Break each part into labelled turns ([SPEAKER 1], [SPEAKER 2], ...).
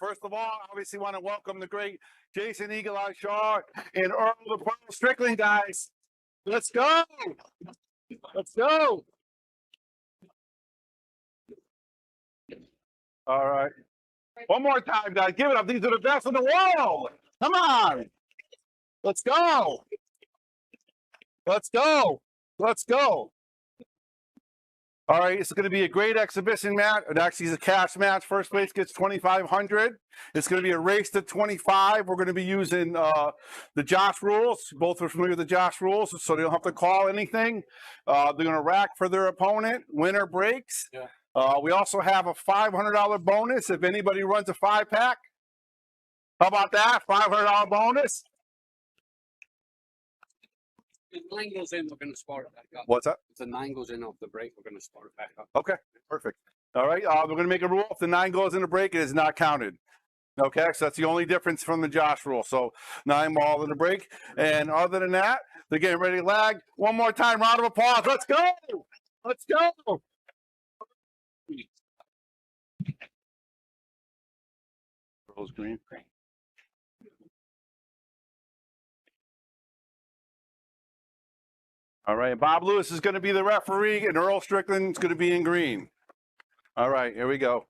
[SPEAKER 1] First of all, I obviously want to welcome the great Jason Eagle Eye Shaw and Earl the Pearl Strickland, guys. Let's go. Let's go. All right. One more time, guys. Give it up. These are the best in the world. Come on. Let's go. Let's go. Let's go. All right, it's going to be a great exhibition match. It actually is a cash match. First place gets $2,500. It's going to be a race to 25. We're going to be using the Josh rules. Both are familiar with the Josh rules, so they don't have to call anything. They're going to rack for their opponent. Winner breaks. Yeah. We also have a $500 bonus if anybody runs a 5-pack. How about that? $500 bonus.
[SPEAKER 2] If 9 goes in, we're going to start it back up.
[SPEAKER 1] What's that?
[SPEAKER 2] If the 9 goes in off the break, we're going to start it back up.
[SPEAKER 1] Okay, perfect. All right, we're going to make a rule. If the 9 goes in the break, it is not counted. Okay, so that's the only difference from the Josh rule. So 9 ball in the break. And other than that, they're getting ready to lag. One more time, round of applause. Let's go. Let's go. Earl's green. All right, Bob Lewis is going to be the referee, and Earl Strickland is going to be in green. All right, here we go.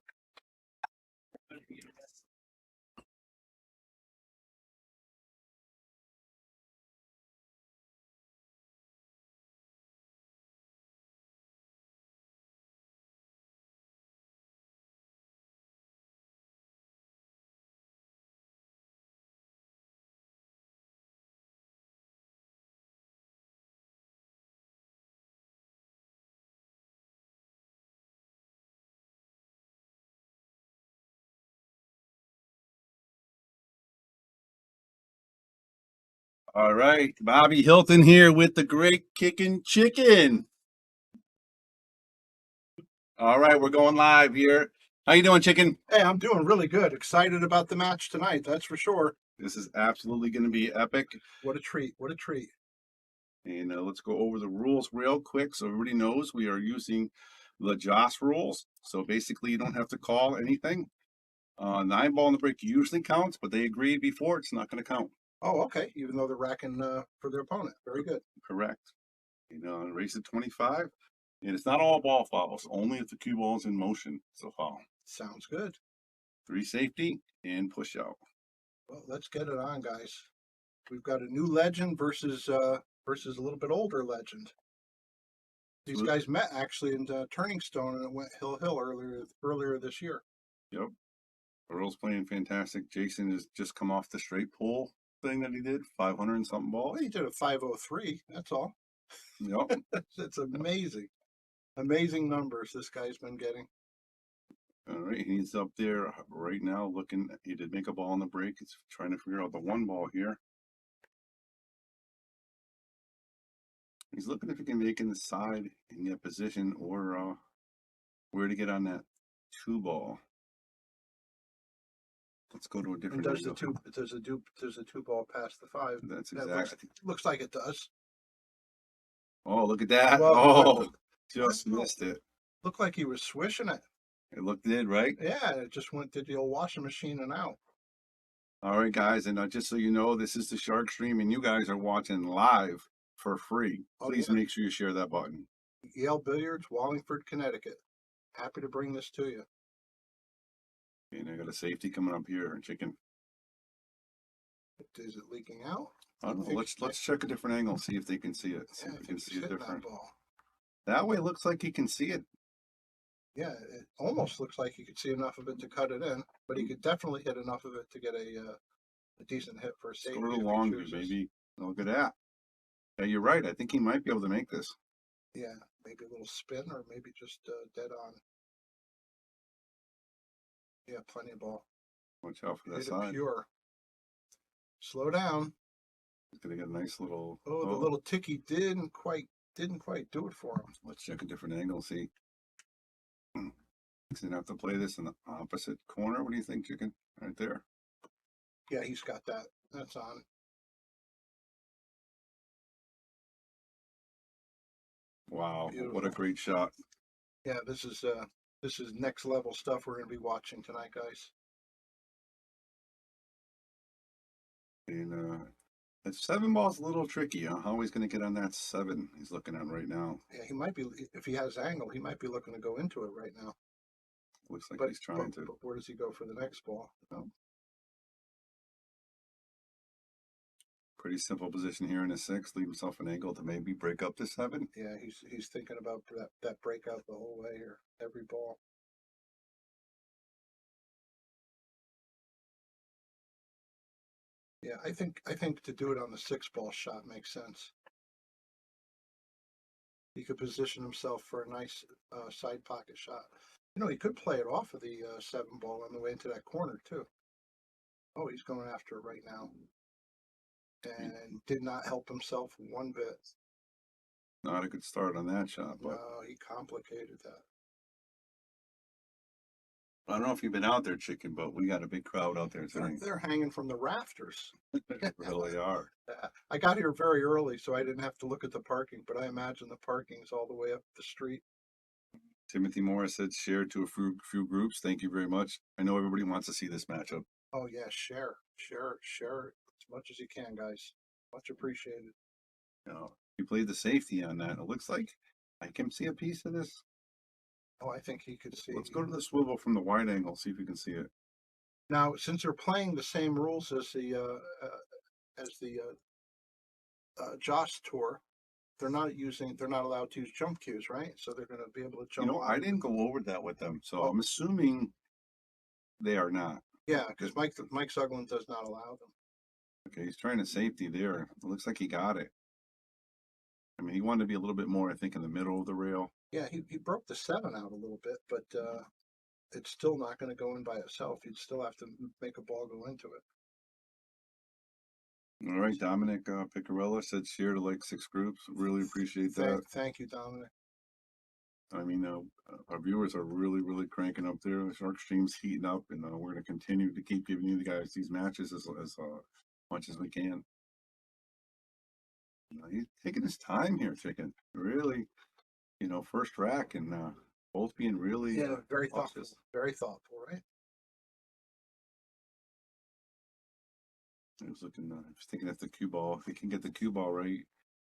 [SPEAKER 1] All right, Bobby Hilton here with the Great Kickin' Chicken. All right, we're going live here. How you doing, Chicken?
[SPEAKER 3] Hey, I'm doing really good. Excited about the match tonight, that's for sure.
[SPEAKER 1] This is absolutely going to be epic.
[SPEAKER 3] What a treat. What a treat.
[SPEAKER 1] And let's go over the rules real quick so everybody knows we are using the Josh rules. So basically, you don't have to call anything. 9 ball in the break usually counts, but they agreed before it's not going to count.
[SPEAKER 3] Oh, okay. Even though they're racking for their opponent. Very good.
[SPEAKER 1] Correct. Race at 25. And it's not all ball fouls, only if the cue ball is in motion. So foul.
[SPEAKER 3] Sounds good.
[SPEAKER 1] 3 safety and push out.
[SPEAKER 3] Well, let's get it on, guys. We've got a new legend versus a little bit older legend. These guys met actually in Turning Stone, and it went hill earlier this year.
[SPEAKER 1] Yep. Earl's playing fantastic. Jason has just come off the straight pull thing that he did, 500 and something balls.
[SPEAKER 3] Well, he did a 503. That's all.
[SPEAKER 1] Yep.
[SPEAKER 3] It's amazing. Amazing numbers this guy's been getting.
[SPEAKER 1] All right, he's up there right now looking. He did make a ball on the break. He's trying to figure out the 1 ball here. He's looking if he can make in the side in that position or where to get on that 2 ball. Let's go to a different.
[SPEAKER 3] And there's a 2 ball past the 5.
[SPEAKER 1] That's exactly.
[SPEAKER 3] Looks like it does.
[SPEAKER 1] Oh, look at that!
[SPEAKER 3] Well,
[SPEAKER 1] Just missed it.
[SPEAKER 3] Looked like he was swishing it.
[SPEAKER 1] It looked it, right?
[SPEAKER 3] Yeah, it just went to the old washing machine and out.
[SPEAKER 1] All right, guys, and just so you know, this is the Sharkstream, and you guys are watching live for free. Please make sure you share that button.
[SPEAKER 3] Taom Billiards, Wallingford, Connecticut. Happy to bring this to you.
[SPEAKER 1] And I got a safety coming up here, Chicken.
[SPEAKER 3] Is it leaking out?
[SPEAKER 1] I don't know. Let's check a different angle, see if they can see it. See if they can see it different. That way, it looks like he can see it.
[SPEAKER 3] Yeah, it almost looks like he could see enough of it to cut it in, but he could definitely hit enough of it to get a decent hit for a safety.
[SPEAKER 1] Go a little longer, baby. Look at that. Yeah, you're right. I think he might be able to make this.
[SPEAKER 3] Yeah, maybe a little spin or maybe just dead on. Yeah, plenty of ball.
[SPEAKER 1] Watch out for that side.
[SPEAKER 3] Pure. Slow down.
[SPEAKER 1] He's gonna get a nice little.
[SPEAKER 3] Oh, the little ticky didn't quite do it for him.
[SPEAKER 1] Let's check a different angle. See. He's gonna have to play this in the opposite corner. What do you think, Chicken? Right there.
[SPEAKER 3] Yeah, he's got that. That's on.
[SPEAKER 1] Wow, beautiful. What a great shot.
[SPEAKER 3] Yeah, this is next level stuff we're going to be watching tonight, guys.
[SPEAKER 4] And that 7-ball's a little tricky, huh? How he's going to get on that 7 he's looking at right now.
[SPEAKER 3] Yeah, he might be, if he has angle, he might be looking to go into it right now.
[SPEAKER 4] Looks like
[SPEAKER 3] But,
[SPEAKER 4] he's trying to.
[SPEAKER 3] but where does he go for the next ball?
[SPEAKER 4] Pretty simple position here in the 6. Leave himself an angle to maybe break up the 7.
[SPEAKER 3] Yeah, he's thinking about that breakout the whole way here, every ball. Yeah, I think to do it on the 6-ball shot makes sense. He could position himself for a nice side pocket shot. You know, he could play it off of the 7-ball on the way into that corner too. Oh, he's going after it right now, and did not help himself one bit.
[SPEAKER 4] Not a good start on that shot, but
[SPEAKER 3] No, he complicated that.
[SPEAKER 4] I don't know if you've been out there, Chicken, but we got a big crowd out there tonight.
[SPEAKER 3] They're hanging from the rafters.
[SPEAKER 4] They really are.
[SPEAKER 3] I got here very early, so I didn't have to look at the parking, but I imagine the parking is all the way up the street.
[SPEAKER 4] Timothy Morris said share to a few groups. Thank you very much. I know everybody wants to see this matchup.
[SPEAKER 3] Oh yeah, share as much as you can, guys. Much appreciated.
[SPEAKER 4] You know, he played the safety on that. It looks like I can see a piece of this.
[SPEAKER 3] Oh, I think he could see.
[SPEAKER 4] Let's go to the swivel from the wide angle, see if we can see it.
[SPEAKER 3] Now, since they're playing the same rules as the Joss tour, they're not allowed to use jump cues, right? So they're going to be able to jump.
[SPEAKER 4] You know, I didn't go over that with them, so
[SPEAKER 3] Oh.
[SPEAKER 4] I'm assuming they are not.
[SPEAKER 3] Yeah, because Mike Sugland does not allow them.
[SPEAKER 4] Okay, he's trying to safety there. It looks like he got it. I mean, he wanted to be a little bit more, I think, in the middle of the rail.
[SPEAKER 3] Yeah, he broke the 7 out a little bit, but it's still not going to go in by itself. You'd still have to make a ball go into it.
[SPEAKER 4] All right, Dominic Picarella said share to like 6 groups. Really appreciate that.
[SPEAKER 3] Thank you, Dominic.
[SPEAKER 4] I mean, our viewers are really cranking up there. The Sharkstream's heating up, and we're going to continue to keep giving you guys these matches as much as we can. He's taking his time here, Chicken. Really, first rack and both being really
[SPEAKER 3] very
[SPEAKER 4] cautious.
[SPEAKER 3] thoughtful. Very thoughtful, right?
[SPEAKER 4] I was looking. I was thinking at the cue ball. If he can get the cue ball right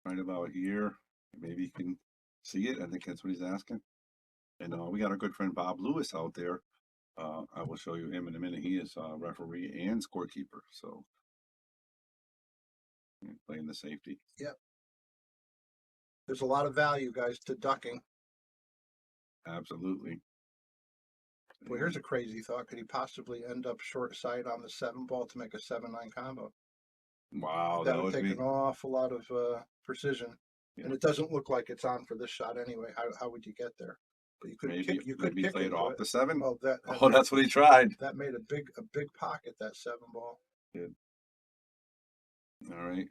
[SPEAKER 4] about here, maybe he can see it. I think that's what he's asking. And we got our good friend Bob Lewis out there. I will show you him in a minute. He is referee and scorekeeper, so playing the safety.
[SPEAKER 3] Yep. There's a lot of value, guys, to ducking.
[SPEAKER 4] Absolutely.
[SPEAKER 3] Well, here's a crazy thought. Could he possibly end up short side on the 7-ball to make a 7-9 combo?
[SPEAKER 4] Wow,
[SPEAKER 3] that would take an awful lot of precision. Yeah. And it doesn't look like it's on for this shot anyway. How would you get there? But you could you could kick
[SPEAKER 4] play it off the 7.
[SPEAKER 3] Oh,
[SPEAKER 4] that's what he tried.
[SPEAKER 3] That made a big pocket, that 7-ball.
[SPEAKER 4] Good. All right.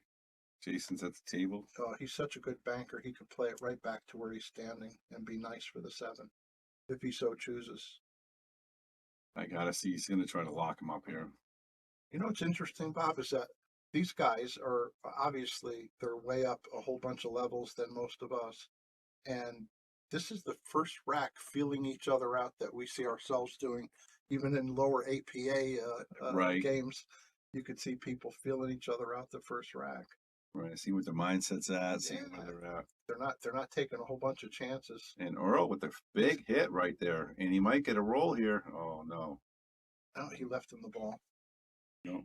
[SPEAKER 4] Jason's at the table.
[SPEAKER 3] Oh, he's such a good banker. He could play it right back to where he's standing and be nice for the 7 if he so chooses.
[SPEAKER 4] I gotta see. He's gonna try to lock him up here.
[SPEAKER 3] You know what's interesting, Bob, is that these guys are obviously they're way up a whole bunch of levels than most of us, and this is the first rack feeling each other out that we see ourselves doing. Even in lower APA games, you could see people feeling each other out the first rack.
[SPEAKER 4] Right, see what their mindset's at, see where they're at.
[SPEAKER 3] They're not taking a whole bunch of chances.
[SPEAKER 4] And Earl with a big hit right there, and he might get a roll here. Oh no!
[SPEAKER 3] Oh, he left him the ball.
[SPEAKER 4] No.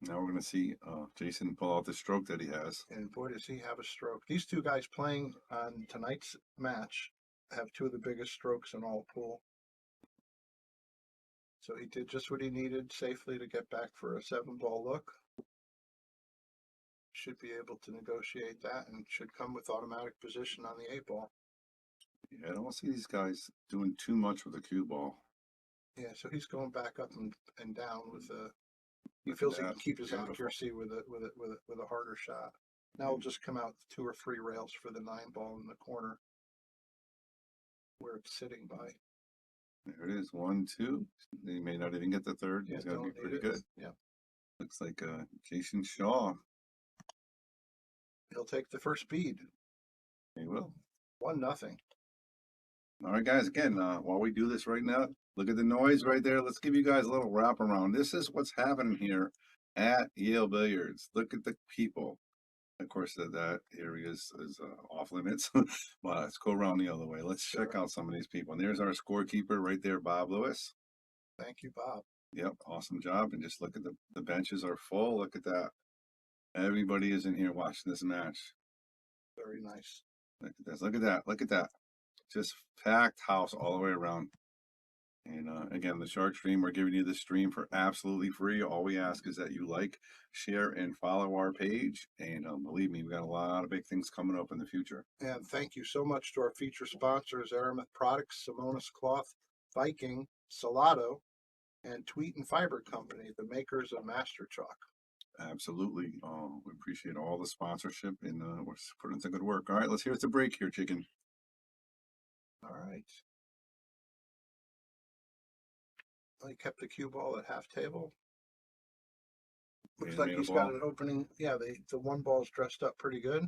[SPEAKER 4] Now we're gonna see Jason pull out the stroke that he has.
[SPEAKER 3] And boy, does he have a stroke! These two guys playing on tonight's match have 2 of the biggest strokes in all pool. So he did just what he needed safely to get back for a 7-ball look. Should be able to negotiate that and should come with automatic position on the 8-ball.
[SPEAKER 4] Yeah, I don't see these guys doing too much with the cue ball.
[SPEAKER 3] Yeah, so he's going back up and down with a. He feels he can keep his accuracy with a harder shot. Now we'll just come out 2 or 3 rails for the 9-ball in the corner where it's sitting by.
[SPEAKER 4] There it is, 1, 2. He may not even get the 3rd.
[SPEAKER 3] Yeah,
[SPEAKER 4] he's gonna be pretty good.
[SPEAKER 3] Yeah.
[SPEAKER 4] Looks like Jason Shaw.
[SPEAKER 3] He'll take the first bead.
[SPEAKER 4] He will.
[SPEAKER 3] 1-0.
[SPEAKER 4] All right, guys. Again, while we do this right now, look at the noise right there. Let's give you guys a little wraparound. This is what's happening here at Yale Billiards. Look at the people. Of course, that area is off limits. Well, let's go around the other way. Let's check out some of these people. And there's our scorekeeper right there, Bob Lewis.
[SPEAKER 3] Thank you, Bob.
[SPEAKER 4] Yep, awesome job. And just look at the benches are full. Look at that. Everybody is in here watching this match.
[SPEAKER 3] Very nice.
[SPEAKER 4] Look at this. Look at that. Look at that. Just packed house all the way around. And again, the Sharkstream, we're giving you this stream for absolutely free. All we ask is that you like, share, and follow our page. And believe me, we got a lot of big things coming up in the future.
[SPEAKER 3] And thank you so much to our feature sponsors, Aramith Products, Simonis Cloth, Viking, Salotto, and Tweet and Fiber Company, the makers of Master Chalk.
[SPEAKER 4] Absolutely. We appreciate all the sponsorship, and we're putting in some good work. All right, let's hear the break here, chicken.
[SPEAKER 3] All right. I kept the cue ball at half table. Looks like he's got an opening. Yeah, the one ball's dressed up pretty good.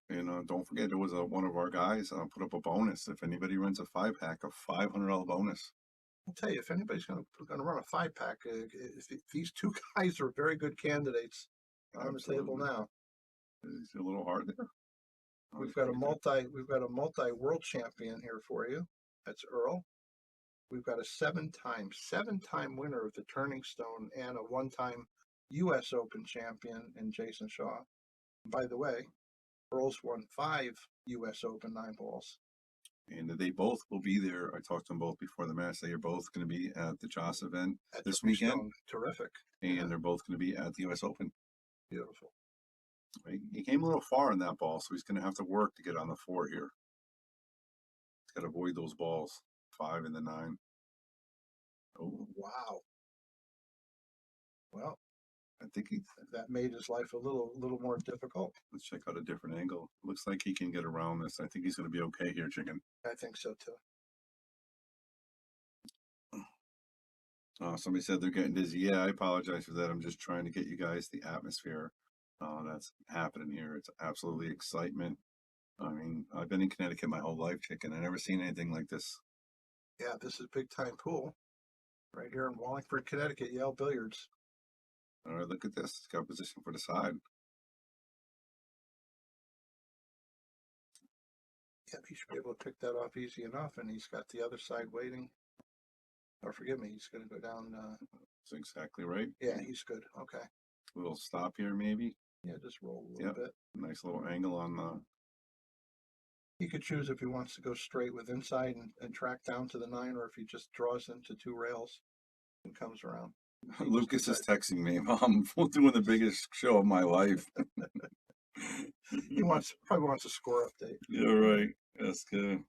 [SPEAKER 4] And don't forget, there was one of our guys put up a bonus. If anybody runs a 5-pack, a $500 bonus.
[SPEAKER 3] I'll tell you, if anybody's going to run a 5-pack, if these two guys are very good candidates on the table now.
[SPEAKER 4] It's a little hard there.
[SPEAKER 3] We've got a multi world champion here for you. That's Earl. We've got a seven-time winner of the Turning Stone and a one-time U.S. Open champion in Jason Shaw. By the way, Earl's won 5 U.S. Open 9-balls.
[SPEAKER 4] And they both will be there. I talked to them both before the match. They are both going to be at the Joss event this weekend.
[SPEAKER 3] Terrific.
[SPEAKER 4] And they're both going to be at the U.S. Open.
[SPEAKER 3] Beautiful.
[SPEAKER 4] He came a little far in that ball, so he's going to have to work to get on the 4 here. He's got to avoid those balls. 5 and the 9.
[SPEAKER 3] Oh, wow. Well,
[SPEAKER 4] I think
[SPEAKER 3] that made his life a little more difficult.
[SPEAKER 4] Let's check out a different angle. Looks like he can get around this. I think he's going to be okay here, chicken.
[SPEAKER 3] I think so too.
[SPEAKER 4] Somebody said they're getting dizzy. Yeah, I apologize for that. I'm just trying to get you guys the atmosphere that's happening here. It's absolutely excitement. I mean, I've been in Connecticut my whole life, chicken. I've never seen anything like this.
[SPEAKER 3] Yeah, this is big time pool. Right here in Wallingford, Connecticut, Yale Billiards.
[SPEAKER 4] All right, look at this. It's got position for the side.
[SPEAKER 3] Yep, he should be able to pick that off easy enough, and he's got the other side waiting. Or forgive me, he's going to go down.
[SPEAKER 4] That's exactly right.
[SPEAKER 3] Yeah, he's good. Okay.
[SPEAKER 4] A little stop here, maybe.
[SPEAKER 3] Yeah, just roll a little bit.
[SPEAKER 4] Nice little angle on the.
[SPEAKER 3] He could choose if he wants to go straight with inside and track down to the 9, or if he just draws into 2 rails and comes around.
[SPEAKER 4] Lucas is texting me. I'm doing the biggest show of my life.
[SPEAKER 3] He probably wants a score update.
[SPEAKER 4] Yeah, right. That's good.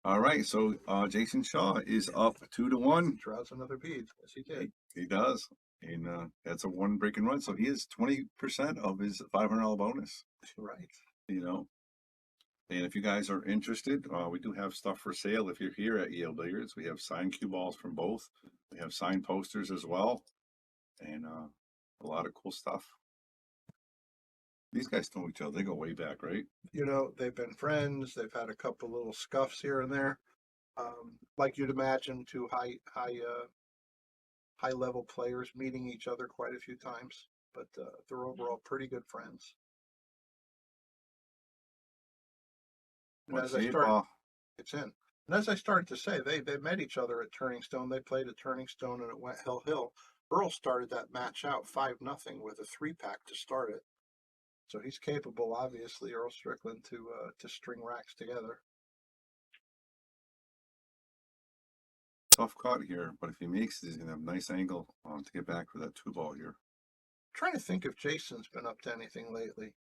[SPEAKER 4] All right, so Jason Shaw is up 2-1.
[SPEAKER 3] Draws another bead. Yes, he did.
[SPEAKER 4] He does. And that's a 1 break and run. So he is 20% of his $500 bonus.
[SPEAKER 3] Right.
[SPEAKER 4] You know. And if you guys are interested, we do have stuff for sale. If you're here at Yale Billiards, we have signed cue balls from both. We have signed posters as well. And a lot of cool stuff. These guys know each other. They go way back, right?
[SPEAKER 3] You know, they've been friends. They've had a couple little scuffs here and there. Like you'd imagine, 2 high level players meeting each other quite a few times. But they're overall pretty good friends. And as I started, it's in. And as I started to say, they met each other at Turning Stone. They played at Turning Stone, and it went hill. Earl started that match out 5-0 with a 3-pack to start it. So he's capable, obviously, Earl Strickland, to string racks together.
[SPEAKER 4] Tough cut here, but if he makes it, he's gonna have a nice angle to get back for that 2-ball here.
[SPEAKER 3] I'm trying to think if Jason's been up to anything lately.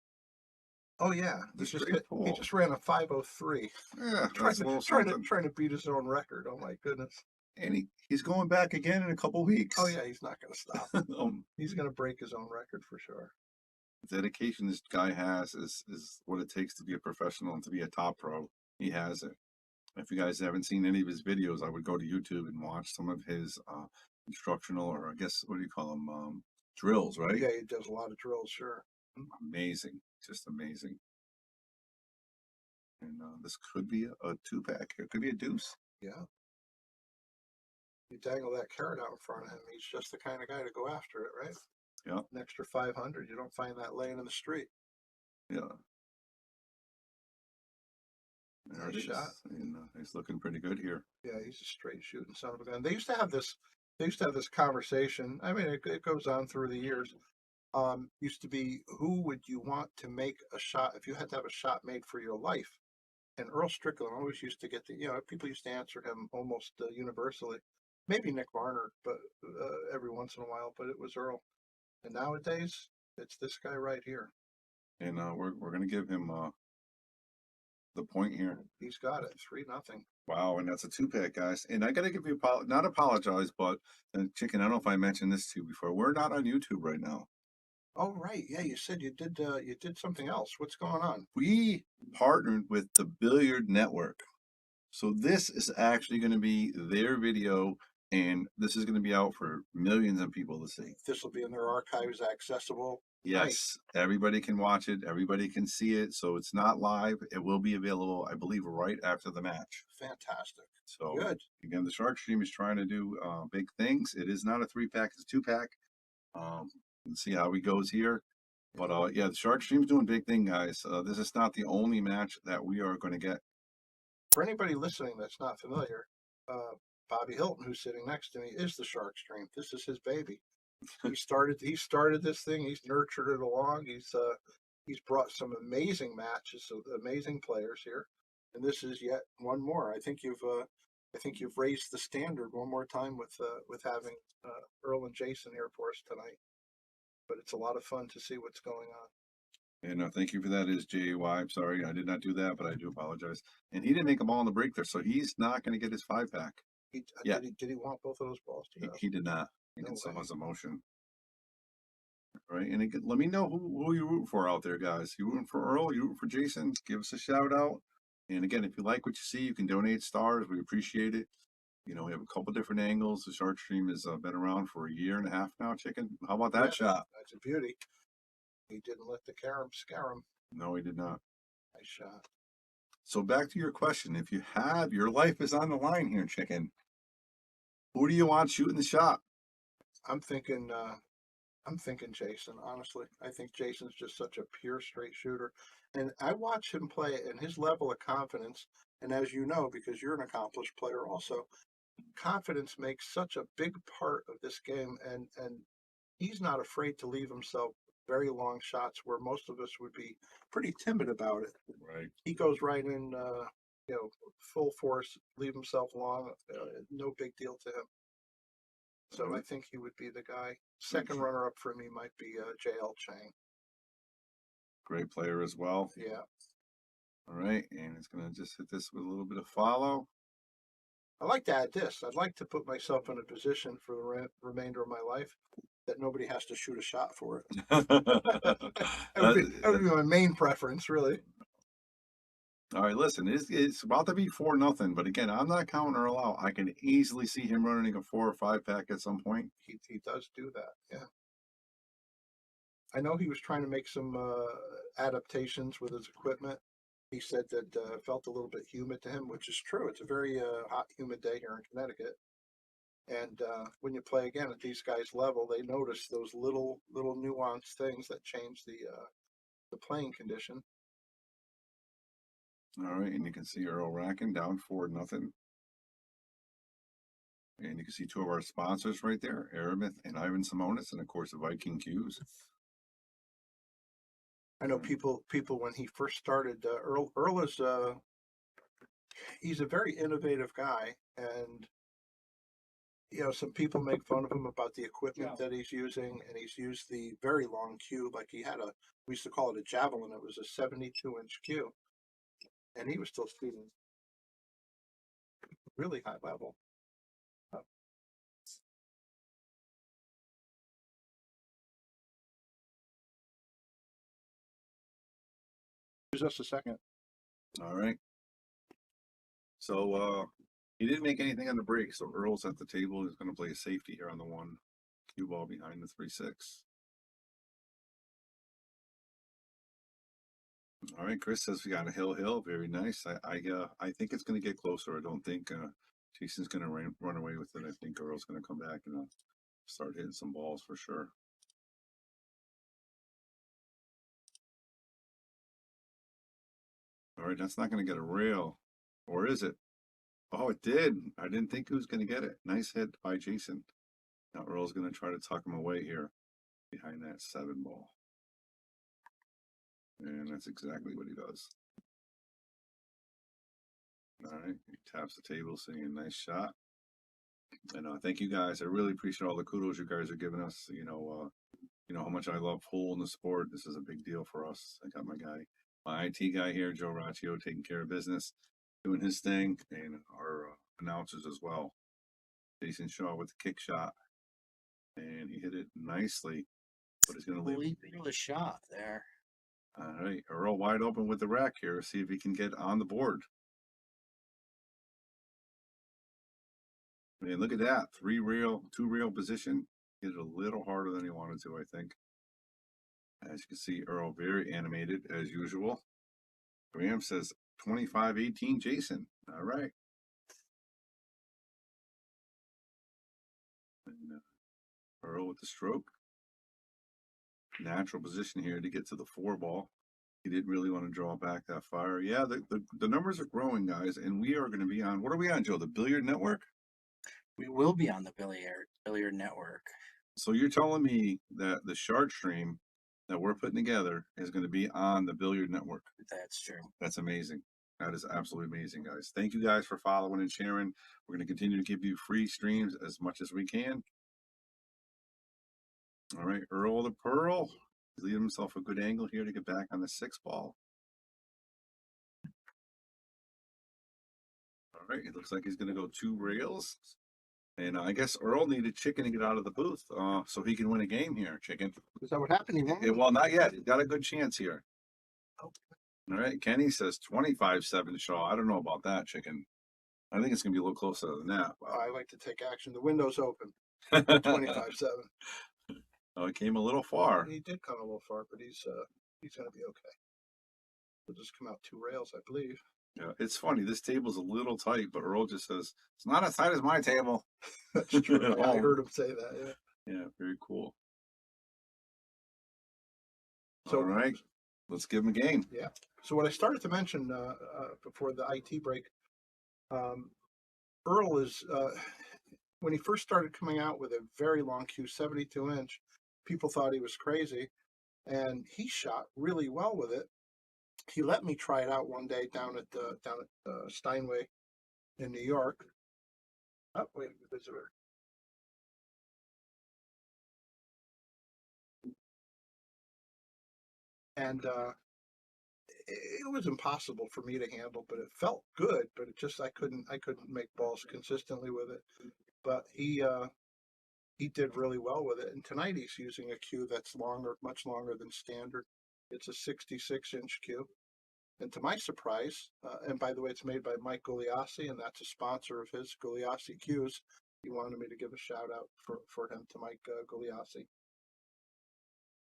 [SPEAKER 3] Oh yeah, he just ran a 503.
[SPEAKER 4] Yeah,
[SPEAKER 3] trying to beat his own record. Oh my goodness!
[SPEAKER 4] And he's going back again in a couple weeks.
[SPEAKER 3] Oh yeah, he's not going to stop. He's going to break his own record for sure.
[SPEAKER 4] The dedication this guy has is what it takes to be a professional and to be a top pro. He has it. If you guys haven't seen any of his videos, I would go to YouTube and watch some of his instructional, or I guess what do you call them, drills, right?
[SPEAKER 3] Yeah, he does a lot of drills. Sure.
[SPEAKER 4] Amazing, just amazing. And this could be a 2-pack. It could be a deuce.
[SPEAKER 3] Yeah. You dangle that carrot out in front of him, he's just the kind of guy to go after it, right?
[SPEAKER 4] Yeah.
[SPEAKER 3] An extra 500, you don't find that laying in the street.
[SPEAKER 4] Yeah. There
[SPEAKER 3] Nice
[SPEAKER 4] it is.
[SPEAKER 3] shot.
[SPEAKER 4] And he's looking pretty good here.
[SPEAKER 3] Yeah, he's a straight shooting son of a gun. They used to have this conversation. I mean, it goes on through the years. Used to be, who would you want to make a shot if you had to have a shot made for your life? And Earl Strickland always used to get people used to answer him almost universally. Maybe Nick Varner, but every once in a while, but it was Earl. And nowadays, it's this guy right here.
[SPEAKER 4] And we're gonna give him the point here.
[SPEAKER 3] He's got it, 3-0.
[SPEAKER 4] Wow, and that's a 2-pack, guys. And I gotta give you not apologize, but Chicken, I don't know if I mentioned this to you before. We're not on YouTube right now.
[SPEAKER 3] Oh right, yeah, you said you did something else. What's going on?
[SPEAKER 4] We partnered with the Billiard Network. So this is actually going to be their video, and this is going to be out for millions of people to see.
[SPEAKER 3] This will be in their archives, accessible.
[SPEAKER 4] Yes,
[SPEAKER 3] Nice.
[SPEAKER 4] everybody can watch it. Everybody can see it. So it's not live. It will be available, I believe, right after the match.
[SPEAKER 3] Fantastic.
[SPEAKER 4] So
[SPEAKER 3] Good.
[SPEAKER 4] again, the Sharkstream is trying to do big things. It is not a 3-pack; it's a 2-pack. Let's see how he goes here. But yeah, the Sharkstream's doing big thing, guys. This is not the only match that we are going to get.
[SPEAKER 3] For anybody listening that's not familiar, Bobby Hilton, who's sitting next to me, is the Sharkstream. This is his baby. He started this thing. He's nurtured it along. He's brought some amazing matches, amazing players here, and this is yet one more. I think you've raised the standard one more time with having Earl and Jason here for us tonight. But it's a lot of fun to see what's going on.
[SPEAKER 4] And thank you for that, is JY. I'm sorry, I did not do that, but I do apologize. And he didn't make a ball in the break there, so he's not going to get his 5-pack.
[SPEAKER 3] Yeah. Did he want both of those balls?
[SPEAKER 4] He did not. He
[SPEAKER 3] No
[SPEAKER 4] can sell
[SPEAKER 3] way.
[SPEAKER 4] his emotion. All right, and again, let me know who you root for out there, guys. You rooting for Earl? You rooting for Jason? Give us a shout out. And again, if you like what you see, you can donate stars. We appreciate it. You know, we have a couple different angles. The Sharkstream has been around for 1.5 years now, Chicken. How about that shot?
[SPEAKER 3] That's a beauty. He didn't let the carom scare him.
[SPEAKER 4] No, he did not.
[SPEAKER 3] Nice shot.
[SPEAKER 4] So back to your question. If you have, your life is on the line here, Chicken. Who do you want shooting the shot?
[SPEAKER 3] I'm thinking Jason, honestly. I think Jason's just such a pure straight shooter. And I watch him play, and his level of confidence, and as you know, because you're an accomplished player also, confidence makes such a big part of this game, and he's not afraid to leave himself very long shots where most of us would be pretty timid about it.
[SPEAKER 4] Right.
[SPEAKER 3] He goes right in, full force, leave himself long, no big deal to him. So I think he would be the guy. Second runner-up for me might be J.L. Chang.
[SPEAKER 4] Great player as well.
[SPEAKER 3] Yeah.
[SPEAKER 4] All right, and it's going to just hit this with a little bit of follow.
[SPEAKER 3] I like to add this. I'd like to put myself in a position for the remainder of my life that nobody has to shoot a shot for it. That would be my main preference, really.
[SPEAKER 4] All right, listen, it's about to be 4-0, but again, I'm not counting Earl out. I can easily see him running a 4 or 5-pack at some point.
[SPEAKER 3] He does do that, yeah. I know he was trying to make some adaptations with his equipment. He said that it felt a little bit humid to him, which is true. It's a very hot, humid day here in Connecticut. And when you play again at these guys' level, they notice those little nuanced things that change the playing condition.
[SPEAKER 4] All right, and you can see Earl racking down 4-0. And you can see two of our sponsors right there, Aramith and Simonis, and of course the Viking Cues.
[SPEAKER 3] I know people when he first started, Earl is he's a very innovative guy, and some people make fun of him about the equipment that he's using, and he's used the very long cue. Like we used to call it a javelin. It was a 72-inch cue, and he was still shooting really high level. Just a second.
[SPEAKER 4] All right. So he didn't make anything on the break, so Earl's at the table. He's going to play a safety here on the 1 cue ball behind the 3-6. All right, Chris says we got a hill. Very nice. I think it's going to get closer. I don't think Jason's going to run away with it. I think Earl's going to come back and start hitting some balls for sure. All right, that's not going to get a rail, or is it? Oh, it did. I didn't think he was going to get it. Nice hit by Jason. Now Earl's going to try to tuck him away here behind that 7 ball. And that's exactly what he does. All right, he taps the table saying nice shot. And thank you guys. I really appreciate all the kudos you guys are giving us. You know how much I love pool in the sport. This is a big deal for us. I got my IT guy here, Joe Raccio, taking care of business, doing his thing, and our announcers as well. Jason Shaw with the kick shot, and he hit it nicely, but he's going to leave.
[SPEAKER 5] A shot there.
[SPEAKER 4] All right, Earl wide open with the rack here. See if he can get on the board. Man, look at that. 2 rail position. Hit it a little harder than he wanted to, I think. As you can see, Earl very animated as usual. Graham says 25-18 Jason. All right. And, Earl with the stroke. Natural position here to get to the 4 ball. He didn't really want to draw back that fire. Yeah, the numbers are growing, guys, and we are going to be on, what are we on, Joe? The Billiard Network?
[SPEAKER 5] We will be on the Billiard Network. So
[SPEAKER 4] you're telling me that the Sharkstream that we're putting together is going to be on the Billiard Network?
[SPEAKER 5] That's true.
[SPEAKER 4] That's amazing. That is absolutely amazing, guys. Thank you guys for following and sharing. We're going to continue to give you free streams as much as we can. All right, Earl the Pearl. He's leaving himself a good angle here to get back on the 6 ball. All right, it looks like he's going to go 2 rails. And I guess Earl needed Chicken to get out of the booth so he can win a game here, Chicken.
[SPEAKER 3] Is that what happened?
[SPEAKER 4] Yeah, well, not yet. He's got a good chance here. All right, Kenny says 25-7 Shaw. I don't know about that, Chicken. I think it's going to be a little closer than that.
[SPEAKER 3] I like to take action. The window's open. 25-7.
[SPEAKER 4] Oh, he came a little far.
[SPEAKER 3] He did come a little far, but he's going to be okay. He'll just come out 2 rails, I believe.
[SPEAKER 4] Yeah, it's funny. This table's a little tight, but Earl just says, it's not as tight as my table.
[SPEAKER 3] That's true. I heard him say that, yeah.
[SPEAKER 4] Yeah, very cool.
[SPEAKER 3] So,
[SPEAKER 4] all right, let's give him a game.
[SPEAKER 3] Yeah. So what I started to mention before the IT break, Earl is, when he first started coming out with a very long cue, 72-inch, people thought he was crazy, and he shot really well with it. He let me try it out one day down at Steinway in New York. Oh, wait, visitor. And it was impossible for me to handle, but it felt good. But it just I couldn't make balls consistently with it. But he did really well with it. And tonight he's using a cue that's longer, much longer than standard. It's a 66-inch cue. And to my surprise, and by the way, it's made by Mike Gugliassi, and that's a sponsor of his, Gugliassi Cues. He wanted me to give a shout out for him to Mike Gugliassi.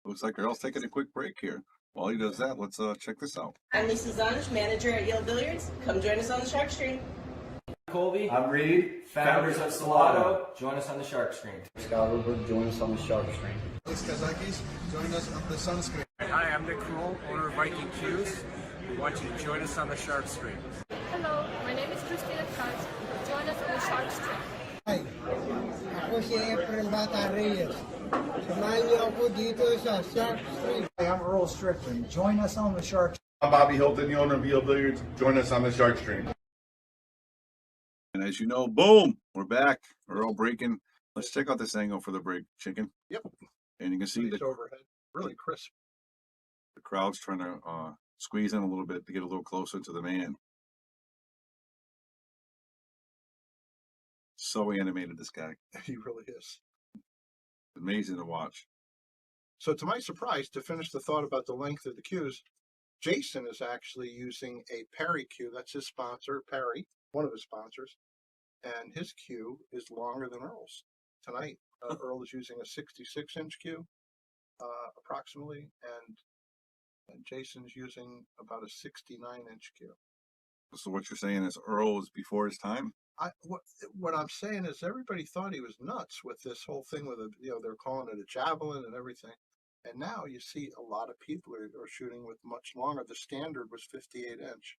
[SPEAKER 4] Looks like Earl's taking a quick break here. While he does that, let's check this out.
[SPEAKER 6] I'm Lisa Zonish, manager at Yale Billiards. Come join us on the Sharkstream.
[SPEAKER 7] Colby.
[SPEAKER 8] I'm Reed,
[SPEAKER 7] Founders of Salotto. Join us on the Sharkstream.
[SPEAKER 8] Scott Rupert, join us on the Sharkstream.
[SPEAKER 9] Alex Kazakis, join us on the Sunscreen.
[SPEAKER 7] Hi, I'm Nick Kroll, owner of Viking Cues. We want you to join us on the Sharkstream.
[SPEAKER 10] Hello, my name is Christina Katz. Join us on the Sharkstream.
[SPEAKER 11] Hi, ako si Efren Bata Reyes. Samahan niyo ako dito sa Sharkstream.
[SPEAKER 9] Hey, I'm Earl Strickland. Join us on the Sharkstream.
[SPEAKER 1] I'm Bobby Hilton, the owner of Yale Billiards. Join us on the Sharkstream.
[SPEAKER 4] And as you know, boom, we're back. Earl breaking. Let's check out this angle for the break, Chicken.
[SPEAKER 3] Yep.
[SPEAKER 4] And you can see
[SPEAKER 3] the overhead, really crisp.
[SPEAKER 4] The crowd's trying to squeeze in a little bit to get a little closer to the man. So animated, this guy.
[SPEAKER 3] He really is.
[SPEAKER 4] Amazing to watch.
[SPEAKER 3] So to my surprise, to finish the thought about the length of the cues, Jason is actually using a Perry cue. That's his sponsor, Perry, one of his sponsors. And his cue is longer than Earl's. Tonight, Earl is using a 66-inch cue, approximately, and And Jason's using about a 69-inch cue.
[SPEAKER 4] So what you're saying is Earl is before his time?
[SPEAKER 3] What I'm saying is everybody thought he was nuts with this whole thing with they're calling it a javelin and everything. And now you see a lot of people are shooting with much longer. The standard was 58-inch.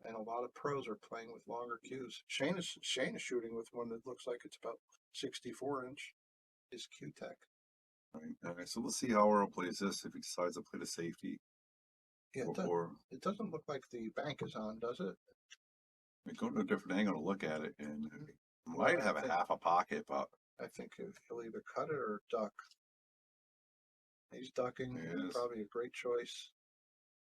[SPEAKER 3] And a lot of pros are playing with longer cues. Shane is shooting with one that looks like it's about 64-inch. His cue tech.
[SPEAKER 4] Right. Okay, so we'll see how Earl plays this if he decides to play the safety.
[SPEAKER 3] Yeah, it doesn't look like the bank is on, does it?
[SPEAKER 4] We go to a different angle to look at it, and it might have a half a pocket, but
[SPEAKER 3] I think he'll either cut it or duck. He's ducking. Probably a great choice.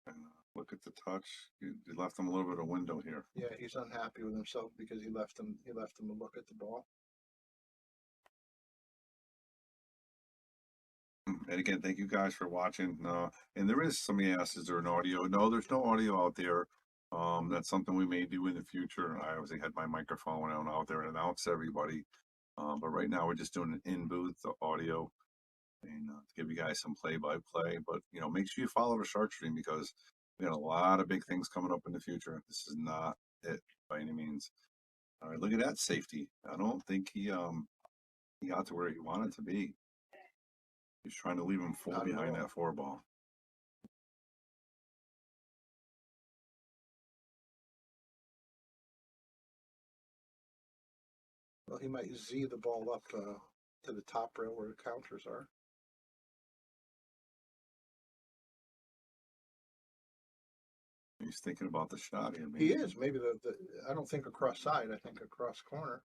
[SPEAKER 4] And look at the touch. You left him a little bit of window here.
[SPEAKER 3] Yeah, he's unhappy with himself because he left him to look at the ball.
[SPEAKER 4] And again, thank you guys for watching. And there is somebody asked, is there an audio? No, there's no audio out there. That's something we may do in the future. I obviously had my microphone out there and announced everybody. But right now we're just doing an in-booth audio and to give you guys some play-by-play. But make sure you follow the Sharkstream because we got a lot of big things coming up in the future. This is not it by any means. All right, look at that safety. I don't think he got to where he wanted to be. He's trying to leave him full behind that 4-ball.
[SPEAKER 3] Well, he might Z the ball up to the top rail where the counters are.
[SPEAKER 4] He's thinking about the shot here.
[SPEAKER 3] Maybe. He is. Maybe I don't think across side. I think across corner.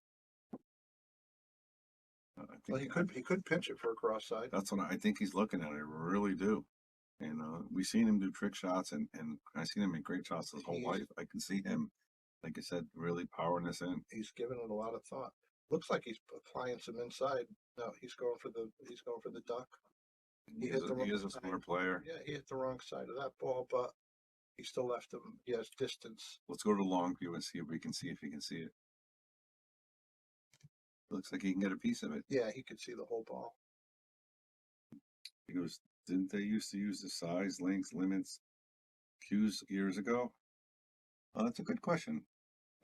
[SPEAKER 3] Well, he could pinch it for a cross side.
[SPEAKER 4] That's what I think he's looking at. I really do. And we've seen him do trick shots, and I've seen him make great shots his whole life. I can see him, like I said, really powering this in.
[SPEAKER 3] He's given it a lot of thought. Looks like he's applying some inside. No, he's going for the duck.
[SPEAKER 4] He is a smart player.
[SPEAKER 3] Yeah, he hit the wrong side of that ball, but he still left him. He has distance.
[SPEAKER 4] Let's go to the long view and see if we can see if he can see it. Looks like he can get a piece of it.
[SPEAKER 3] Yeah, he could see the whole ball.
[SPEAKER 4] He goes, didn't they used to use the size, lengths, limits, cues years ago? That's a good question.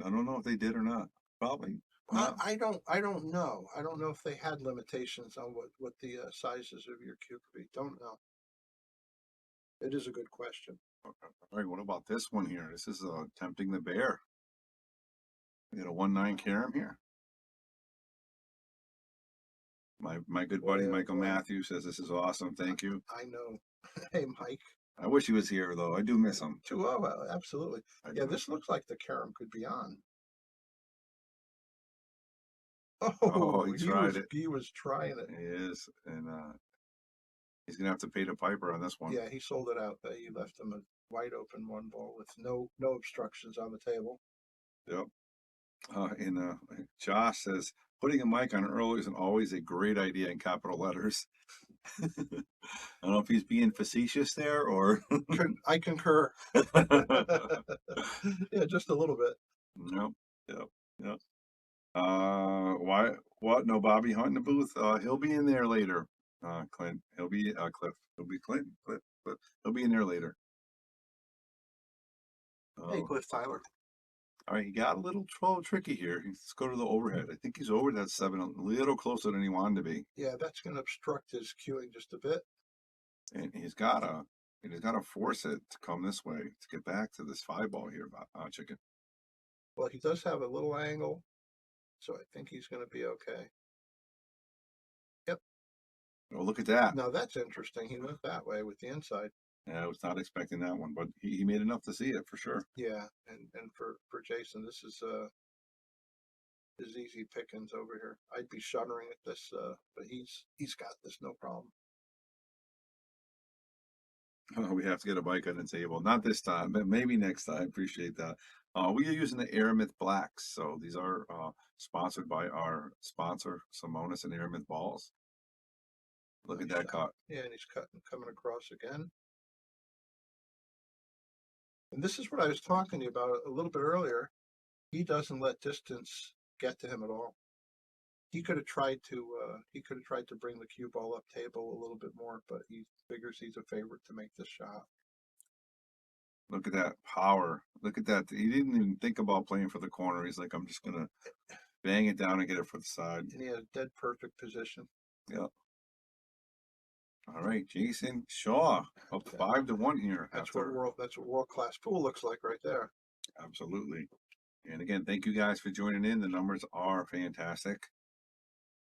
[SPEAKER 4] I don't know if they did or not. Probably.
[SPEAKER 3] I don't know. I don't know if they had limitations on what the sizes of your cue could be. Don't know. It is a good question.
[SPEAKER 4] Okay. All right, what about this one here? This is Tempting the Bear. We got a 1-9 carom here. My good buddy Michael Matthews says this is awesome. Thank you.
[SPEAKER 3] I know. Hey, Mike.
[SPEAKER 4] I wish he was here though. I do miss him.
[SPEAKER 3] Oh, well, absolutely. Yeah, this looks like the carom could be on. Oh,
[SPEAKER 4] he tried it.
[SPEAKER 3] He was trying it.
[SPEAKER 4] He is, and he's gonna have to pay the piper on this one.
[SPEAKER 3] Yeah, he sold it out. He left him a wide open 1 ball with no obstructions on the table.
[SPEAKER 4] Yep. And Josh says putting a mic on Earl isn't always a great idea in capital letters. I don't know if he's being facetious there or.
[SPEAKER 3] I concur. Yeah, just a little bit.
[SPEAKER 4] Yep. Why? What? No, Bobby Hunt in the booth. He'll be in there later. Clint. He'll be Cliff. He'll be Clint. Cliff. He'll be in there later.
[SPEAKER 3] Hey, Cliff Tyler.
[SPEAKER 4] All right, he got a little tricky here. Let's go to the overhead. I think he's over that 7, a little closer than he wanted to be.
[SPEAKER 3] Yeah, that's going to obstruct his cueing just a bit.
[SPEAKER 4] And he's got to force it to come this way to get back to this 5-ball here, Chicken.
[SPEAKER 3] Well, he does have a little angle, so I think he's going to be okay. Yep.
[SPEAKER 4] Oh, look at that.
[SPEAKER 3] Now that's interesting. He went that way with the inside.
[SPEAKER 4] Yeah, I was not expecting that one, but he made enough to see it for sure.
[SPEAKER 3] Yeah, and for Jason, this is easy pickings over here. I'd be shuddering at this, but he's got this no problem.
[SPEAKER 4] Oh, we have to get a bike on the table. Not this time, but maybe next time. Appreciate that. We are using the Aramith Blacks, so these are sponsored by our sponsor, Simonis and Aramith Balls. Look at that cut.
[SPEAKER 3] Yeah, and he's coming across again. And this is what I was talking to you about a little bit earlier. He doesn't let distance get to him at all. He could have tried to bring the cue ball up table a little bit more, but he figures he's a favorite to make this shot.
[SPEAKER 4] Look at that power. Look at that. He didn't even think about playing for the corner. He's like, I'm just going to bang it down and get it for the side.
[SPEAKER 3] And he had a dead perfect position.
[SPEAKER 4] Yeah. All right, Jason Shaw up 5-1 here.
[SPEAKER 3] That's what world class pool looks like right there.
[SPEAKER 4] Absolutely. And again, thank you guys for joining in. The numbers are fantastic.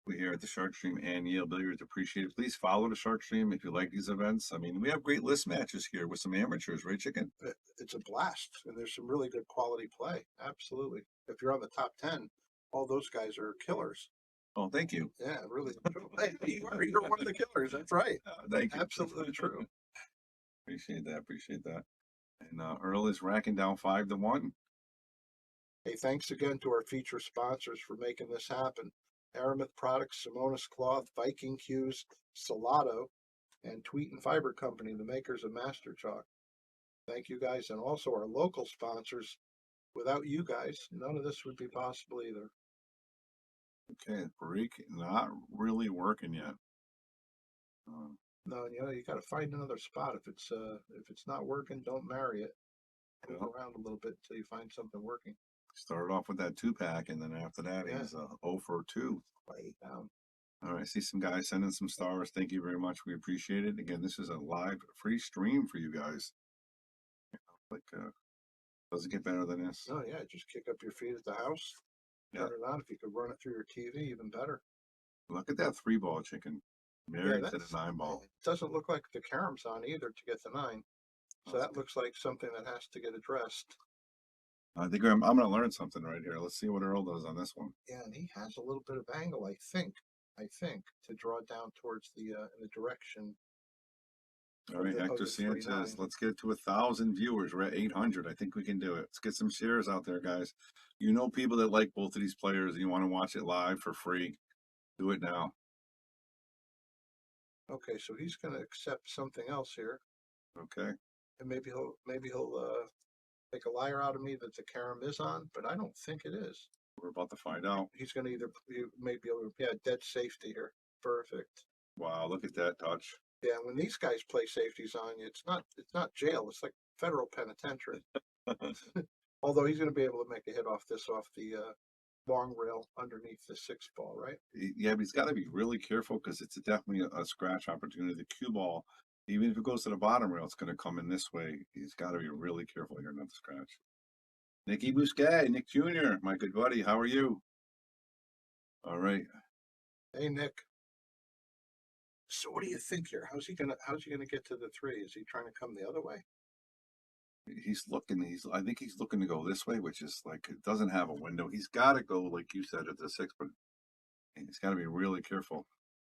[SPEAKER 4] We here at the Sharkstream and Yale Billiards appreciate it. Please follow the Sharkstream if you like these events. I mean, we have great list matches here with some amateurs, right, Chicken?
[SPEAKER 3] It's a blast, and there's some really good quality play. Absolutely. If you're on the top 10, all those guys are killers.
[SPEAKER 4] Oh, thank you.
[SPEAKER 3] Yeah, really. Hey, you're one of the killers. That's right.
[SPEAKER 4] Thank you.
[SPEAKER 3] Absolutely true.
[SPEAKER 4] Appreciate that. Appreciate that. And Earl is racking down 5-1.
[SPEAKER 3] Hey, thanks again to our feature sponsors for making this happen. Aramith Products, Simonis Cloth, Viking Cues, Salotto, and Tweet and Fiber Company, the makers of Master Chalk. Thank you guys, and also our local sponsors. Without you guys, none of this would be possible either.
[SPEAKER 4] Okay, break not really working yet.
[SPEAKER 3] No, you got to find another spot. If it's not working, don't marry it. Move around a little bit until you find something working.
[SPEAKER 4] Started off with that 2-pack, and then after that, he's 0 for 2.
[SPEAKER 3] Way down.
[SPEAKER 4] All right, I see some guys sending some stars. Thank you very much. We appreciate it. Again, this is a live free stream for you guys. Doesn't get better than this.
[SPEAKER 3] Oh, yeah, just kick up your feet at the house. Turn it on. If you could run it through your TV, even better.
[SPEAKER 4] Look at that 3-ball, Chicken. Married to the 9-ball.
[SPEAKER 3] It doesn't look like the carom's on either to get the 9. So that looks like something that has to get addressed.
[SPEAKER 4] I think I'm going to learn something right here. Let's see what Earl does on this one.
[SPEAKER 3] Yeah, and he has a little bit of angle, I think, to draw down towards the in the direction.
[SPEAKER 4] All right, Hector Sanchez, let's get to 1,000 viewers. We're at 800. I think we can do it. Let's get some shares out there, guys. You know people that like both of these players and you want to watch it live for free. Do it now.
[SPEAKER 3] Okay, so he's going to accept something else here.
[SPEAKER 4] Okay.
[SPEAKER 3] And maybe he'll make a liar out of me that the carom is on, but I don't think it is.
[SPEAKER 4] We're about to find out.
[SPEAKER 3] He's going to maybe dead safety here. Perfect.
[SPEAKER 4] Wow, look at that touch.
[SPEAKER 3] Yeah, when these guys play safeties on you, it's not jail. It's like federal penitentiary. Although he's going to be able to make a hit off the long rail underneath the 6 ball, right?
[SPEAKER 4] Yeah, but he's got to be really careful because it's definitely a scratch opportunity. The cue ball, even if it goes to the bottom rail, it's going to come in this way. He's got to be really careful here not to scratch. Nicky Bousquet, Nick Jr., my good buddy, how are you? All right.
[SPEAKER 3] Hey, Nick. So what do you think here? How's he gonna get to the 3? Is he trying to come the other way?
[SPEAKER 4] He's looking. I think he's looking to go this way, which is like it doesn't have a window. He's got to go like you said at the 6, but he's got to be really careful.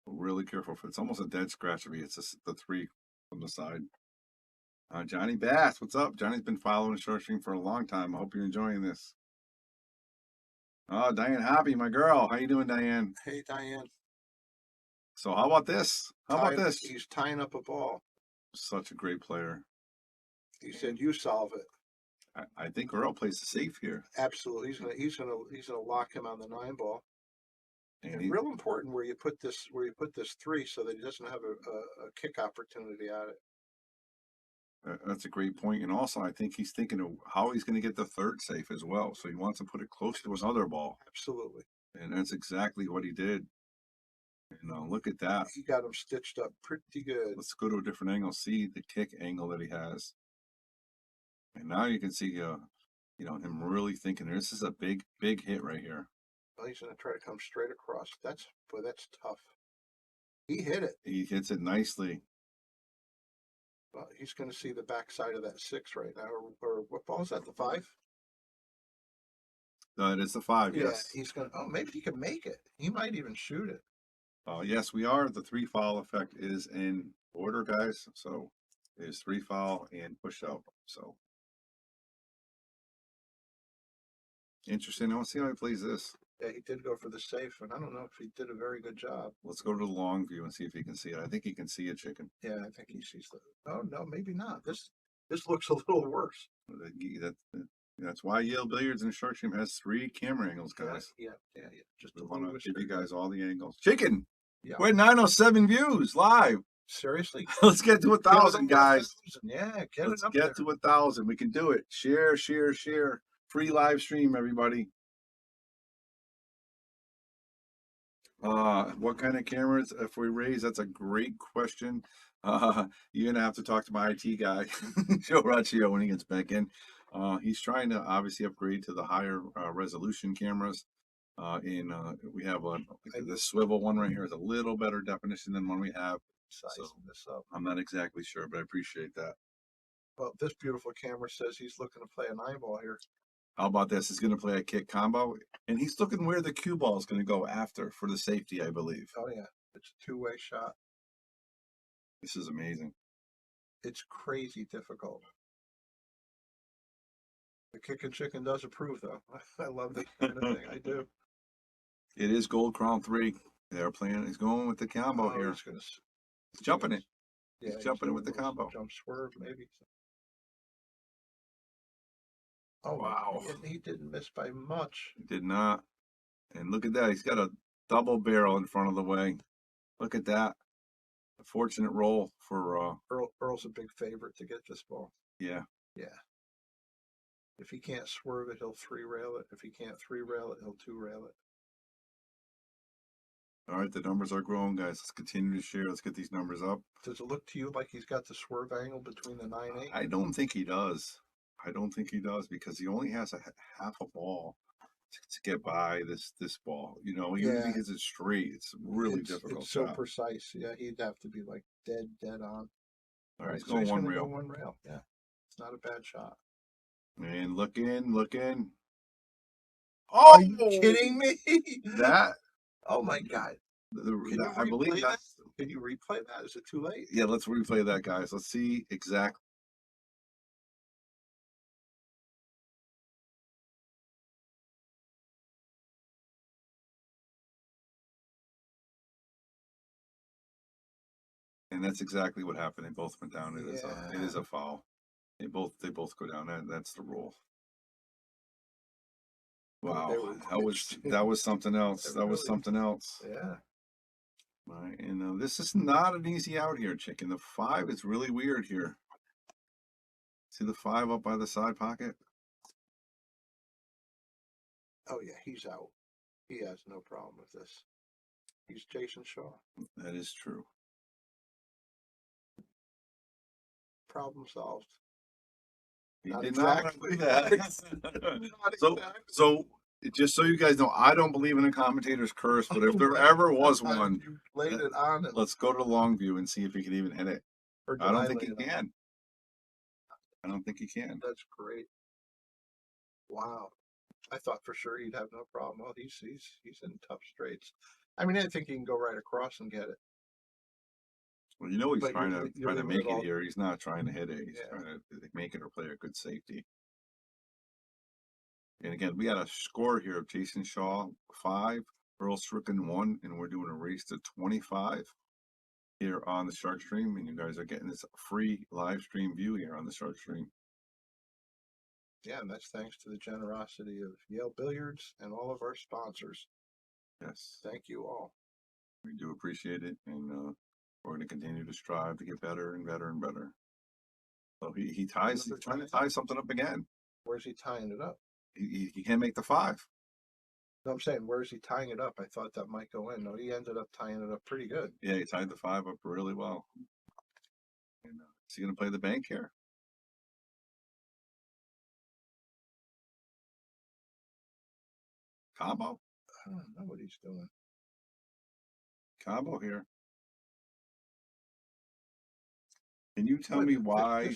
[SPEAKER 4] Really careful. It's almost a dead scratch if he hits the 3 from the side. Johnny Bass, what's up? Johnny's been following Sharkstream for a long time. I hope you're enjoying this. Oh, Diane Hoppy, my girl. How you doing, Diane?
[SPEAKER 3] Hey, Diane.
[SPEAKER 4] So how about this? How about this?
[SPEAKER 3] He's tying up a ball.
[SPEAKER 4] Such a great player.
[SPEAKER 3] He said, "You solve it."
[SPEAKER 4] I think Earl plays the safe here.
[SPEAKER 3] Absolutely, he's gonna lock him on the 9 ball. And real important where you put this 3 so that he doesn't have a kick opportunity at it.
[SPEAKER 4] That's a great point. And also, I think he's thinking of how he's going to get the 3rd safe as well. So he wants to put it close to another ball.
[SPEAKER 3] Absolutely.
[SPEAKER 4] And that's exactly what he did. And look at that.
[SPEAKER 3] He got him stitched up pretty good.
[SPEAKER 4] Let's go to a different angle. See the kick angle that he has. And now you can see, him really thinking this is a big, big hit right here.
[SPEAKER 3] Well, he's going to try to come straight across. That's tough. He hit it.
[SPEAKER 4] He hits it nicely.
[SPEAKER 3] Well, he's going to see the backside of that 6 right now. Or what ball is that? The 5?
[SPEAKER 4] It is the 5.
[SPEAKER 3] Yeah,
[SPEAKER 4] yes.
[SPEAKER 3] he's going to. Oh, maybe he can make it. He might even shoot it.
[SPEAKER 4] Yes, we are. The 3 foul effect is in order, guys. So it is 3 foul and push out. So interesting. I want to see how he plays this.
[SPEAKER 3] Yeah, he did go for the safe, and I don't know if he did a very good job.
[SPEAKER 4] Let's go to the long view and see if he can see it. I think he can see it, Chicken.
[SPEAKER 3] Yeah, I think he sees the. Oh no, maybe not. This looks a little worse.
[SPEAKER 4] That's why Yale Billiards and Sharkstream has 3 camera angles, guys.
[SPEAKER 3] Yeah. Just
[SPEAKER 4] we want to give you guys all the angles. Chicken.
[SPEAKER 3] Yeah.
[SPEAKER 4] We're at 907 views live.
[SPEAKER 3] Seriously?
[SPEAKER 4] Let's get to 1,000, guys.
[SPEAKER 3] Yeah, get
[SPEAKER 4] Let's
[SPEAKER 3] it up
[SPEAKER 4] get
[SPEAKER 3] there.
[SPEAKER 4] to 1,000. We can do it. Share, share, share. Free live stream, everybody. What kind of cameras if we raise? That's a great question. You're gonna have to talk to my IT guy, Joe Raccio, when he gets back in. He's trying to obviously upgrade to the higher resolution cameras. We have this swivel one right here is a little better definition than one we have. So
[SPEAKER 3] This up.
[SPEAKER 4] I'm not exactly sure, but I appreciate that.
[SPEAKER 3] Well, this beautiful camera says he's looking to play an eyeball here.
[SPEAKER 4] How about this? He's going to play a kick combo, and he's looking where the cue ball is going to go after for the safety, I believe.
[SPEAKER 3] Oh yeah, it's a two-way shot.
[SPEAKER 4] This is amazing.
[SPEAKER 3] It's crazy difficult. The Kickin' Chicken does approve, though. I love that kind of thing. I do.
[SPEAKER 4] It is Gold Crown 3. They're playing. He's going with the combo here. He's jumping it.
[SPEAKER 3] Yeah,
[SPEAKER 4] he's jumping it with the combo.
[SPEAKER 3] Jump swerve, maybe. Oh,
[SPEAKER 4] wow.
[SPEAKER 3] He didn't miss by much.
[SPEAKER 4] He did not. And look at that. He's got a double barrel in front of the way. Look at that. A fortunate roll for
[SPEAKER 3] Earl's a big favorite to get this ball.
[SPEAKER 4] Yeah.
[SPEAKER 3] Yeah. If he can't swerve it, he'll three rail it. If he can't three rail it, he'll two rail it.
[SPEAKER 4] All right, the numbers are growing, guys. Let's continue to share. Let's get these numbers up.
[SPEAKER 3] Does it look to you like he's got the swerve angle between the 9-8?
[SPEAKER 4] I don't think he does. I don't think he does because he only has a half a ball to get by this ball. You know, even if he hits it straight, it's really difficult.
[SPEAKER 3] It's so precise. Yeah, he'd have to be like dead on.
[SPEAKER 4] All right, he's
[SPEAKER 3] so
[SPEAKER 4] going
[SPEAKER 3] he's
[SPEAKER 4] one
[SPEAKER 3] gonna
[SPEAKER 4] rail.
[SPEAKER 3] Go one rail. Yeah, it's not a bad shot.
[SPEAKER 4] And look in.
[SPEAKER 3] Oh, are you kidding me?
[SPEAKER 4] That.
[SPEAKER 3] Oh my God.
[SPEAKER 4] I believe that.
[SPEAKER 3] Can you replay that? Is it too late?
[SPEAKER 4] Yeah, let's replay that, guys. Let's see exactly. And that's exactly what happened. They both went down. It is a foul. They both go down. That's the rule. Wow, that was something else. That was something else.
[SPEAKER 3] Yeah.
[SPEAKER 4] Right, and this is not an easy out here, chicken. The 5 is really weird here. See the 5 up by the side pocket?
[SPEAKER 3] Oh yeah, he's out. He has no problem with this. He's Jason Shaw.
[SPEAKER 4] That is true.
[SPEAKER 3] Problem solved.
[SPEAKER 4] He did not want to do that. So just so you guys know, I don't believe in a commentator's curse, but if there ever was one,
[SPEAKER 3] you laid it on it.
[SPEAKER 4] Let's go to Longview and see if he can even hit it. I don't think he can. I don't think he can.
[SPEAKER 3] That's great. Wow. I thought for sure he'd have no problem. Well, he's in tough straits. I mean, I think he can go right across and get it.
[SPEAKER 4] Well, you know he's trying to make it here. He's not trying to hit it. He's trying to make it or play a good safety. And again, we got a score here of Jason Shaw 5, Earl Strickland 1, and we're doing a race to 25 here on the Sharkstream. And you guys are getting this free live stream view here on the Sharkstream.
[SPEAKER 3] Yeah, and that's thanks to the generosity of Yale Billiards and all of our sponsors.
[SPEAKER 4] Yes.
[SPEAKER 3] Thank you all.
[SPEAKER 4] We do appreciate it, and we're going to continue to strive to get better and better and better. So he's trying to tie something up again.
[SPEAKER 3] Where's he tying it up?
[SPEAKER 4] He can't make the 5.
[SPEAKER 3] No, I'm saying, where's he tying it up? I thought that might go in. No, he ended up tying it up pretty good.
[SPEAKER 4] Yeah, he tied the 5 up really well. And, is he going to play the bank here? Combo?
[SPEAKER 3] I don't know what he's doing.
[SPEAKER 4] Combo here. Can you tell me why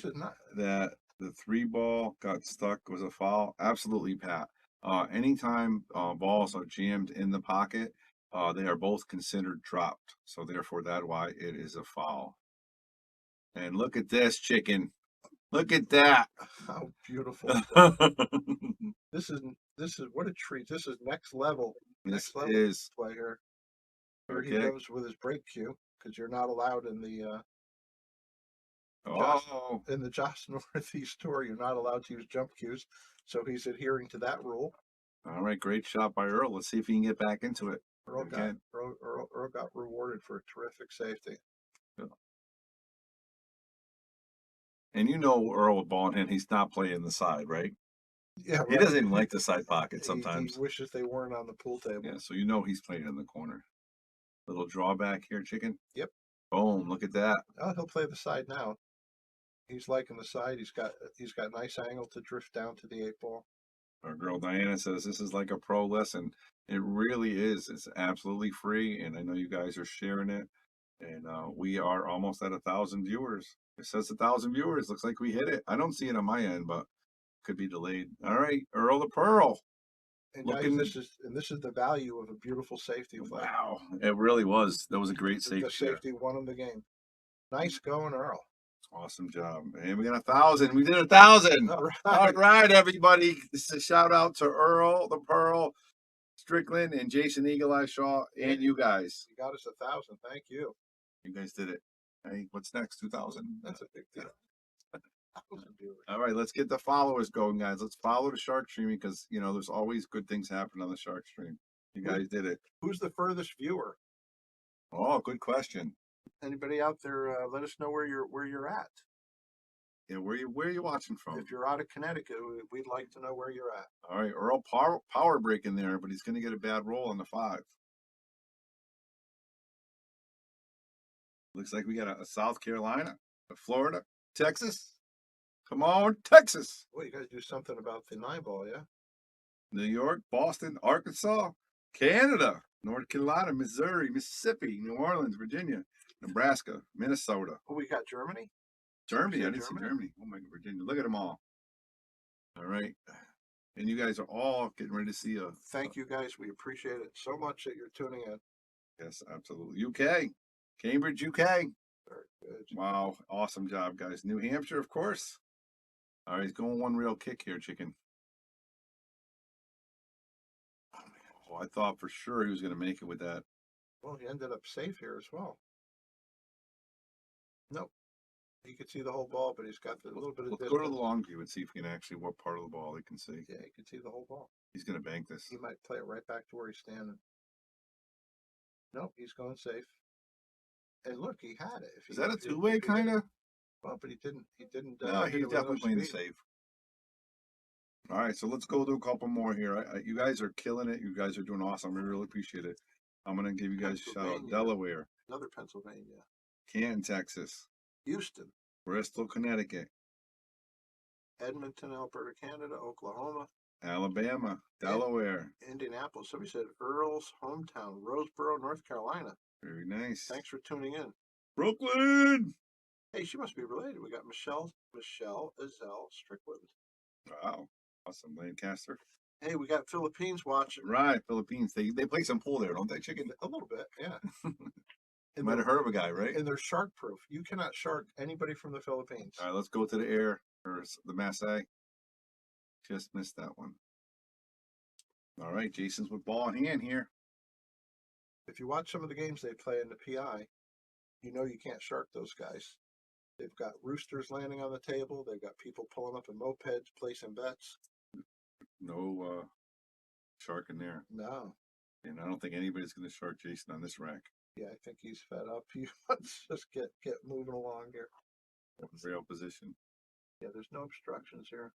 [SPEAKER 4] that the 3 ball got stuck was a foul? Absolutely, Pat. Anytime balls are jammed in the pocket, they are both considered dropped. So therefore, that's why it is a foul. And look at this, chicken. Look at that.
[SPEAKER 3] How beautiful. This is what a treat. This is next level.
[SPEAKER 4] This
[SPEAKER 3] next level
[SPEAKER 4] is
[SPEAKER 3] play here. Here he goes with his break cue, because you're not allowed in the in the Josh Northeast Tour. You're not allowed to use jump cues, so he's adhering to that rule.
[SPEAKER 4] All right, great shot by Earl. Let's see if he can get back into it.
[SPEAKER 3] Earl got rewarded for a terrific safety.
[SPEAKER 4] And you know Earl with ball in hand, he's not playing the side, right?
[SPEAKER 3] Yeah,
[SPEAKER 4] He doesn't even like the side pocket sometimes.
[SPEAKER 3] He wishes they weren't on the pool table.
[SPEAKER 4] Yeah, so you know he's playing in the corner. Little drawback here, chicken.
[SPEAKER 3] Yep.
[SPEAKER 4] Boom, look at that.
[SPEAKER 3] Oh, he'll play the side now. He's liking the side. He's got nice angle to drift down to the 8-ball.
[SPEAKER 4] Our girl Diana says this is like a pro lesson. It really is. It's absolutely free, and I know you guys are sharing it. And we are almost at 1,000 viewers. It says 1,000 viewers. Looks like we hit it. I don't see it on my end, but could be delayed. All right, Earl the Pearl.
[SPEAKER 3] And
[SPEAKER 4] Looking,
[SPEAKER 3] guys, this is the value of a beautiful safety play.
[SPEAKER 4] Wow, it really was. That was a great safety.
[SPEAKER 3] The safety won him the game. Nice going, Earl.
[SPEAKER 4] Awesome job. And we got 1,000. We did 1,000. All right, everybody. This is a shout out to Earl the Pearl, Strickland, and Jason Eagle Eye Shaw, and you guys.
[SPEAKER 3] You got us 1,000. Thank you.
[SPEAKER 4] You guys did it. Hey, what's next? 2,000.
[SPEAKER 3] That's a big deal.
[SPEAKER 4] All right, let's get the followers going, guys. Let's follow the Sharkstream because you know there's always good things happen on the Sharkstream. You guys did it.
[SPEAKER 3] Who's the furthest viewer?
[SPEAKER 4] Oh, good question.
[SPEAKER 3] Anybody out there? Let us know where you're at.
[SPEAKER 4] Yeah, where are you watching from?
[SPEAKER 3] If you're out of Connecticut, we'd like to know where you're at.
[SPEAKER 4] All right, Earl power break in there, but he's going to get a bad roll on the 5. Looks like we got a South Carolina, a Florida, Texas. Come on, Texas.
[SPEAKER 3] Well, you guys do something about the 9-ball, yeah?
[SPEAKER 4] New York, Boston, Arkansas, Canada, North Carolina, Missouri, Mississippi, New Orleans, Virginia, Nebraska, Minnesota.
[SPEAKER 3] Oh, we got Germany?
[SPEAKER 4] Germany. I didn't see Germany. Oh my God, Virginia. Look at them all. All right. And you guys are all getting ready to see a.
[SPEAKER 3] Thank you guys. We appreciate it so much that you're tuning in.
[SPEAKER 4] Yes, absolutely. UK. Cambridge, UK.
[SPEAKER 3] Very good.
[SPEAKER 4] Wow. Awesome job, guys. New Hampshire, of course. All right, he's going one real kick here, chicken. Oh, I thought for sure he was going to make it with that.
[SPEAKER 3] Well, he ended up safe here as well. Nope. You could see the whole ball, but he's got a little bit of
[SPEAKER 4] Let's
[SPEAKER 3] distance.
[SPEAKER 4] go to the long view and see if we can actually what part of the ball he can see.
[SPEAKER 3] Yeah, you can see the whole ball.
[SPEAKER 4] He's going to bank this.
[SPEAKER 3] He might play it right back to where he's standing. Nope, he's going safe. And look, he had it.
[SPEAKER 4] Is that a two-way kind of?
[SPEAKER 3] Well, but he didn't.
[SPEAKER 4] No, he's definitely playing safe. All right, so let's go do a couple more here. You guys are killing it. You guys are doing awesome. I really appreciate it. I'm going to give you guys a shout out. Delaware.
[SPEAKER 3] Another Pennsylvania.
[SPEAKER 4] Canton, Texas.
[SPEAKER 3] Houston.
[SPEAKER 4] Bristol, Connecticut.
[SPEAKER 3] Edmonton, Alberta, Canada. Oklahoma.
[SPEAKER 4] Alabama. Delaware.
[SPEAKER 3] Indianapolis. Somebody said Earl's hometown. Roseboro, North Carolina.
[SPEAKER 4] Very nice.
[SPEAKER 3] Thanks for tuning in.
[SPEAKER 4] Brooklyn.
[SPEAKER 3] Hey, she must be related. We got Michelle Azell Strickland.
[SPEAKER 4] Wow. Awesome. Lancaster.
[SPEAKER 3] Hey, we got Philippines watching.
[SPEAKER 4] Right, Philippines. They play some pool there, don't they, chicken?
[SPEAKER 3] A little bit, yeah.
[SPEAKER 4] You might have heard of a guy, right?
[SPEAKER 3] And they're shark proof. You cannot shark anybody from the Philippines.
[SPEAKER 4] All right, let's go to the air or the Maasai. Just missed that one. All right, Jason's with ball in hand here.
[SPEAKER 3] If you watch some of the games they play in the PI, you know you can't shark those guys. They've got roosters landing on the table. They've got people pulling up in mopeds, placing bets.
[SPEAKER 4] No shark in there.
[SPEAKER 3] No.
[SPEAKER 4] And I don't think anybody's going to shark Jason on this rack.
[SPEAKER 3] Yeah, I think he's fed up. He wants to just get moving along here.
[SPEAKER 4] Real position.
[SPEAKER 3] Yeah, there's no obstructions here.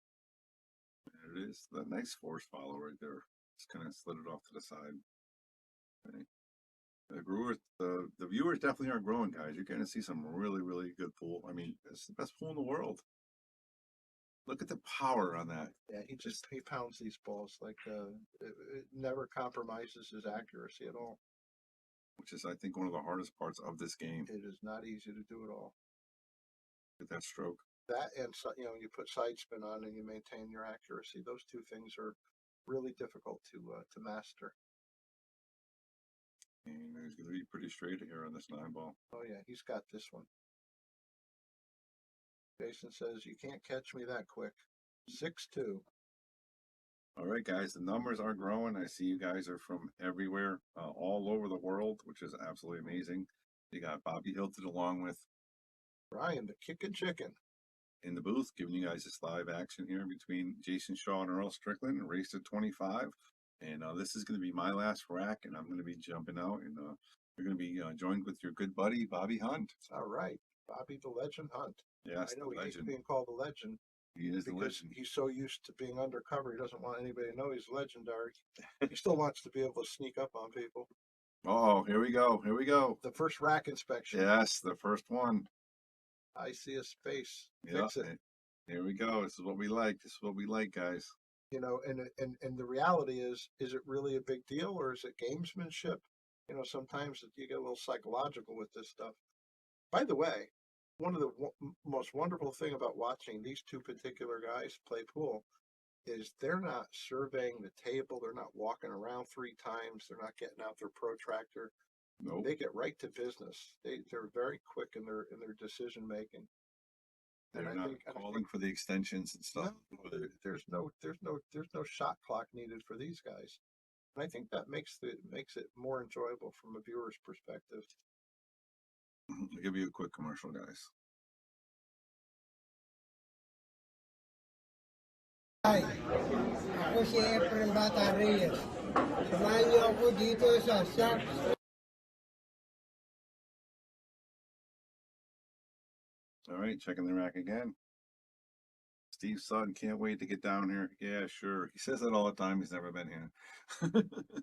[SPEAKER 4] There it is. The nice force follow right there. Just kind of slid it off to the side. Okay. The viewers definitely are growing, guys. You're going to see some really, really good pool. I mean, it's the best pool in the world. Look at the power on that.
[SPEAKER 3] Yeah, he pounds these balls like it never compromises his accuracy at all.
[SPEAKER 4] Which is, I think, one of the hardest parts of this game.
[SPEAKER 3] It is not easy to do it all.
[SPEAKER 4] With that stroke.
[SPEAKER 3] That and you put side spin on and you maintain your accuracy. Those two things are really difficult to master.
[SPEAKER 4] And he's going to be pretty straight here on this 9-ball.
[SPEAKER 3] Oh yeah, he's got this one. Jason says you can't catch me that quick. 6-2.
[SPEAKER 4] All right, guys, the numbers are growing. I see you guys are from everywhere, all over the world, which is absolutely amazing. You got Bobby Hilton along with
[SPEAKER 3] Ryan, the kicking chicken,
[SPEAKER 4] in the booth, giving you guys this live action here between Jason Shaw and Earl Strickland, and race to 25. And this is going to be my last rack, and I'm going to be jumping out, and you're going to be joined with your good buddy, Bobby Hunt.
[SPEAKER 3] All right, Bobby the Legend Hunt.
[SPEAKER 4] Yes,
[SPEAKER 3] I know
[SPEAKER 4] the
[SPEAKER 3] he keeps
[SPEAKER 4] legend.
[SPEAKER 3] being called a legend
[SPEAKER 4] He is the
[SPEAKER 3] because
[SPEAKER 4] legend.
[SPEAKER 3] he's so used to being undercover. He doesn't want anybody to know he's legendary. He still wants to be able to sneak up on people.
[SPEAKER 4] Oh, here we go. Here we go.
[SPEAKER 3] The first rack inspection.
[SPEAKER 4] Yes, the first one.
[SPEAKER 3] I see a space.
[SPEAKER 4] Yeah.
[SPEAKER 3] Fix it.
[SPEAKER 4] Here we go. This is what we like. This is what we like, guys.
[SPEAKER 3] You know, and the reality is it really a big deal or is it gamesmanship? You know, sometimes you get a little psychological with this stuff. By the way, one of the most wonderful thing about watching these two particular guys play pool is they're not surveying the table. They're not walking around 3 times. They're not getting out their protractor.
[SPEAKER 4] Nope.
[SPEAKER 3] They get right to business. They're very quick in their decision making.
[SPEAKER 4] They're not calling for the extensions and stuff.
[SPEAKER 3] No, there's no shot clock needed for these guys. And I think that makes it more enjoyable from a viewer's perspective.
[SPEAKER 4] I'll give you a quick commercial, guys.
[SPEAKER 11] Hi, ako si Earl Bata Reyes. Samahan niyo ako dito sa Sharkstream.
[SPEAKER 4] All right, checking the rack again. Steve Sutton can't wait to get down here. Yeah, sure. He says that all the time. He's never been here.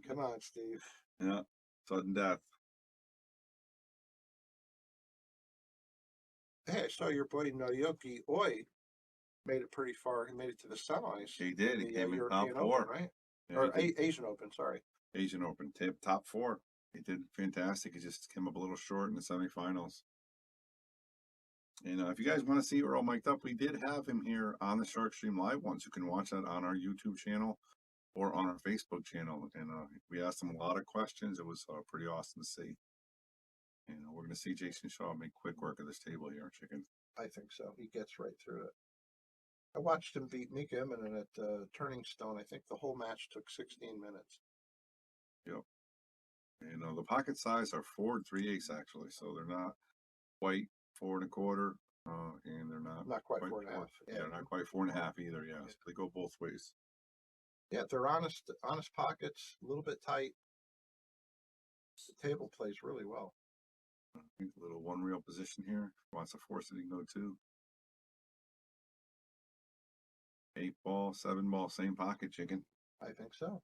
[SPEAKER 3] Come on, Steve.
[SPEAKER 4] Yeah, sudden death.
[SPEAKER 3] Hey, I saw your boy Naoki Oi made it pretty far. He made it to the semis.
[SPEAKER 4] He did. He
[SPEAKER 3] The
[SPEAKER 4] came in
[SPEAKER 3] European
[SPEAKER 4] top 4.
[SPEAKER 3] Open, right?
[SPEAKER 4] Yeah,
[SPEAKER 3] Or
[SPEAKER 4] he did.
[SPEAKER 3] Asian Open, sorry.
[SPEAKER 4] Asian Open, top 4. He did fantastic. He just came up a little short in the semifinals. And if you guys want to see Earl mic'd up, we did have him here on the Sharkstream Live once. You can watch that on our YouTube channel or on our Facebook channel. And we asked him a lot of questions. It was pretty awesome to see. And we're going to see Jason Shaw make quick work of this table here, Chicken.
[SPEAKER 3] I think so. He gets right through it. I watched him beat Mika Immonen at Turning Stone. I think the whole match took 16 minutes.
[SPEAKER 4] Yep. And the pocket size are 4 3/8 actually, so they're not quite 4 1/4, and they're not
[SPEAKER 3] quite 4 1/2.
[SPEAKER 4] Yeah, they're not quite 4 1/2 either. Yeah, so they go both ways.
[SPEAKER 3] Yeah, they're honest pockets, a little bit tight. The table plays really well.
[SPEAKER 4] A little one reel position here. Wants to force it, he can go 2. 8 ball, 7 ball, same pocket, Chicken.
[SPEAKER 3] I think so.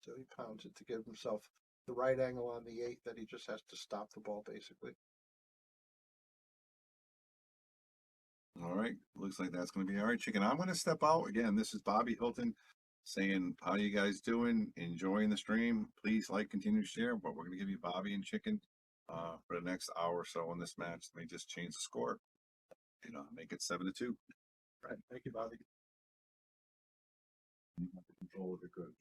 [SPEAKER 3] So he pounds it to give himself the right angle on the 8 that he just has to stop the ball, basically.
[SPEAKER 4] All right, looks like that's going to be all right, Chicken. I'm going to step out again. This is Bobby Hilton saying, how you guys doing? Enjoying the stream? Please like, continue to share. But we're going to give you Bobby and Chicken for the next hour or so on this match. They just change the score, make it 7-2.
[SPEAKER 3] Right. Thank you, Bobby.
[SPEAKER 4] Control of the good.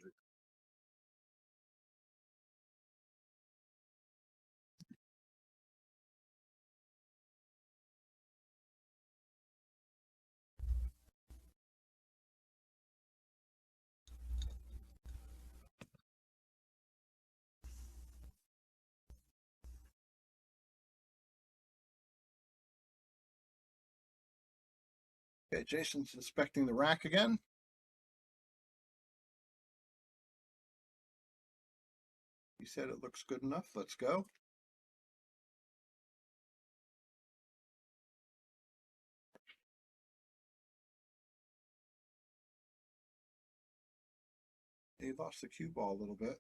[SPEAKER 3] Okay, Jason's inspecting the rack again. He said it looks good enough. Let's go. He lost the cue ball a little bit.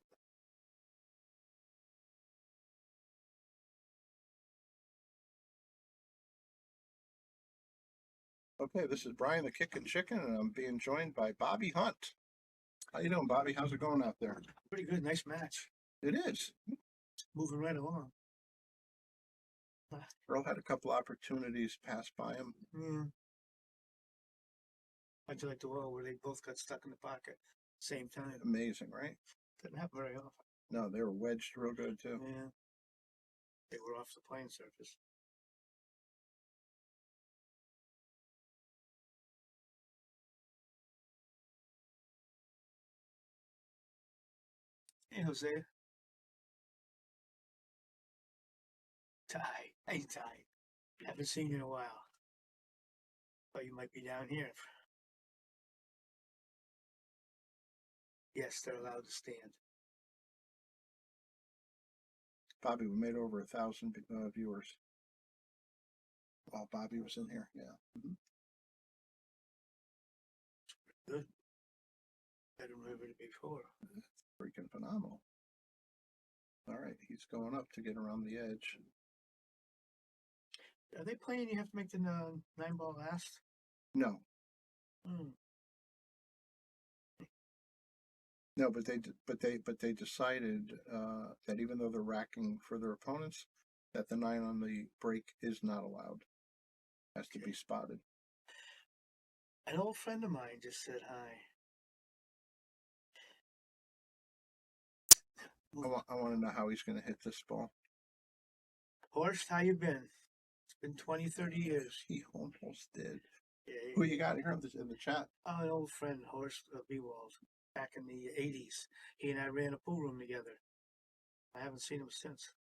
[SPEAKER 3] Okay, this is Brian the Kickin' Chicken, and I'm being joined by Bobby Hunt. How you doing, Bobby? How's it going out there?
[SPEAKER 9] Pretty good, nice match.
[SPEAKER 3] It is.
[SPEAKER 9] Moving right along.
[SPEAKER 3] Earl had a couple opportunities pass by him.
[SPEAKER 9] Yeah. How'd you like the world where they both got stuck in the pocket same time?
[SPEAKER 3] Amazing, right?
[SPEAKER 9] Doesn't happen very often.
[SPEAKER 3] No, they were wedged real good too.
[SPEAKER 9] Yeah. They were off the playing surface. Hey, Jose. Ty. Hey, Ty. Haven't seen you in a while. Thought you might be down here. Yes, they're allowed to stand.
[SPEAKER 3] Bobby, we made over 1,000 viewers while Bobby was in here. Yeah.
[SPEAKER 9] Good. Better than ever before.
[SPEAKER 3] Freaking phenomenal. All right, he's going up to get around the edge.
[SPEAKER 9] Are they playing? You have to make the 9-ball last.
[SPEAKER 3] No,
[SPEAKER 9] Hmm.
[SPEAKER 3] no, but they decided that even though they're racking for their opponents, that the 9 on the break is not allowed. Has to be spotted.
[SPEAKER 9] An old friend of mine just said hi.
[SPEAKER 3] I want to know how he's going to hit this ball.
[SPEAKER 9] Horst, how you been? It's been 20, 30 years.
[SPEAKER 3] He almost did.
[SPEAKER 9] Yeah,
[SPEAKER 3] Who you got here in the chat?
[SPEAKER 9] Oh, an old friend, Horst Bewald, back in the 80s. He and I ran a pool room together. I haven't seen him since.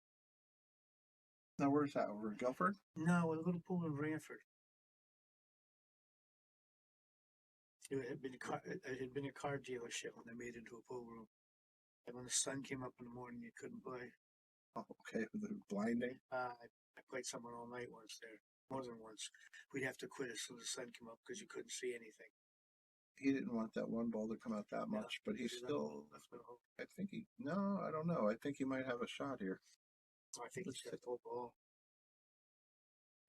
[SPEAKER 3] Now, where's that? Over in Guilford?
[SPEAKER 9] No, a little pool in Ranford. It had been a car dealership when they made it into a pool room. And when the sun came up in the morning, you couldn't play.
[SPEAKER 3] Oh, okay, the blinding.
[SPEAKER 9] I played someone all night once there, more than once. We'd have to quit as soon as the sun came up because you couldn't see anything.
[SPEAKER 3] He didn't want that one ball to come out that much, but he's still. I think no, I don't know. I think he might have a shot here.
[SPEAKER 9] I think he's got a full ball.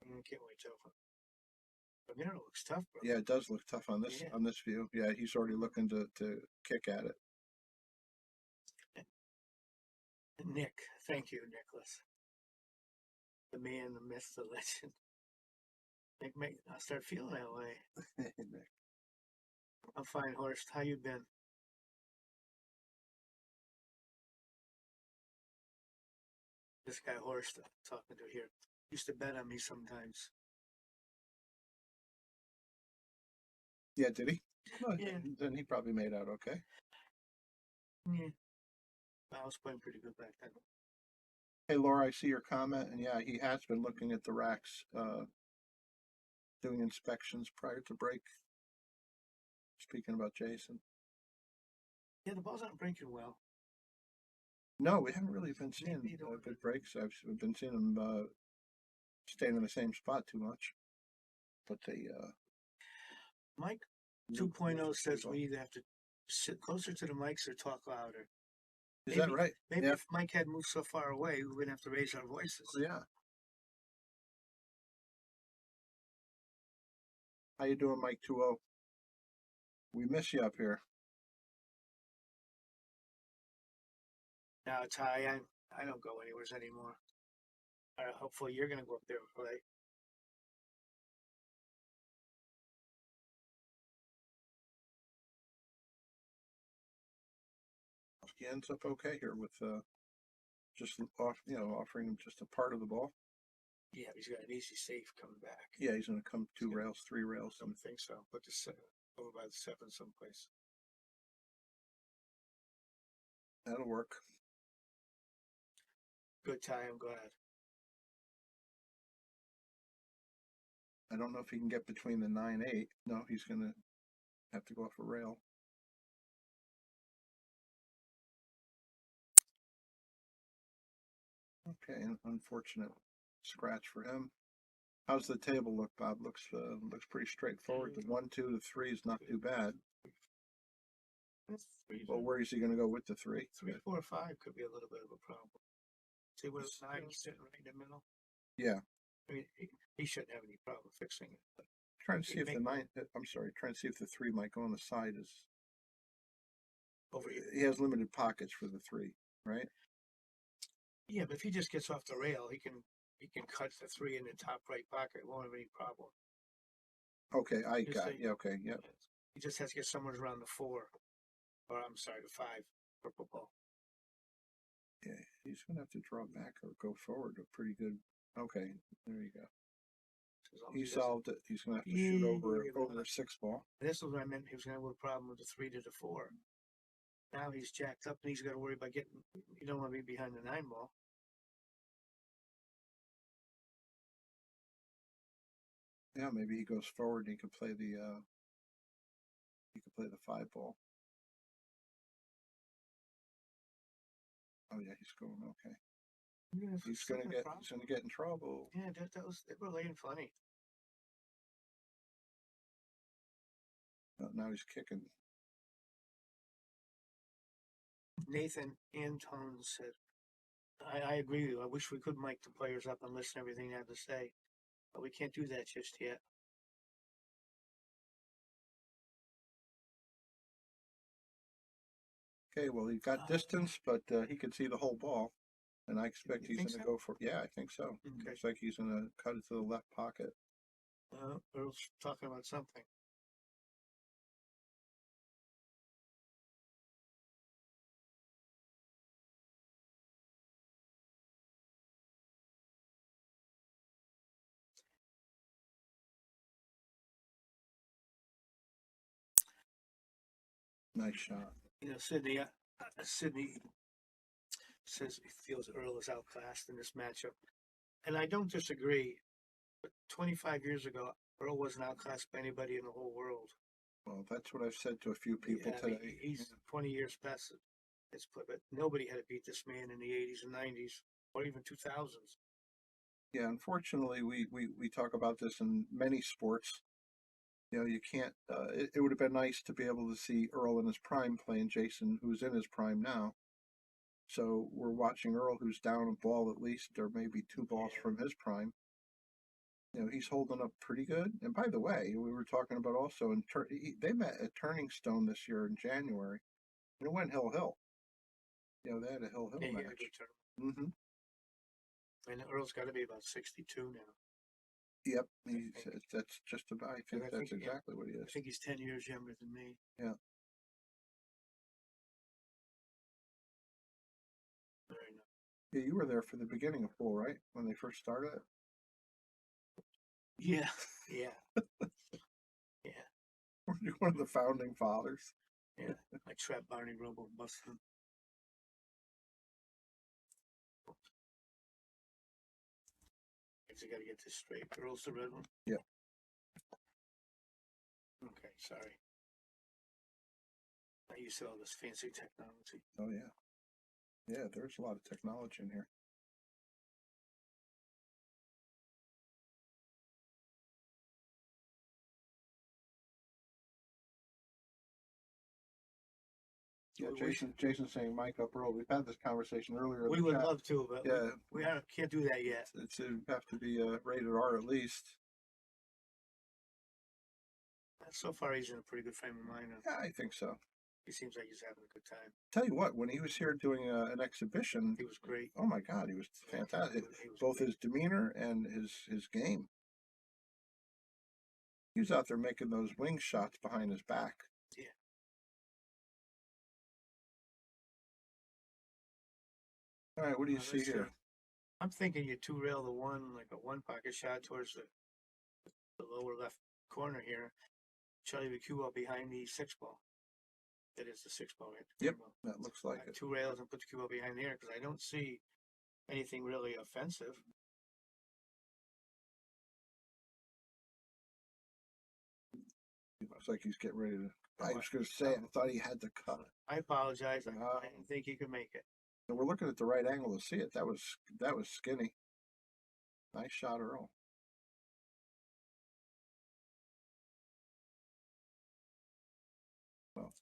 [SPEAKER 9] I can't wait till. I mean, it looks tough, bro.
[SPEAKER 3] Yeah, it does look tough on this view. Yeah, he's already looking to kick at it.
[SPEAKER 9] Nick, thank you, Nicholas. The man, the myth, the legend. I start feeling that way. I'm fine, Horst. How you been? This guy Horst I'm talking to here used to bet on me sometimes.
[SPEAKER 3] Yeah, did he? Well,
[SPEAKER 9] Yeah.
[SPEAKER 3] Then he probably made out okay.
[SPEAKER 9] Yeah. I was playing pretty good back then.
[SPEAKER 3] Hey, Laura, I see your comment, and yeah, he has been looking at the racks, doing inspections prior to break. Speaking about Jason.
[SPEAKER 9] Yeah, the balls aren't breaking well.
[SPEAKER 3] No, we haven't really been seeing good breaks. I've been seeing them staying in the same spot too much. But they
[SPEAKER 9] Mike 2.0 says we either have to sit closer to the mics or talk louder.
[SPEAKER 3] Is that right?
[SPEAKER 9] Maybe if Mike had moved so far away, we wouldn't have to raise our voices.
[SPEAKER 3] Oh, yeah. How you doing, Mike 2.0? We miss you up here.
[SPEAKER 9] Now, Ty, I don't go anywhere anymore. Hopefully you're going to go up there and play.
[SPEAKER 3] He ends up okay here with just offering him just a part of the ball.
[SPEAKER 9] Yeah, he's got an easy safe coming back.
[SPEAKER 3] Yeah, he's going to come 2 rails, 3 rails.
[SPEAKER 9] I don't think so. Put the over by the 7 someplace.
[SPEAKER 3] That'll work.
[SPEAKER 9] Good, Ty. I'm glad.
[SPEAKER 3] I don't know if he can get between the 9-8. No, he's going to have to go off a rail. Okay, unfortunate scratch for him. How's the table look, Bob? Looks pretty straightforward. The 1, 2, the 3 is not too bad. Well, where is he going to go with the 3?
[SPEAKER 9] 3, 4, 5 could be a little bit of a problem. See where the 9 is sitting right in the middle?
[SPEAKER 3] Yeah.
[SPEAKER 9] I mean, he shouldn't have any problem fixing it. But
[SPEAKER 3] trying to see if the 9. I'm sorry. Trying to see if the 3 might go on the side. Is
[SPEAKER 9] over here.
[SPEAKER 3] He has limited pockets for the 3, right?
[SPEAKER 9] Yeah, but if he just gets off the rail, he can cut the 3 in the top right pocket. Won't have any problem.
[SPEAKER 3] Okay, I got it. Yeah, okay, yeah.
[SPEAKER 9] He just has to get somewhere around the 4, or I'm sorry, the 5 purple ball.
[SPEAKER 3] Yeah, he's gonna have to draw back or go forward. A pretty good. Okay, there you go. He solved it. He's gonna have to shoot over a 6 ball.
[SPEAKER 9] This was what I meant. He was gonna have a problem with the 3 to the 4. Now he's jacked up and he's got to worry about getting. You don't want to be behind the 9 ball.
[SPEAKER 3] Yeah, maybe he goes forward and he can play the 5 ball. Oh yeah, he's going okay.
[SPEAKER 9] Yeah,
[SPEAKER 3] He's
[SPEAKER 9] still
[SPEAKER 3] gonna
[SPEAKER 9] got a
[SPEAKER 3] get
[SPEAKER 9] problem.
[SPEAKER 3] he's gonna get in trouble.
[SPEAKER 9] Yeah, they were laying funny.
[SPEAKER 3] Oh, now he's kicking.
[SPEAKER 9] Nathan Anton said, I agree with you. I wish we could mic the players up and listen to everything they have to say, but we can't do that just yet.
[SPEAKER 3] Okay, well, he got distance, but he could see the whole ball, and I expect
[SPEAKER 9] You
[SPEAKER 3] he's
[SPEAKER 9] think
[SPEAKER 3] going to
[SPEAKER 9] so?
[SPEAKER 3] go for. Yeah, I think so.
[SPEAKER 9] Okay.
[SPEAKER 3] Looks like he's going to cut it to the left pocket.
[SPEAKER 9] Earl's talking about something.
[SPEAKER 3] Nice shot.
[SPEAKER 9] You know, Sydney says he feels Earl is outclassed in this matchup, and I don't disagree. But 25 years ago, Earl wasn't outclassed by anybody in the whole world.
[SPEAKER 3] Well, that's what I've said to a few people
[SPEAKER 9] Yeah, I mean,
[SPEAKER 3] today.
[SPEAKER 9] he's 20 years past his play, but nobody had to beat this man in the 80s and 90s or even 2000s.
[SPEAKER 3] Yeah, unfortunately, we talk about this in many sports. You know, you can't. It would have been nice to be able to see Earl in his prime playing Jason, who's in his prime now. So we're watching Earl, who's down a ball at least, or maybe two balls from his prime. You know, he's holding up pretty good. And by the way, we were talking about also they met at Turning Stone this year in January. And it went hill. You know, they had a hill
[SPEAKER 9] Yeah, he
[SPEAKER 3] match.
[SPEAKER 9] had a good tournament.
[SPEAKER 3] Mm-hmm.
[SPEAKER 9] And Earl's got to be about 62 now.
[SPEAKER 3] Yep, that's just about. I think that's
[SPEAKER 9] yeah,
[SPEAKER 3] exactly what he is.
[SPEAKER 9] I think he's 10 years younger than me.
[SPEAKER 3] Yeah.
[SPEAKER 9] Very nice.
[SPEAKER 3] Yeah, you were there for the beginning of pool, right? When they first started it.
[SPEAKER 9] Yeah, yeah, yeah,
[SPEAKER 3] Were you one of the founding fathers?
[SPEAKER 9] yeah. I trapped Barney Rubble, busted him. I got to get this straight. Earl's the red one?
[SPEAKER 3] Yeah.
[SPEAKER 9] Okay, sorry. I used to all this fancy technology.
[SPEAKER 3] Oh yeah. Yeah, there's a lot of technology in here. Yeah, Jason's saying mic up Earl. We've had this conversation earlier. In
[SPEAKER 9] We
[SPEAKER 3] the
[SPEAKER 9] would
[SPEAKER 3] chat.
[SPEAKER 9] love to, but
[SPEAKER 3] yeah,
[SPEAKER 9] we can't do that yet.
[SPEAKER 3] it have to be rated R at least.
[SPEAKER 9] So far, he's in a pretty good frame of mind.
[SPEAKER 3] Yeah, I think so.
[SPEAKER 9] He seems like he's having a good time.
[SPEAKER 3] Tell you what, when he was here doing an exhibition,
[SPEAKER 9] he was great.
[SPEAKER 3] Oh my God, he was fantastic.
[SPEAKER 9] He was
[SPEAKER 3] Both
[SPEAKER 9] great.
[SPEAKER 3] his demeanor and his game. He was out there making those wing shots behind his back.
[SPEAKER 9] Yeah.
[SPEAKER 3] All right, what do you see here?
[SPEAKER 9] I'm thinking you two rail the one, like a one pocket shot towards the lower left corner here. Charlie the cue ball behind the 6-ball. That is the 6-ball, right?
[SPEAKER 3] Yep, that looks like it.
[SPEAKER 9] Two rails and put the cue ball behind there because I don't see anything really offensive.
[SPEAKER 3] It looks like he's getting ready to. I was going to say, I thought he had to cut.
[SPEAKER 9] I apologize. I didn't think he could make it.
[SPEAKER 3] So we're looking at the right angle to see it. That was skinny. Nice shot, Earl. Well,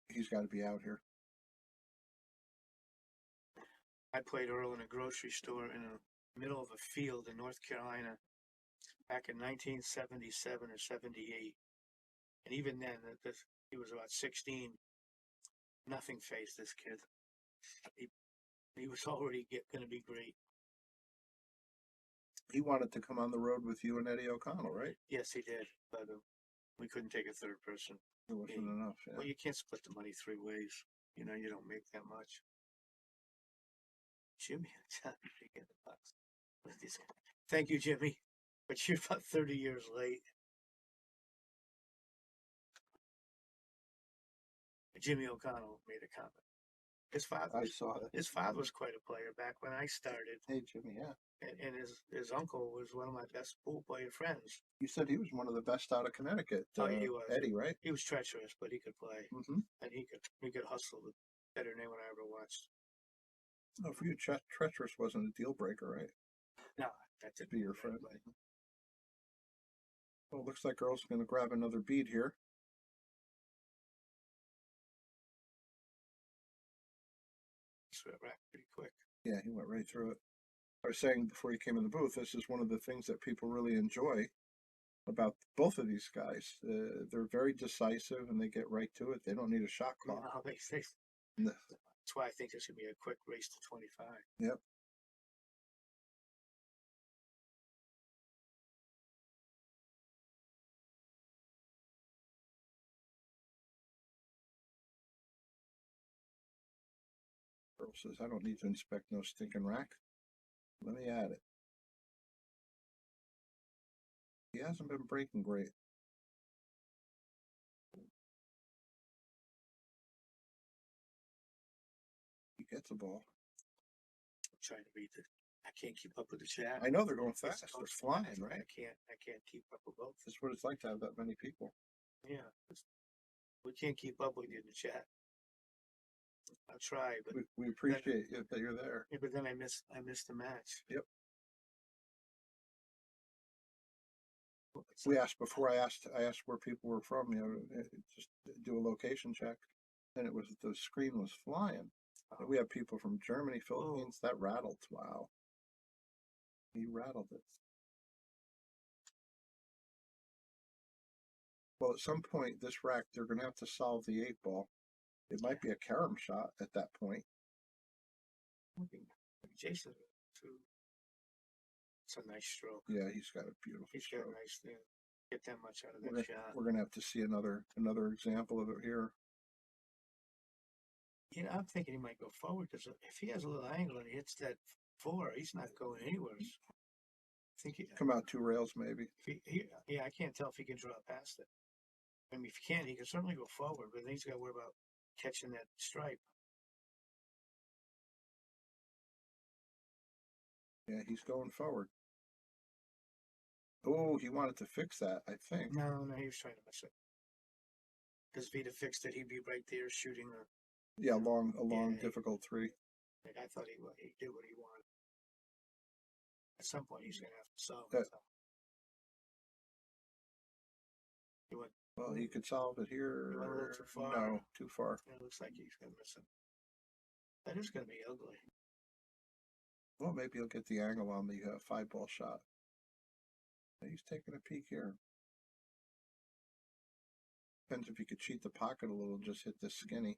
[SPEAKER 3] he's got to be out here.
[SPEAKER 9] I played Earl in a grocery store in the middle of a field in North Carolina back in 1977 or 78. And even then, he was about 16. Nothing faced this kid. He was already going to be great.
[SPEAKER 3] He wanted to come on the road with you and Eddie O'Connell, right?
[SPEAKER 9] Yes, he did. But we couldn't take a third person.
[SPEAKER 3] It wasn't enough. Yeah.
[SPEAKER 9] Well, you can't split the money 3 ways. You know, you don't make that much. Jimmy, get the bucks. Thank you, Jimmy. But you're about 30 years late. Jimmy O'Connell made a comment. His father.
[SPEAKER 3] I saw it.
[SPEAKER 9] His father was quite a player back when I started.
[SPEAKER 3] Hey, Jimmy, yeah.
[SPEAKER 9] And his uncle was one of my best pool player friends.
[SPEAKER 3] You said he was one of the best out of Connecticut.
[SPEAKER 9] Oh, he was.
[SPEAKER 3] Eddie, right?
[SPEAKER 9] He was treacherous, but he could play,
[SPEAKER 3] Mm-hmm.
[SPEAKER 9] and he could hustle better than anyone I ever watched.
[SPEAKER 3] No, for you, treacherous wasn't a deal breaker, right?
[SPEAKER 9] No, that
[SPEAKER 3] To
[SPEAKER 9] didn't
[SPEAKER 3] be your
[SPEAKER 9] work,
[SPEAKER 3] friend.
[SPEAKER 9] but
[SPEAKER 3] Well, it looks like Earl's going to grab another bead here.
[SPEAKER 9] it's rack pretty quick.
[SPEAKER 3] Yeah, he went right through it. I was saying before he came in the booth, this is one of the things that people really enjoy about both of these guys. They're very decisive and they get right to it. They don't need a shot clock.
[SPEAKER 9] No,
[SPEAKER 3] No.
[SPEAKER 9] that's why I think this should be a quick race to 25.
[SPEAKER 3] Yep. Earl says, I don't need to inspect no stinking rack. Let me add it. He hasn't been breaking great. He gets a ball.
[SPEAKER 9] I'm trying to read it. I can't keep up with the chat.
[SPEAKER 3] I know they're going
[SPEAKER 9] It's
[SPEAKER 3] fast.
[SPEAKER 9] so
[SPEAKER 3] They're flying,
[SPEAKER 9] fast,
[SPEAKER 3] right?
[SPEAKER 9] I can't keep up with both.
[SPEAKER 3] That's what it's like to have that many people.
[SPEAKER 9] Yeah, we can't keep up with you in the chat. I'll try, but
[SPEAKER 3] We appreciate it that you're there.
[SPEAKER 9] yeah, but then I missed the match.
[SPEAKER 3] Yep. We asked before. I asked where people were from. You know, just do a location check, and it was the screen was flying. And we have people from Germany, Philippines. That rattled. Wow, he rattled it. Well, at some point, this rack they're going to have to solve the 8-ball. It might be a carom shot at that point.
[SPEAKER 9] Jason, too. It's a nice stroke.
[SPEAKER 3] Yeah, he's got a beautiful
[SPEAKER 9] He's
[SPEAKER 3] stroke.
[SPEAKER 9] got a nice thing. Get that much out of that
[SPEAKER 3] We're
[SPEAKER 9] shot.
[SPEAKER 3] going to have to see another example of it here.
[SPEAKER 9] You know, I'm thinking he might go forward because if he has a little angle and he hits that 4, he's not going anywhere. I think he
[SPEAKER 3] Come out 2 rails, maybe.
[SPEAKER 9] yeah, I can't tell if he can draw past it. I mean, if he can, he can certainly go forward, but then he's got to worry about catching that stripe.
[SPEAKER 3] Yeah, he's going forward. Oh, he wanted to fix that, I think.
[SPEAKER 9] No, he was trying to miss it. Because if he'd have fixed it, he'd be right there shooting a.
[SPEAKER 3] Yeah, a long, difficult 3.
[SPEAKER 9] Like I thought he did what he wanted. At some point, he's going to have to solve
[SPEAKER 3] That,
[SPEAKER 9] it. He went,
[SPEAKER 3] well, he could solve it here.
[SPEAKER 9] He went a little too far.
[SPEAKER 3] No, too far.
[SPEAKER 9] It looks like he's going to miss it. That is going to be ugly.
[SPEAKER 3] Well, maybe he'll get the angle on the 5-ball shot. He's taking a peek here. Depends if he could cheat the pocket a little, just hit this skinny.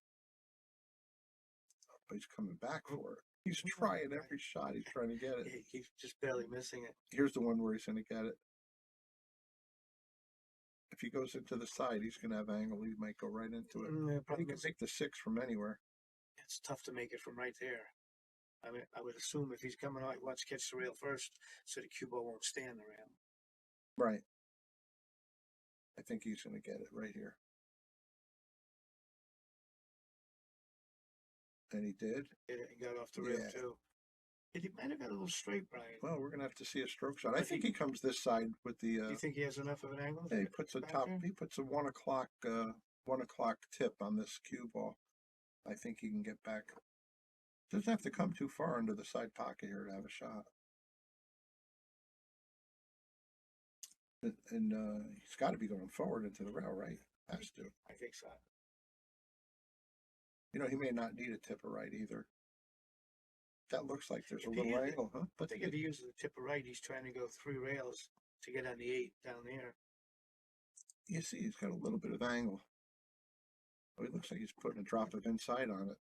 [SPEAKER 3] But he's coming back for it. He's trying every shot. He's trying to get it.
[SPEAKER 9] He's just barely missing it.
[SPEAKER 3] Here's the one where he's going to get it. If he goes into the side, he's going to have angle. He might go right into it. He can make the 6 from anywhere.
[SPEAKER 9] It's tough to make it from right there. I mean, I would assume if he's coming out, he wants to catch the rail first, so the cue ball won't stand the rail.
[SPEAKER 3] Right. I think he's going to get it right here. And he did.
[SPEAKER 9] He got off the rail too. He might have got a little straight, Brian.
[SPEAKER 3] Well, we're going to have to see a stroke shot. I think he comes this side with the.
[SPEAKER 9] Do you think he has enough of an angle?
[SPEAKER 3] Yeah, he puts a top. He puts a 1 o'clock tip on this cue ball. I think he can get back. Doesn't have to come too far into the side pocket here to have a shot. And he's got to be going forward into the rail, right? Has to.
[SPEAKER 9] I think so.
[SPEAKER 3] You know, he may not need a tipper right either. That looks like there's a little angle, huh?
[SPEAKER 9] I think if he uses the tipper right, he's trying to go 3 rails to get on the 8 down there.
[SPEAKER 3] You see, he's got a little bit of angle. Oh, it looks like he's putting a drop of inside on it.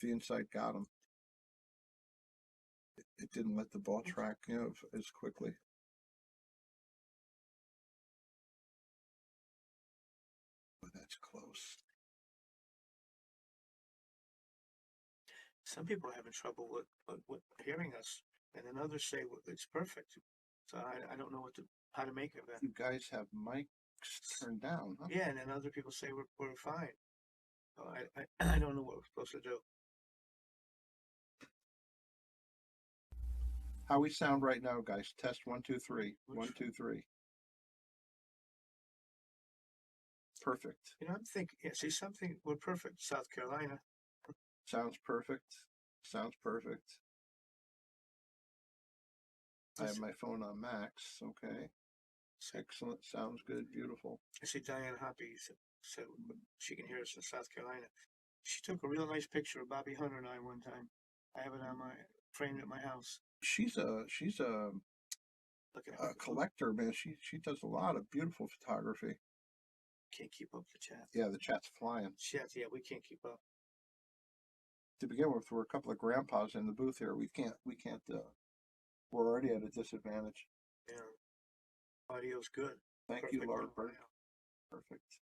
[SPEAKER 3] The inside got him. It didn't let the ball track, you know, as quickly. But that's close.
[SPEAKER 9] Some people are having trouble with hearing us, and then others say it's perfect. So I don't know how to make of that.
[SPEAKER 3] You guys have mics turned down, huh?
[SPEAKER 9] Yeah, and then other people say we're fine. So I don't know what we're supposed to do.
[SPEAKER 3] How we sound right now, guys? Test 1, 2, 3. 1, 2, 3. perfect.
[SPEAKER 9] You know, I'm thinking, yeah, see something, we're perfect, South Carolina.
[SPEAKER 3] Sounds perfect. Sounds perfect. I have my phone on max. Okay. Excellent. Sounds good. Beautiful.
[SPEAKER 9] I see Diane Hoppy said she can hear us in South Carolina. She took a real nice picture of Bobby Hunter and I one time. I have it on my framed at my house.
[SPEAKER 3] She's a
[SPEAKER 9] Look at
[SPEAKER 3] collector, man. She does a lot of beautiful photography.
[SPEAKER 9] Can't keep up the chat.
[SPEAKER 3] Yeah, the chat's flying.
[SPEAKER 9] Chat, yeah, we can't keep up.
[SPEAKER 3] To begin with, we're a couple of grandpas in the booth here. We can't. We're already at a disadvantage.
[SPEAKER 9] Yeah. Audio's good.
[SPEAKER 3] Thank
[SPEAKER 9] Perfect
[SPEAKER 3] you, Lord
[SPEAKER 9] audio.
[SPEAKER 3] Bird. Perfect.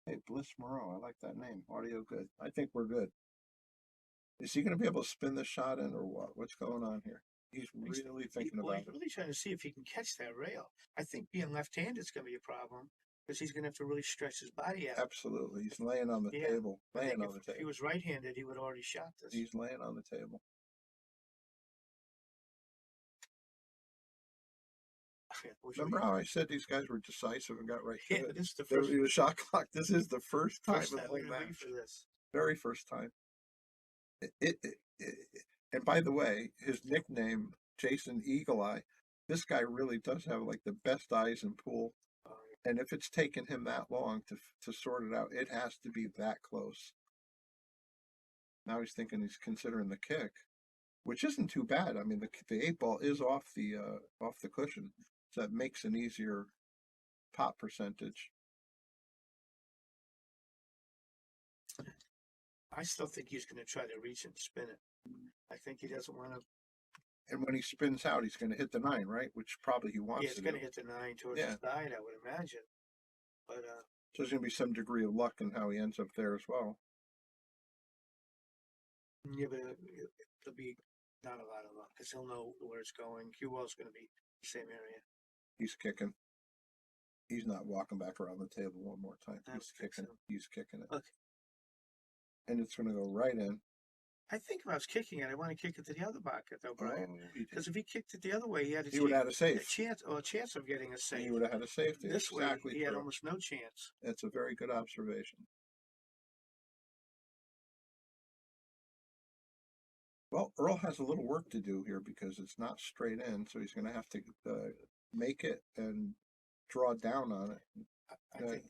[SPEAKER 3] Hey, Bliss Moreau. I like that name. Audio good. I think we're good. Is he going to be able to spin this shot in or what? What's going on here? He's really thinking about
[SPEAKER 9] He's really trying to see if he can catch that rail. I think being left-handed is going to be a problem because he's going to have to really stretch his body out.
[SPEAKER 3] Absolutely. He's laying on the table. Laying on the
[SPEAKER 9] If he
[SPEAKER 3] table.
[SPEAKER 9] was right-handed, he would have already shot this.
[SPEAKER 3] He's laying on the table. Remember how I said these guys were decisive and got right to it?
[SPEAKER 9] This is the
[SPEAKER 3] There
[SPEAKER 9] first.
[SPEAKER 3] was a shot clock. This is the first time
[SPEAKER 9] First
[SPEAKER 3] in the
[SPEAKER 9] time
[SPEAKER 3] whole
[SPEAKER 9] we're gonna be
[SPEAKER 3] match.
[SPEAKER 9] for this.
[SPEAKER 3] Very first time. And by the way, his nickname, Jason Eagle Eye, this guy really does have like the best eyes in pool. And if it's taken him that long to sort it out, it has to be that close. Now he's considering the kick, which isn't too bad. I mean, the 8-ball is off the cushion, so that makes an easier pop percentage.
[SPEAKER 9] I still think he's going to try to reach and spin it. I think he doesn't want to.
[SPEAKER 3] And when he spins out, he's going to hit the 9, right? Which probably he wants.
[SPEAKER 9] Yeah, he's going to hit the 9 towards his side, I would imagine. But
[SPEAKER 3] so there's going to be some degree of luck in how he ends up there as well.
[SPEAKER 9] Yeah, but it'll be not a lot of luck because he'll know where it's going. Cue ball's going to be the same area.
[SPEAKER 3] He's kicking. He's not walking back around the table one more time. He's kicking. So. He's kicking it.
[SPEAKER 9] Okay.
[SPEAKER 3] And it's going to go right in.
[SPEAKER 9] I think if I was kicking it, I want to kick it to the other bucket, though, Brian. Because if he kicked it the other way, he had
[SPEAKER 3] would have had a safe.
[SPEAKER 9] A chance of getting a safe.
[SPEAKER 3] He would have had a safety.
[SPEAKER 9] This
[SPEAKER 3] exactly
[SPEAKER 9] way, he had almost no chance.
[SPEAKER 3] That's a very good observation. Well, Earl has a little work to do here because it's not straight in, so he's going to have to make it and draw down on it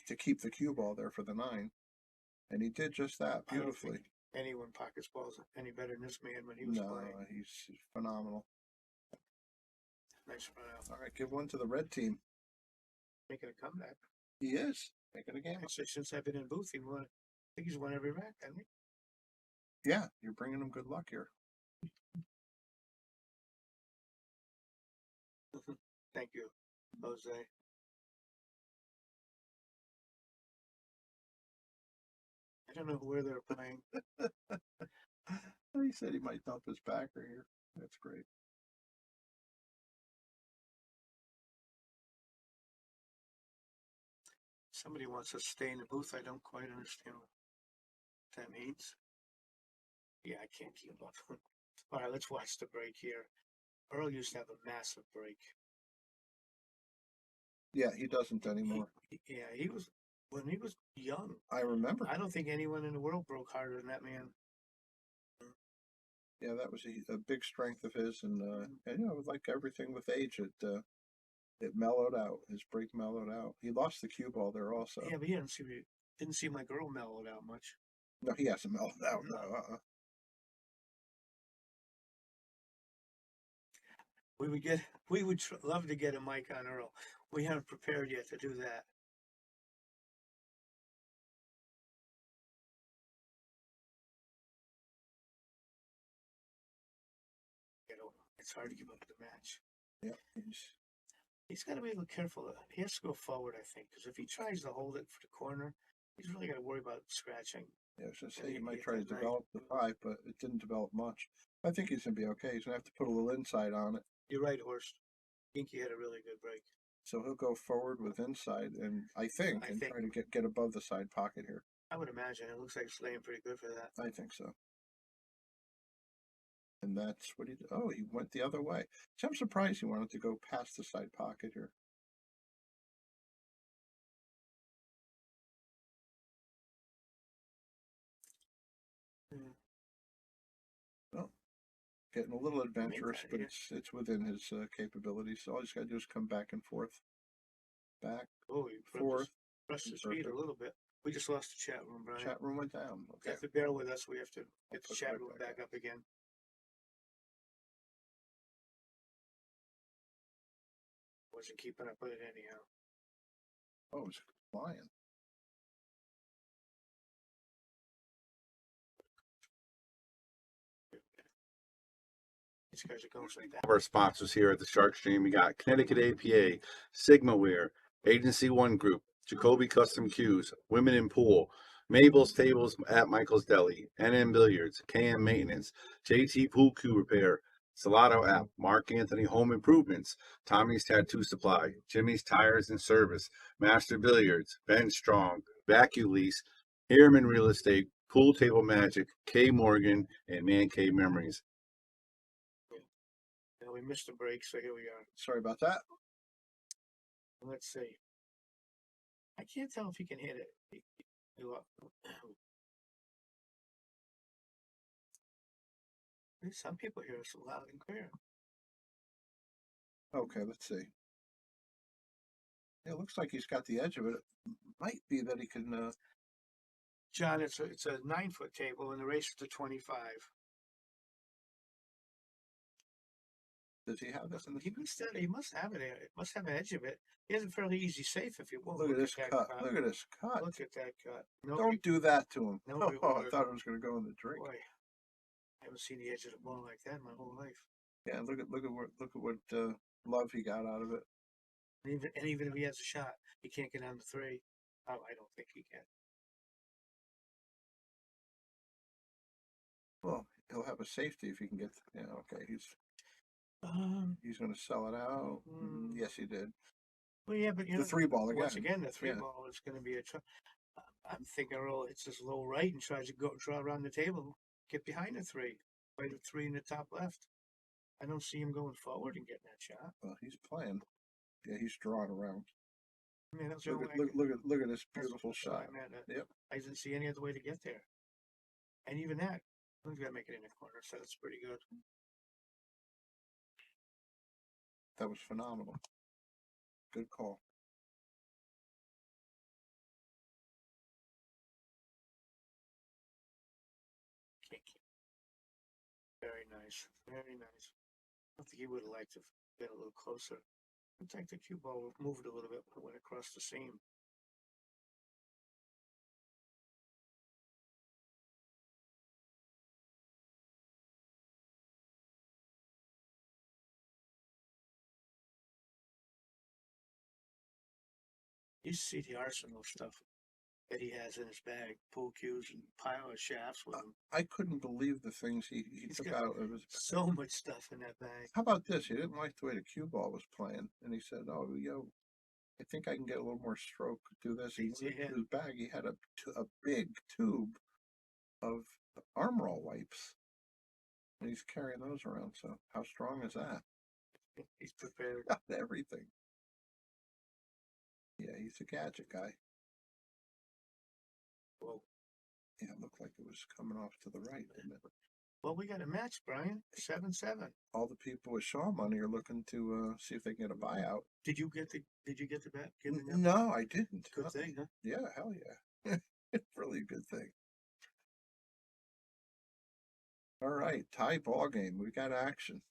[SPEAKER 3] to keep the cue ball there for the 9. And he did just that beautifully.
[SPEAKER 9] Anyone pockets balls any better than this man when he was playing.
[SPEAKER 3] No, he's phenomenal.
[SPEAKER 9] Nice run out.
[SPEAKER 3] All right, give one to the red team.
[SPEAKER 9] Making a comeback.
[SPEAKER 3] He is making a game.
[SPEAKER 9] Actually, since I've been in booth, I think he's won every rack, hasn't he?
[SPEAKER 3] Yeah, you're bringing him good luck here.
[SPEAKER 9] Thank you, Jose. I don't know where they're playing.
[SPEAKER 3] He said he might dump his backer here. That's great.
[SPEAKER 9] Somebody wants us to stay in the booth. I don't quite understand what that means. Yeah, I can't keep up. All right, let's watch the break here. Earl used to have a massive break.
[SPEAKER 3] Yeah, he doesn't anymore.
[SPEAKER 9] He was when he was young.
[SPEAKER 3] I remember.
[SPEAKER 9] I don't think anyone in the world broke harder than that man.
[SPEAKER 3] Yeah, that was a big strength of his, and you know, like everything with age, it mellowed out. His break mellowed out. He lost the cue ball there also.
[SPEAKER 9] Yeah, but he didn't see my girl mellowed out much.
[SPEAKER 3] No, he hasn't mellowed out. No.
[SPEAKER 9] We would love to get a mic on Earl. We haven't prepared yet to do that. It's hard to give up the match.
[SPEAKER 3] Yeah,
[SPEAKER 9] he's got to be a little careful. He has to go forward, I think, because if he tries to hold it for the corner, he's really got to worry about scratching.
[SPEAKER 3] Yeah, I was going to say he might try to develop the 5, but it didn't develop much. I think he's going to be okay. He's going to have to put a little inside on it.
[SPEAKER 9] You're right, Horst. I think he had a really good break.
[SPEAKER 3] So he'll go forward with inside, and I think try to get above the side pocket here.
[SPEAKER 9] I would imagine. It looks like it's laying pretty good for that.
[SPEAKER 3] I think so. And that's what he did. Oh, he went the other way. So I'm surprised he wanted to go past the side pocket here. getting a little adventurous,
[SPEAKER 9] that,
[SPEAKER 3] but
[SPEAKER 9] yeah.
[SPEAKER 3] it's within his capabilities. So all he's got to do is come back and forth, back,
[SPEAKER 9] Oh, he
[SPEAKER 3] forth.
[SPEAKER 9] pressed his feet a
[SPEAKER 3] Perfect.
[SPEAKER 9] little bit. We just lost the chat room, Brian.
[SPEAKER 3] Chat room went down.
[SPEAKER 9] You
[SPEAKER 3] Okay.
[SPEAKER 9] have to bear with us. We have to get the
[SPEAKER 3] put it
[SPEAKER 9] chat
[SPEAKER 3] right
[SPEAKER 9] room
[SPEAKER 3] back
[SPEAKER 9] back up again. Wasn't keeping up with it anyhow.
[SPEAKER 3] Oh, it's flying.
[SPEAKER 9] These guys are going so fast.
[SPEAKER 4] Our sponsors here at the Sharkstream, we got Connecticut APA, Sigmaware, Agency One Group, Jacoby Custom Cues, Women in Pool, Mabel's Tables at Michael's Deli, NM Billiards, KM Maintenance, JT Pool Cue Repair, Salotto app, Mark Anthony Home Improvements, Tommy's Tattoo Supply, Jimmy's Tires and Service, Master Billiards, Ben Strong, Vacuum Lease, Harriman Real Estate, Pool Table Magic, K Morgan, and Man Cave Memories.
[SPEAKER 9] We missed a break, so here we are.
[SPEAKER 3] Sorry about that.
[SPEAKER 9] Let's see. I can't tell if he can hit it. There's some people here are loud and clear.
[SPEAKER 3] Okay, let's see. It looks like he's got the edge of it. It might be that he can.
[SPEAKER 9] John, it's a 9-foot table, and the race is to 25.
[SPEAKER 3] Does he have this in the?
[SPEAKER 9] He must have it. It must have an edge of it. He has a fairly easy safe if you will.
[SPEAKER 3] Look at this cut. Look at this cut.
[SPEAKER 9] Look at that cut.
[SPEAKER 3] Don't do that to him.
[SPEAKER 9] Nobody
[SPEAKER 3] Oh, I
[SPEAKER 9] would.
[SPEAKER 3] thought it was going to go in the drink.
[SPEAKER 9] Boy, I haven't seen the edge of the ball like that in my whole life.
[SPEAKER 3] Yeah, look at what love he got out of it.
[SPEAKER 9] And even if he has a shot, he can't get on the 3. Oh, I don't think he can.
[SPEAKER 3] Well, he'll have a safety if he can get. Yeah, okay. He's going to sell it out. Yes, he did.
[SPEAKER 9] Well, yeah, but you
[SPEAKER 3] The
[SPEAKER 9] know,
[SPEAKER 3] 3-ball again.
[SPEAKER 9] Once again, the 3-ball is going to be a. I'm thinking Earl hits his low right and tries to draw around the table, get behind the 3, play the 3 in the top left. I don't see him going forward and getting that shot.
[SPEAKER 3] Well, he's playing. Yeah, he's drawing around.
[SPEAKER 9] I mean, that's
[SPEAKER 3] look at this beautiful shot.
[SPEAKER 9] Yep. I didn't see any other way to get there. And even that, he's got to make it in the corner, so that's pretty good.
[SPEAKER 3] That was phenomenal. Good call.
[SPEAKER 9] Very nice. Very nice. I think he would have liked to get a little closer. In fact, the cue ball moved a little bit when it went across the seam. You see the arsenal stuff that he has in his bag, pool cues and pile of shafts with him.
[SPEAKER 3] I couldn't believe the things he took out of his bag.
[SPEAKER 9] So much stuff in that bag.
[SPEAKER 3] How about this? He didn't like the way the cue ball was playing, and he said, "Oh, I think I can get a little more stroke. Do this." He looked in his bag. He had a big tube of arm roll wipes, and he's carrying those around. So how strong is that?
[SPEAKER 9] He's prepared.
[SPEAKER 3] Got everything. Yeah, he's a gadget guy.
[SPEAKER 9] Whoa.
[SPEAKER 3] Yeah, it looked like it was coming off to the right, didn't it?
[SPEAKER 9] Well, we got a match, Brian. 7-7.
[SPEAKER 3] All the people with Shaw money are looking to see if they can get a buyout.
[SPEAKER 9] Did you get the bet?
[SPEAKER 3] No, I didn't.
[SPEAKER 9] Good thing, huh?
[SPEAKER 3] Yeah, hell yeah. Really good thing. All right, tie ball game. We got action.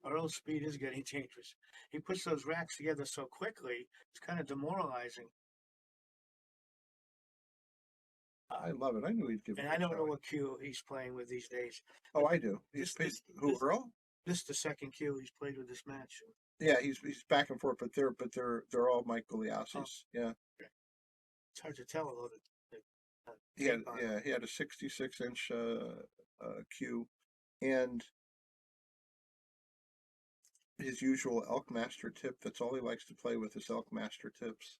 [SPEAKER 9] Earl's speed is getting dangerous. He puts those racks together so quickly, it's kind of demoralizing.
[SPEAKER 3] I love it. I knew he'd give it.
[SPEAKER 9] And I don't know what cue he's playing with these days.
[SPEAKER 3] Oh, I do. He's who, Earl?
[SPEAKER 9] This is the second cue he's played with this match.
[SPEAKER 3] Yeah, he's back and forth, but they're all Mike Goliassi's. Yeah.
[SPEAKER 9] It's hard to tell although
[SPEAKER 3] He had a 66-inch cue, and his usual Elkmaster tip. That's all he likes to play with is Elkmaster tips.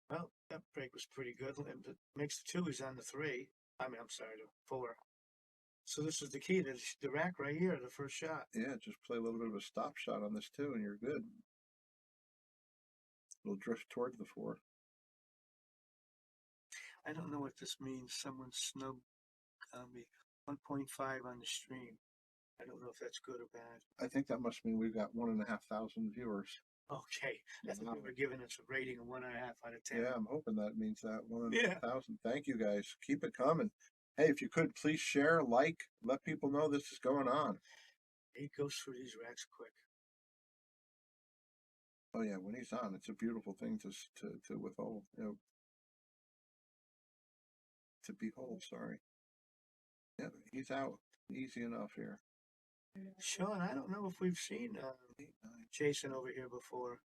[SPEAKER 9] Well, that break was pretty good. It makes the 2. He's on the 3. I'm sorry, the 4. So this is the key to the rack right here, the first shot.
[SPEAKER 3] Yeah, just play a little bit of a stop shot on this 2, and you're good. We'll drift toward the 4.
[SPEAKER 9] I don't know what this means. Someone snubbed me 1.5 on the stream. I don't know if that's good or bad.
[SPEAKER 3] I think that must mean we've got 1,500 viewers.
[SPEAKER 9] Okay, I thought they were giving us a rating of 1.5 out of 10.
[SPEAKER 3] Yeah, I'm hoping that means that
[SPEAKER 9] Yeah.
[SPEAKER 3] 1,500. Thank you guys. Keep it coming. Hey, if you could please share, like, let people know this is going on.
[SPEAKER 9] He goes through these racks quick.
[SPEAKER 3] Oh yeah, when he's on, it's a beautiful thing to withhold. To behold. Sorry. Yeah, he's out easy enough here.
[SPEAKER 9] Sean, I don't know if we've seen Jason over here before.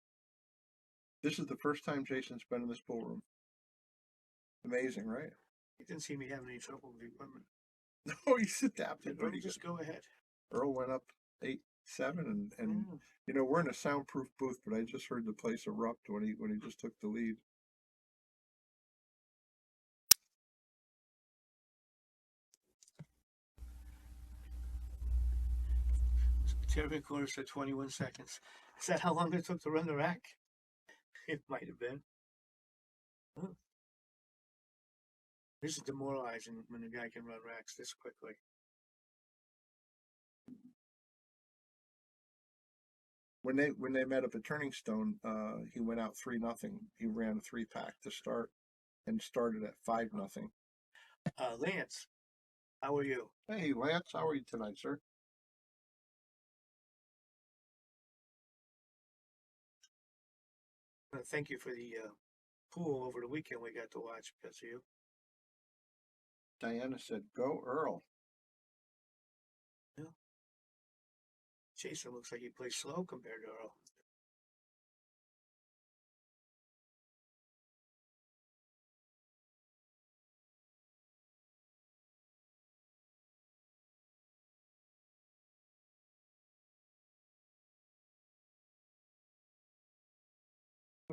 [SPEAKER 3] This is the first time Jason's been in this pool room. Amazing, right?
[SPEAKER 9] He didn't seem to be having any trouble with the equipment.
[SPEAKER 3] No, he's adapted
[SPEAKER 9] Earl,
[SPEAKER 3] pretty
[SPEAKER 9] just
[SPEAKER 3] good.
[SPEAKER 9] go ahead.
[SPEAKER 3] Earl went up 8-7, and you know, we're in a soundproof booth, but I just heard the place erupt when he just took the lead.
[SPEAKER 9] Terry quarters for 21 seconds. Is that how long it took to run the rack? It might have been. Oh. This is demoralizing when a guy can run racks this quickly.
[SPEAKER 3] When they met up at Turning Stone, he went out 3-0. He ran a 3-pack to start and started at 5-0.
[SPEAKER 9] Lance, how are you?
[SPEAKER 3] Hey Lance, how are you tonight, sir?
[SPEAKER 9] Thank you for the pool over the weekend we got to watch because of you.
[SPEAKER 3] Diana said, "Go Earl."
[SPEAKER 9] Yeah. Jason looks like he plays slow compared to Earl.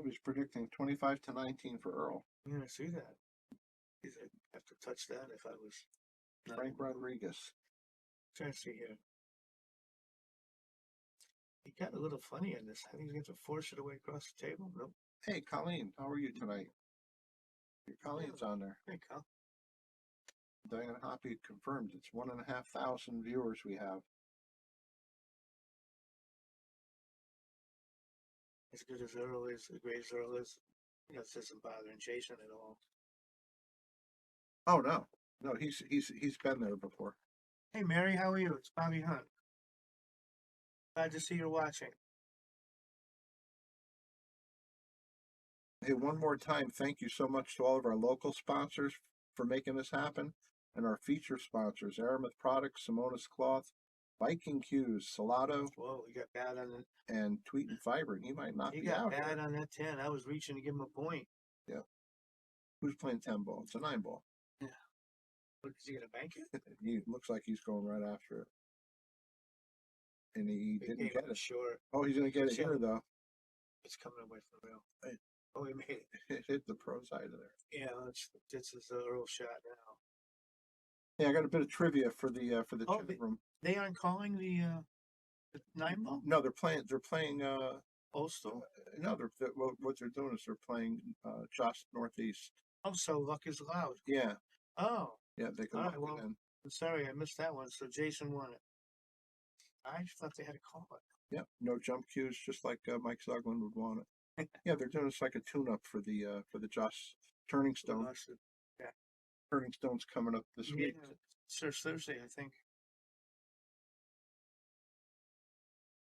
[SPEAKER 3] He was predicting 25-19 for Earl.
[SPEAKER 9] I'm gonna see that. I'd have to touch that if I was
[SPEAKER 3] Frank Rodriguez.
[SPEAKER 9] Trying to see here. He got a little funny in this. I think he's going to force it away across the table. Nope.
[SPEAKER 3] Hey Colleen, how are you tonight? Your Colleen's on there.
[SPEAKER 9] Hey, Col.
[SPEAKER 3] Diana Hoppy confirmed it's 1,500 viewers we have.
[SPEAKER 9] As good as Earl is, as great as Earl is, this isn't bothering Jason at all.
[SPEAKER 3] Oh no, he's been there before.
[SPEAKER 9] Hey Mary, how are you? It's Bobby Hunt. Glad to see you're watching.
[SPEAKER 3] Hey, one more time, thank you so much to all of our local sponsors for making this happen, and our feature sponsors: Aramith Products, Simonis Cloth, Viking Cues, Salotto.
[SPEAKER 9] Whoa, he got bad on it.
[SPEAKER 3] And Tweet and Fiber. He might not
[SPEAKER 9] He
[SPEAKER 3] be
[SPEAKER 9] got
[SPEAKER 3] out
[SPEAKER 9] bad
[SPEAKER 3] here.
[SPEAKER 9] on that 10. I was reaching to give him a point.
[SPEAKER 3] Yeah. Who's playing 10 ball? It's a 9 ball.
[SPEAKER 9] Yeah. What, is he gonna bank it?
[SPEAKER 3] He looks like he's going right after it. And he didn't get it.
[SPEAKER 9] Sure.
[SPEAKER 3] Oh, he's gonna get it here though.
[SPEAKER 9] It's coming away from the rail. Oh, he made it.
[SPEAKER 3] It hit the pro side of there.
[SPEAKER 9] Yeah, this is the Earl shot now.
[SPEAKER 3] Yeah, I got a bit of trivia for the
[SPEAKER 9] Oh,
[SPEAKER 3] chat room.
[SPEAKER 9] They aren't calling the 9 ball?
[SPEAKER 3] No, they're playing
[SPEAKER 9] Postal?
[SPEAKER 3] no, what they're doing is they're playing just northeast.
[SPEAKER 9] Oh, so luck is allowed.
[SPEAKER 3] Yeah.
[SPEAKER 9] Oh.
[SPEAKER 3] Yeah, they can
[SPEAKER 9] All
[SPEAKER 3] lock
[SPEAKER 9] right, well,
[SPEAKER 3] it in.
[SPEAKER 9] I'm sorry I missed that one. So Jason won it. I just thought they had to call it.
[SPEAKER 3] Yeah, no jump cues, just like Mike Zuglin would want it. Yeah, they're doing this like a tune-up for the Josh Turning Stone.
[SPEAKER 9] Yeah.
[SPEAKER 3] Turning Stone's coming up this week.
[SPEAKER 9] It's Thursday, I think.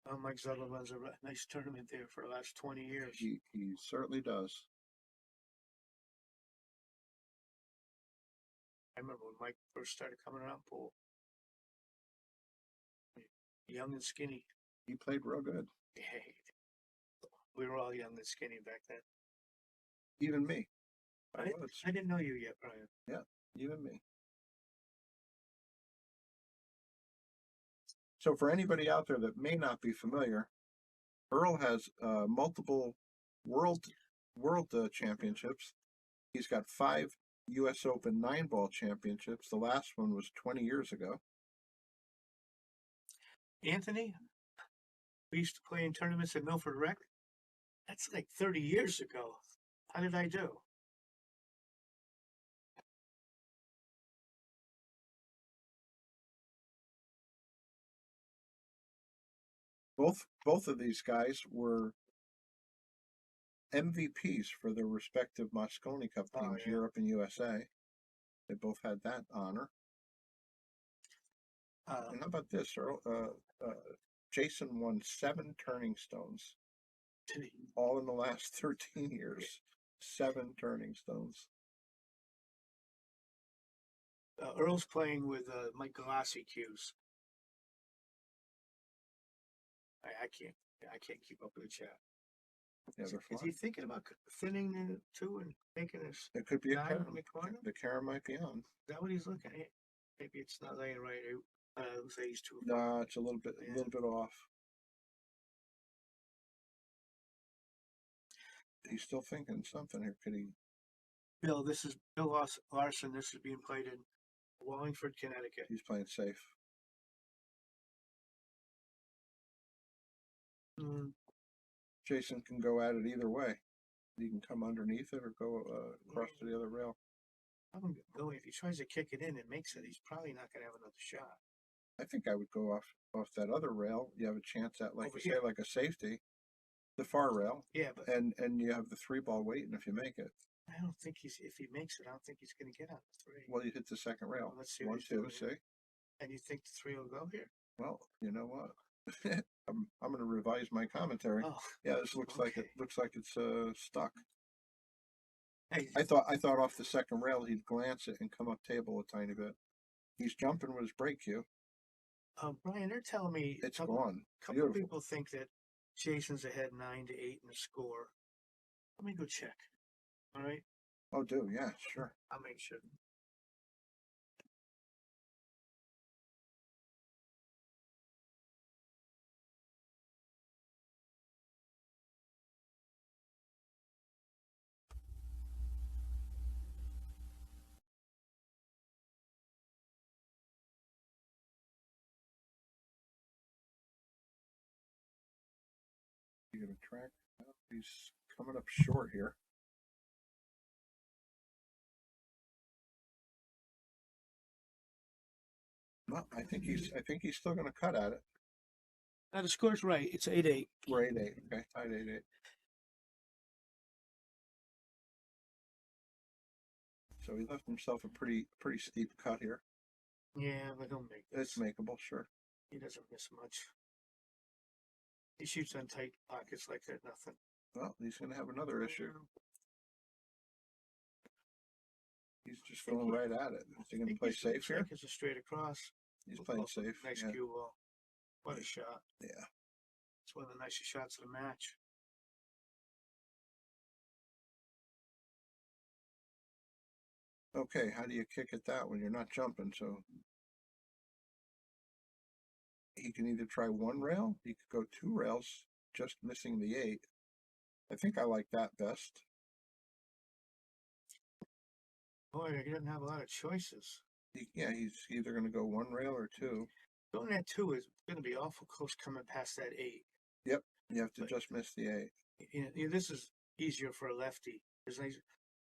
[SPEAKER 9] Oh, Mike Zuglin runs a nice tournament there for the last 20 years.
[SPEAKER 3] He certainly does.
[SPEAKER 9] I remember when Mike first started coming around pool. Young and skinny.
[SPEAKER 3] He played real good.
[SPEAKER 9] Hey, we were all young and skinny back then.
[SPEAKER 3] Even me.
[SPEAKER 9] I didn't know you yet, Brian.
[SPEAKER 3] Yeah, even me. So for anybody out there that may not be familiar, Earl has multiple world championships. He's got 5 U.S. Open 9-ball championships. The last one was 20 years ago.
[SPEAKER 9] Anthony, we used to play in tournaments at Milford Rec. That's like 30 years ago. How did I do?
[SPEAKER 3] Both of these guys were MVPs for their respective Mosconi Cup teams, Europe and USA. They both had that honor. And how about this, Earl? Jason won 7 turning stones. All in the last 13 years. 7 turning stones.
[SPEAKER 9] Earl's playing with McDermott Cues. I can't keep up with the chat.
[SPEAKER 3] Yeah,
[SPEAKER 9] Is he thinking about thinning the two and making a
[SPEAKER 3] it could be a
[SPEAKER 9] nine
[SPEAKER 3] Karen.
[SPEAKER 9] in the corner?
[SPEAKER 3] The Karen might be on.
[SPEAKER 9] Is that what he's looking at? Maybe it's not laying right. Say he's too.
[SPEAKER 3] No, it's a little bit off. He's still thinking something here. Could he?
[SPEAKER 9] Bill, this is Bill Larson. This is being played in Wallingford, Connecticut.
[SPEAKER 3] He's playing safe. Jason can go at it either way. He can come underneath it or go across to the other rail.
[SPEAKER 9] If he tries to kick it in and makes it, he's probably not going to have another shot.
[SPEAKER 3] I think I would go off that other rail. You have a chance at, like you say, like a safety, the far rail.
[SPEAKER 9] Yeah, but
[SPEAKER 3] and you have the 3-ball waiting if you make it.
[SPEAKER 9] I don't think if he makes it, I don't think he's going to get on the 3.
[SPEAKER 3] Well, you hit the second rail.
[SPEAKER 9] Well, let's see.
[SPEAKER 3] 1, 2, see.
[SPEAKER 9] And you think the 3 will go here?
[SPEAKER 3] Well, you know what? I'm going to revise my commentary.
[SPEAKER 9] Oh,
[SPEAKER 3] yeah, this looks like it's stuck.
[SPEAKER 9] Hey,
[SPEAKER 3] I thought off the second rail he'd glance it and come up table a tiny bit. He's jumping with his break cue.
[SPEAKER 9] Brian, they're telling me
[SPEAKER 3] it's gone.
[SPEAKER 9] A couple of people think that Jason's ahead 9-8 in the score. Let me go check. All right.
[SPEAKER 3] Oh, do yeah, sure.
[SPEAKER 9] I'll make sure.
[SPEAKER 3] You gonna track? Well, he's coming up short here. No, I think he's still going to cut at it.
[SPEAKER 9] Now the score's right. It's 8-8.
[SPEAKER 3] We're 8-8. Okay, tied 8-8. So he left himself a pretty steep cut here.
[SPEAKER 9] Yeah, but he'll make this.
[SPEAKER 3] It's makeable, sure.
[SPEAKER 9] He doesn't miss much. He shoots on tight pockets like that. Nothing.
[SPEAKER 3] Well, he's going to have another issue. He's just going right at it. Is he going to play safe here?
[SPEAKER 9] It's a straight across.
[SPEAKER 3] He's playing safe.
[SPEAKER 9] Nice cue ball. What a shot.
[SPEAKER 3] Yeah.
[SPEAKER 9] It's one of the nicest shots of the match.
[SPEAKER 3] Okay, how do you kick at that when you're not jumping? So he can either try 1 rail, he could go 2 rails, just missing the 8. I think I like that best.
[SPEAKER 9] Boy, he doesn't have a lot of choices.
[SPEAKER 3] Yeah, he's either going to go 1 rail or 2.
[SPEAKER 9] Going at 2 is going to be awful close coming past that 8.
[SPEAKER 3] Yep, you have to just miss the 8.
[SPEAKER 9] You know, this is easier for a lefty.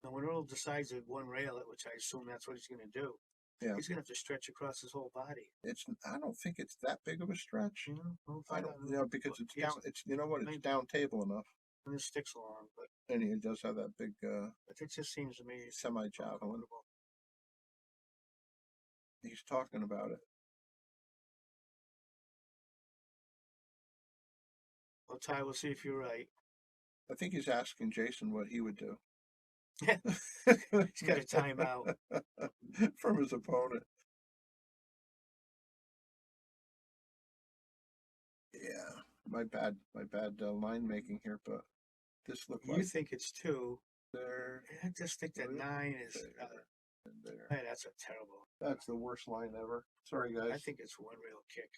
[SPEAKER 9] When Earl decides at 1 rail, which I assume that's what he's going to do, he's going to have to stretch across his whole body.
[SPEAKER 3] I don't think it's that big of a stretch.
[SPEAKER 9] I
[SPEAKER 3] don't, because it's down. It's it's down table enough.
[SPEAKER 9] And it sticks along, but
[SPEAKER 3] and he does have that big.
[SPEAKER 9] But it just seems to me
[SPEAKER 3] semi javelin. He's talking about it.
[SPEAKER 9] Well, Ty, we'll see if you're right.
[SPEAKER 3] I think he's asking Jason what he would do.
[SPEAKER 9] He's got a timeout
[SPEAKER 3] from his opponent. Yeah, my bad line making here, but this looked like.
[SPEAKER 9] You think it's 2?
[SPEAKER 3] There.
[SPEAKER 9] I just think that 9 is.
[SPEAKER 3] There.
[SPEAKER 9] Hey, that's a terrible.
[SPEAKER 3] That's the worst line ever. Sorry, guys.
[SPEAKER 9] I think it's 1 rail kick.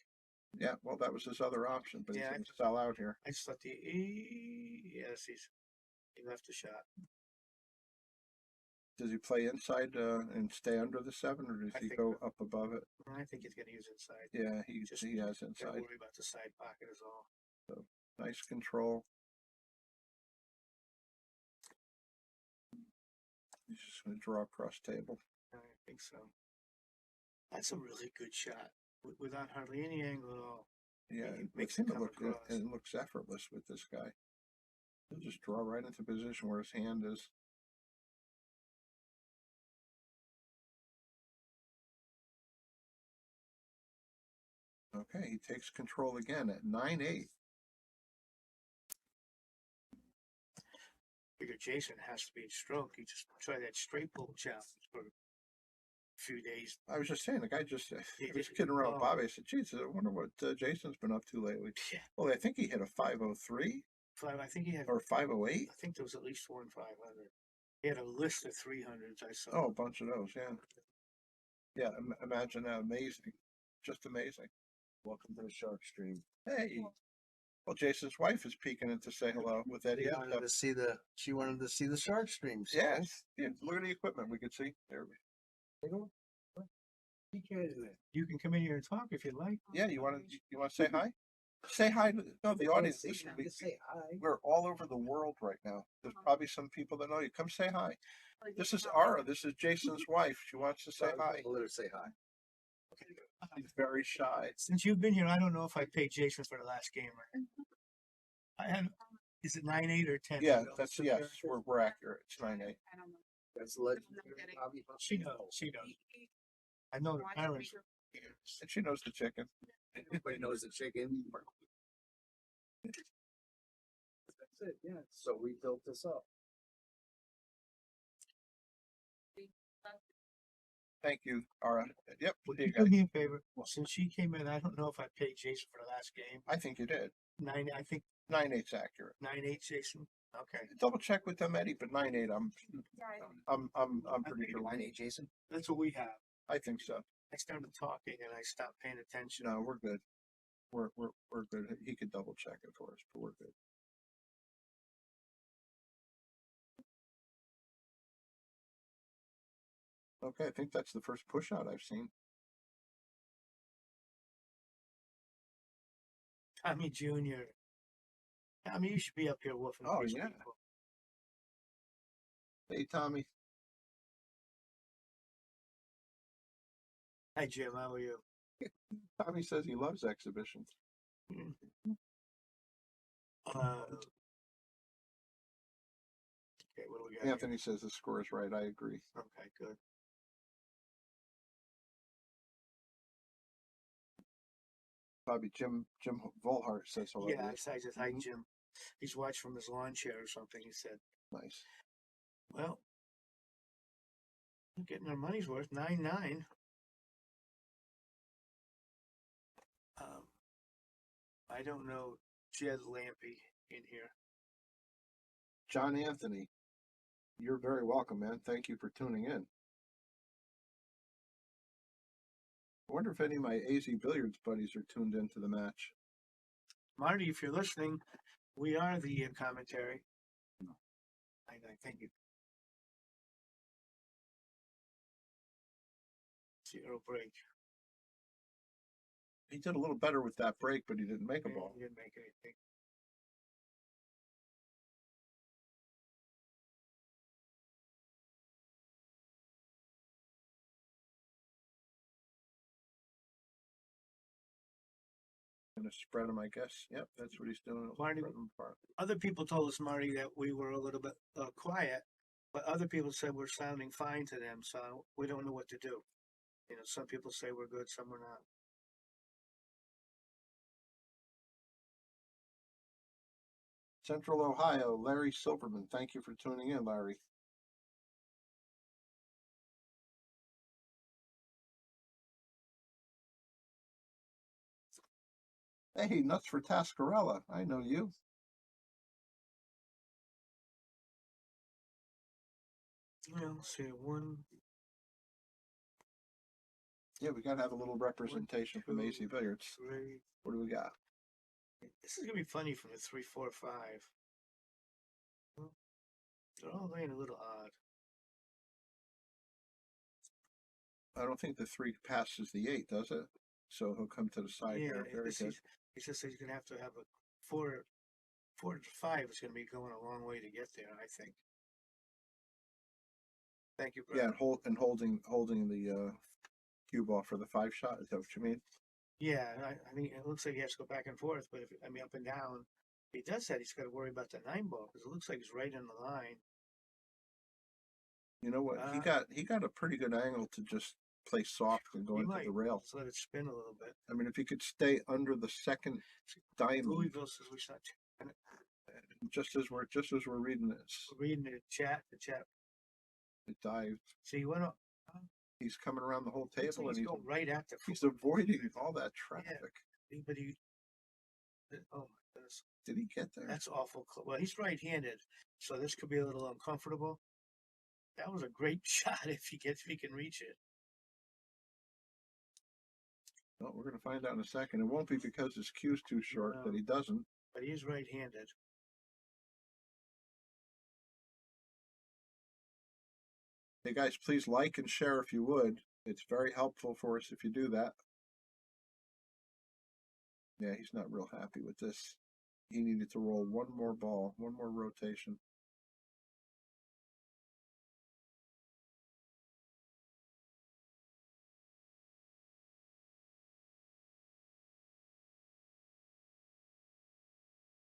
[SPEAKER 3] Yeah, well, that was his other option, but he's going to sell out here.
[SPEAKER 9] I just thought he left a shot.
[SPEAKER 3] Does he play inside and stay under the 7, or does he go up above it?
[SPEAKER 9] I think he's going to use inside.
[SPEAKER 3] Yeah, he has inside.
[SPEAKER 9] Don't worry about the side pocket is all.
[SPEAKER 3] So nice control. He's just going to draw across table.
[SPEAKER 9] I think so. That's a really good shot without hardly any angle at all.
[SPEAKER 3] Yeah,
[SPEAKER 9] It
[SPEAKER 3] it
[SPEAKER 9] makes
[SPEAKER 3] seemed
[SPEAKER 9] it
[SPEAKER 3] to
[SPEAKER 9] come
[SPEAKER 3] look
[SPEAKER 9] across.
[SPEAKER 3] it looks effortless with this guy. He'll just draw right into position where his hand is. Okay, he takes control again at 9-8.
[SPEAKER 9] Figure Jason has to be in stroke. He just tried that straight pull challenge for a few days.
[SPEAKER 3] I was just saying, the guy just
[SPEAKER 9] He
[SPEAKER 3] I was
[SPEAKER 9] did-
[SPEAKER 3] kidding around with
[SPEAKER 9] oh.
[SPEAKER 3] Bobby. I said, "Geez, I wonder what Jason's been up to lately."
[SPEAKER 9] Yeah.
[SPEAKER 3] Well, I think he hit a 503
[SPEAKER 9] I think he had.
[SPEAKER 3] or 508.
[SPEAKER 9] I think there was at least one 500. He had a list of 300s. I saw.
[SPEAKER 3] Oh, a bunch of those, yeah. Yeah, imagine that, amazing, just amazing.
[SPEAKER 4] Welcome to the Sharkstream.
[SPEAKER 3] Hey, well, Jason's wife is peeking in to say hello with Eddie.
[SPEAKER 4] She wanted to see the Sharkstream. So.
[SPEAKER 3] Yes, yeah, look at the equipment we could see. There we go.
[SPEAKER 9] You can come in here and talk if you like.
[SPEAKER 3] Yeah, you want to say hi? Say hi. No, the audience. Listen, we're all over the world right now. There's probably some people that know you. Come say hi. This is Ara. This is Jason's wife. She wants to say hi.
[SPEAKER 4] Let her say hi.
[SPEAKER 3] She's very shy.
[SPEAKER 9] Since you've been here, I don't know if I paid Jason for the last game. I had. Is it 9-8 or 10?
[SPEAKER 3] Yeah, that's yes. We're accurate. It's 9-8.
[SPEAKER 4] That's legendary.
[SPEAKER 9] She knows. She knows. I know the parents.
[SPEAKER 3] And she knows the chicken.
[SPEAKER 4] Everybody knows the chicken. That's it. Yeah. So we built this up.
[SPEAKER 3] Thank you, Ara. Yep.
[SPEAKER 9] Would
[SPEAKER 3] there
[SPEAKER 9] you
[SPEAKER 3] you go.
[SPEAKER 9] do me a favor? Well, since she came in, I don't know if I paid Jason for the last game.
[SPEAKER 3] I think you did.
[SPEAKER 9] 9. I think
[SPEAKER 3] 9-8's accurate.
[SPEAKER 9] 9-8, Jason. Okay.
[SPEAKER 3] Double check with them, Eddie, but 9-8, I'm pretty sure.
[SPEAKER 4] 9-8, Jason.
[SPEAKER 9] That's what we have.
[SPEAKER 3] I think so.
[SPEAKER 9] I started talking and I stopped paying attention.
[SPEAKER 3] No, we're good. We're good. He could double check it for us, but we're good. Okay, I think that's the first push out I've seen.
[SPEAKER 9] Tommy Jr. Tommy, you should be up here woofing.
[SPEAKER 3] Oh,
[SPEAKER 9] these
[SPEAKER 3] yeah.
[SPEAKER 9] people.
[SPEAKER 3] Hey, Tommy.
[SPEAKER 9] Hi, Jim. How are you?
[SPEAKER 3] Tommy says he loves exhibitions.
[SPEAKER 9] Okay, what do we got? here?
[SPEAKER 3] Anthony says the score is right. I agree.
[SPEAKER 9] Okay, good.
[SPEAKER 3] Probably Jim Volhart says hello.
[SPEAKER 9] Yeah, I just hi Jim. He's watched from his lawn chair or something. He said,
[SPEAKER 3] Nice.
[SPEAKER 9] "Well, we're getting our money's worth. 9-9." I don't know Jed Lampy in here.
[SPEAKER 3] John Anthony, you're very welcome, man. Thank you for tuning in. I wonder if any of my AZ Billiards buddies are tuned into the match.
[SPEAKER 9] Marty, if you're listening, we are the commentary. I thank you. See Earl break.
[SPEAKER 3] He did a little better with that break, but he didn't make a ball.
[SPEAKER 9] He didn't make anything.
[SPEAKER 3] Gonna spread him, I guess. Yep, that's what he's doing.
[SPEAKER 9] Marty,
[SPEAKER 3] Spread 'em apart.
[SPEAKER 9] other people told us, Marty, that we were a little bit quiet, but other people said we're sounding fine to them, so we don't know what to do. You know, some people say we're good, some we're not.
[SPEAKER 3] Central Ohio, Larry Silverman. Thank you for tuning in, Larry. Hey, nuts for Tascarella. I know you.
[SPEAKER 9] Yeah, let's see, one.
[SPEAKER 3] Yeah, we gotta have a little representation from AZ Billiards.
[SPEAKER 9] 3.
[SPEAKER 3] What do we got?
[SPEAKER 9] This is gonna be funny from the 3, 4, 5. Well, they're all laying a little odd.
[SPEAKER 3] I don't think the 3 passes the 8, does it? So he'll come to the side
[SPEAKER 9] Yeah,
[SPEAKER 3] here. Very good.
[SPEAKER 9] he just says he's gonna have to have a 4 to 5 is gonna be going a long way to get there, I think. Thank you,
[SPEAKER 3] Yeah,
[SPEAKER 9] brother.
[SPEAKER 3] and holding the cue ball for the 5 shot. Is that what you mean?
[SPEAKER 9] Yeah, I mean, it looks like he has to go back and forth, but if, I mean, up and down. If he does that, he's got to worry about the 9 ball, because it looks like he's right in the line.
[SPEAKER 3] You know what? He got a pretty good angle to just play soft and go
[SPEAKER 9] He
[SPEAKER 3] into
[SPEAKER 9] might
[SPEAKER 3] the rail.
[SPEAKER 9] just let it spin a little bit.
[SPEAKER 3] I mean, if he could stay under the second diamond,
[SPEAKER 9] Louisville says we shot
[SPEAKER 3] just as we're reading this,
[SPEAKER 9] reading the chat.
[SPEAKER 3] it dived.
[SPEAKER 9] See, he went up.
[SPEAKER 3] He's coming around the whole
[SPEAKER 9] Looks
[SPEAKER 3] table
[SPEAKER 9] like
[SPEAKER 3] and
[SPEAKER 9] he's going right at the.
[SPEAKER 3] he's avoiding all that traffic.
[SPEAKER 9] But he. Oh my goodness.
[SPEAKER 3] Did he get there?
[SPEAKER 9] That's awful. Well, he's right-handed, so this could be a little uncomfortable. That was a great shot if he can reach it.
[SPEAKER 3] Well, we're going to find out in a second. It won't be because his cue's too short that he doesn't.
[SPEAKER 9] But he is right-handed.
[SPEAKER 3] Hey guys, please like and share if you would. It's very helpful for us if you do that. Yeah, he's not real happy with this. He needed to roll one more ball, one more rotation.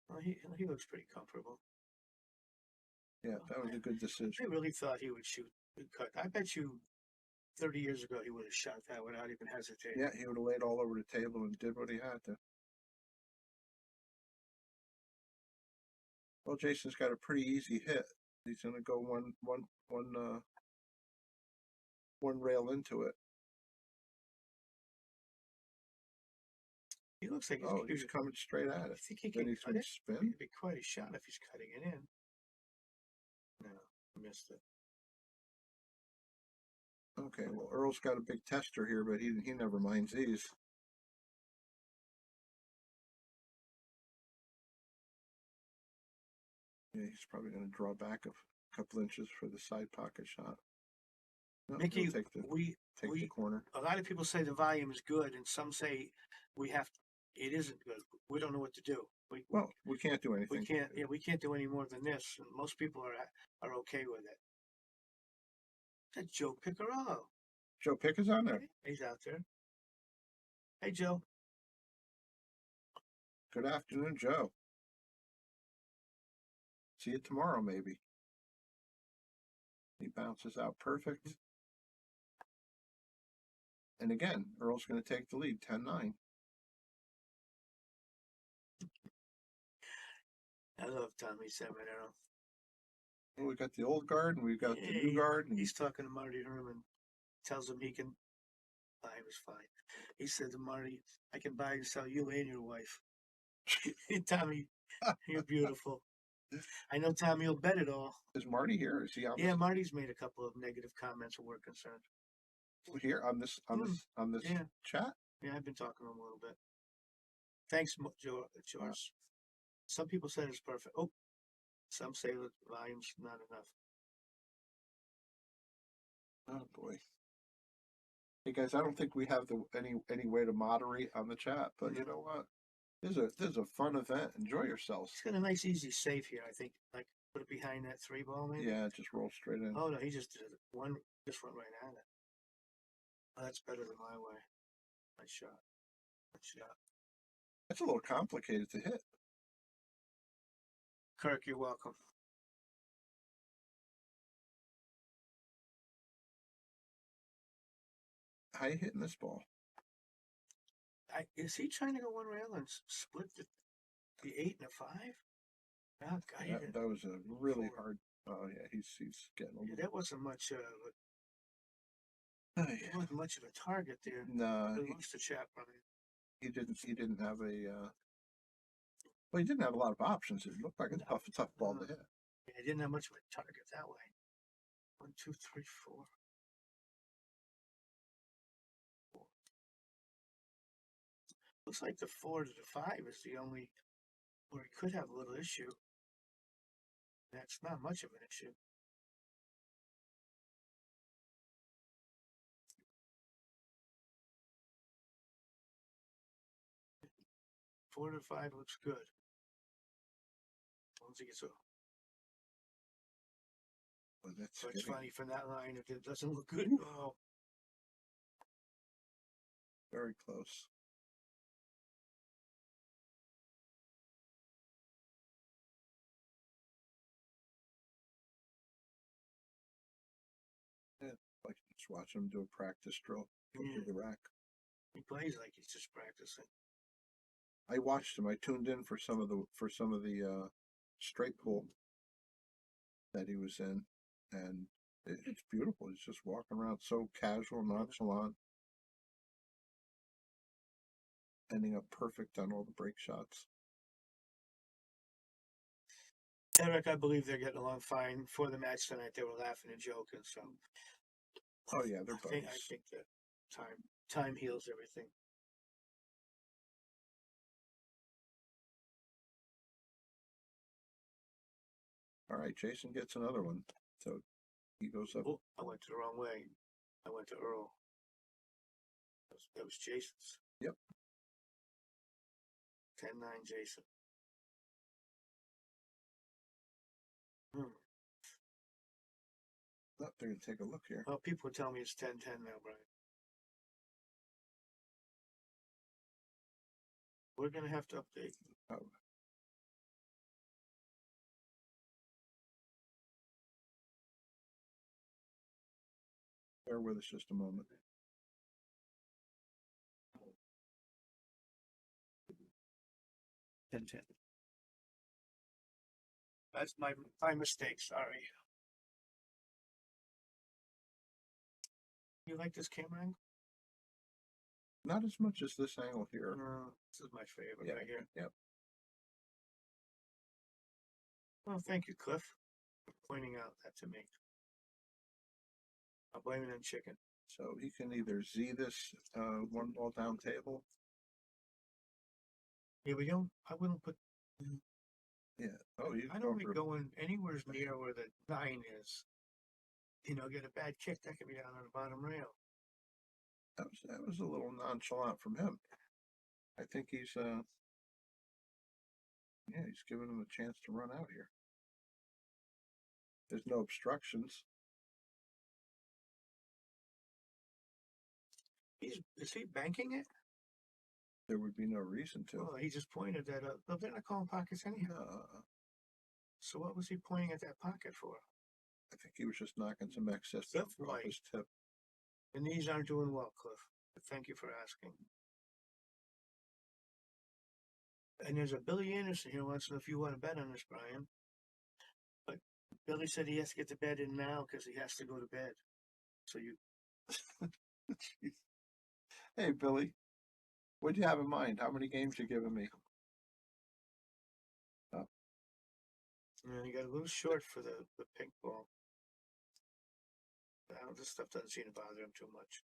[SPEAKER 9] Well, he looks pretty comfortable.
[SPEAKER 3] Yeah, that was a good decision.
[SPEAKER 9] I really thought he would shoot the cut. I bet you 30 years ago he would have shot that without even hesitating.
[SPEAKER 3] Yeah, he would have laid all over the table and did what he had to. Well, Jason's got a pretty easy hit. He's going to go one rail into it.
[SPEAKER 9] He looks like
[SPEAKER 3] he's coming straight at it.
[SPEAKER 9] I think he
[SPEAKER 3] then
[SPEAKER 9] can
[SPEAKER 3] he's
[SPEAKER 9] cut
[SPEAKER 3] going
[SPEAKER 9] it.
[SPEAKER 3] to spin.
[SPEAKER 9] It'd be quite a shot if he's cutting it in. No, missed it.
[SPEAKER 3] Okay, well, Earl's got a big tester here, but he never minds these. Yeah, he's probably going to draw back a couple inches for the side pocket shot. No,
[SPEAKER 9] Mickey,
[SPEAKER 3] take the corner.
[SPEAKER 9] A lot of people say the volume is good, and some say it isn't good. We don't know what to do.
[SPEAKER 3] We can't do anything.
[SPEAKER 9] We can't do any more than this. And most people are okay with it. That's Joe Piccarello.
[SPEAKER 3] Joe Pick is on there.
[SPEAKER 9] He's out there. Hey, Joe.
[SPEAKER 3] Good afternoon, Joe. See you tomorrow, maybe. He bounces out perfect. And again, Earl's going to take the lead, 10-9.
[SPEAKER 9] I love Tommy Seminaro.
[SPEAKER 3] Well, we got the old guard and we've got the new guard. And
[SPEAKER 9] he's talking to Marty Herman. Tells him he can buy him his fine. He said to Marty, I can buy and sell you and your wife. Tommy, you're beautiful. I know Tommy will bet it all.
[SPEAKER 3] Is Marty here? Is he on?
[SPEAKER 9] Yeah, Marty's made a couple of negative comments where we're concerned.
[SPEAKER 3] Here on this chat?
[SPEAKER 9] Yeah, I've been talking to him a little bit. Thanks, George. Some people said it's perfect. Oh, some say that volume's not enough.
[SPEAKER 3] Oh boy. Hey guys, I don't think we have any way to moderate on the chat, but you know what? This is a fun event. Enjoy yourselves.
[SPEAKER 9] He's got a nice easy save here, I think. Like put it behind that 3-ball maybe.
[SPEAKER 3] Yeah, just roll straight in.
[SPEAKER 9] Oh no, he just did it. Just went right at it. Oh, that's better than my way. Nice shot.
[SPEAKER 3] That's a little complicated to hit.
[SPEAKER 9] Kirk, you're welcome.
[SPEAKER 3] How you hitting this ball?
[SPEAKER 9] Is he trying to go one rail and split the 8 and a 5? Oh, God,
[SPEAKER 3] that was a really hard. Oh yeah, he's getting a little.
[SPEAKER 9] That wasn't much. It wasn't much of a target there.
[SPEAKER 3] No,
[SPEAKER 9] he lost the chat probably.
[SPEAKER 3] He didn't have a. Well, he didn't have a lot of options. It looked like a tough ball to hit.
[SPEAKER 9] Yeah, he didn't have much of a target that way. 1, 2, 3, 4. Looks like the 4 to the 5 is the only where he could have a little issue. That's not much of an issue. Four to 5 looks good. Once he gets a.
[SPEAKER 3] Well, that's
[SPEAKER 9] funny from that line. If it doesn't look good, oh.
[SPEAKER 3] Very close. Just watching him do a practice drill. Go
[SPEAKER 9] Yeah.
[SPEAKER 3] to the rack.
[SPEAKER 9] He plays like he's just practicing.
[SPEAKER 3] I watched him. I tuned in for some of the straight pool that he was in, and it's beautiful. He's just walking around so casual, nonchalant, ending up perfect on all the break shots.
[SPEAKER 9] Eric, I believe they're getting along fine. For the match tonight, they were laughing and joking. So,
[SPEAKER 3] Oh yeah, they're
[SPEAKER 9] I think
[SPEAKER 3] buddies.
[SPEAKER 9] that time heals everything.
[SPEAKER 3] All right, Jason gets another one. So he goes up.
[SPEAKER 9] Oh, I went the wrong way. I went to Earl. That was Jason's.
[SPEAKER 3] Yep.
[SPEAKER 9] 10-9 Jason.
[SPEAKER 3] Oh, they're gonna take a look here.
[SPEAKER 9] Well, people tell me it's 10-10 now, Brian. We're gonna have to update.
[SPEAKER 3] Oh. Bear with us just a moment.
[SPEAKER 9] That's my mistake. Sorry. You like this camera angle?
[SPEAKER 3] Not as much as this angle here.
[SPEAKER 9] No, this is my favorite
[SPEAKER 3] Yeah,
[SPEAKER 9] right here.
[SPEAKER 3] yep.
[SPEAKER 9] Well, thank you, Cliff, for pointing out that to me. I'll blame it on chicken.
[SPEAKER 3] So he can either Z this one ball down table.
[SPEAKER 9] Yeah, I wouldn't put.
[SPEAKER 3] Yeah. Oh, you
[SPEAKER 9] I don't be going anywhere near where the 9 is. You know, get a bad kick that could be down on the bottom rail.
[SPEAKER 3] That was a little nonchalant from him. I think he's he's giving him a chance to run out here. There's no obstructions.
[SPEAKER 9] Is he banking it?
[SPEAKER 3] There would be no reason to.
[SPEAKER 9] Well, he just pointed that up. They're not calling pockets anyhow. So what was he pointing at that pocket for?
[SPEAKER 3] I think he was just knocking some excess
[SPEAKER 9] Cliff
[SPEAKER 3] off
[SPEAKER 9] might.
[SPEAKER 3] his tip.
[SPEAKER 9] The knees aren't doing well, Cliff. But thank you for asking. And there's a Billy Anderson here wants to know if you want to bet on this, Brian. But Billy said he has to get to bed in now because he has to go to bed. So you.
[SPEAKER 3] Hey, Billy, what do you have in mind? How many games you giving me? Oh.
[SPEAKER 9] Yeah, you got a little short for the pink ball. This stuff doesn't seem to bother him too much.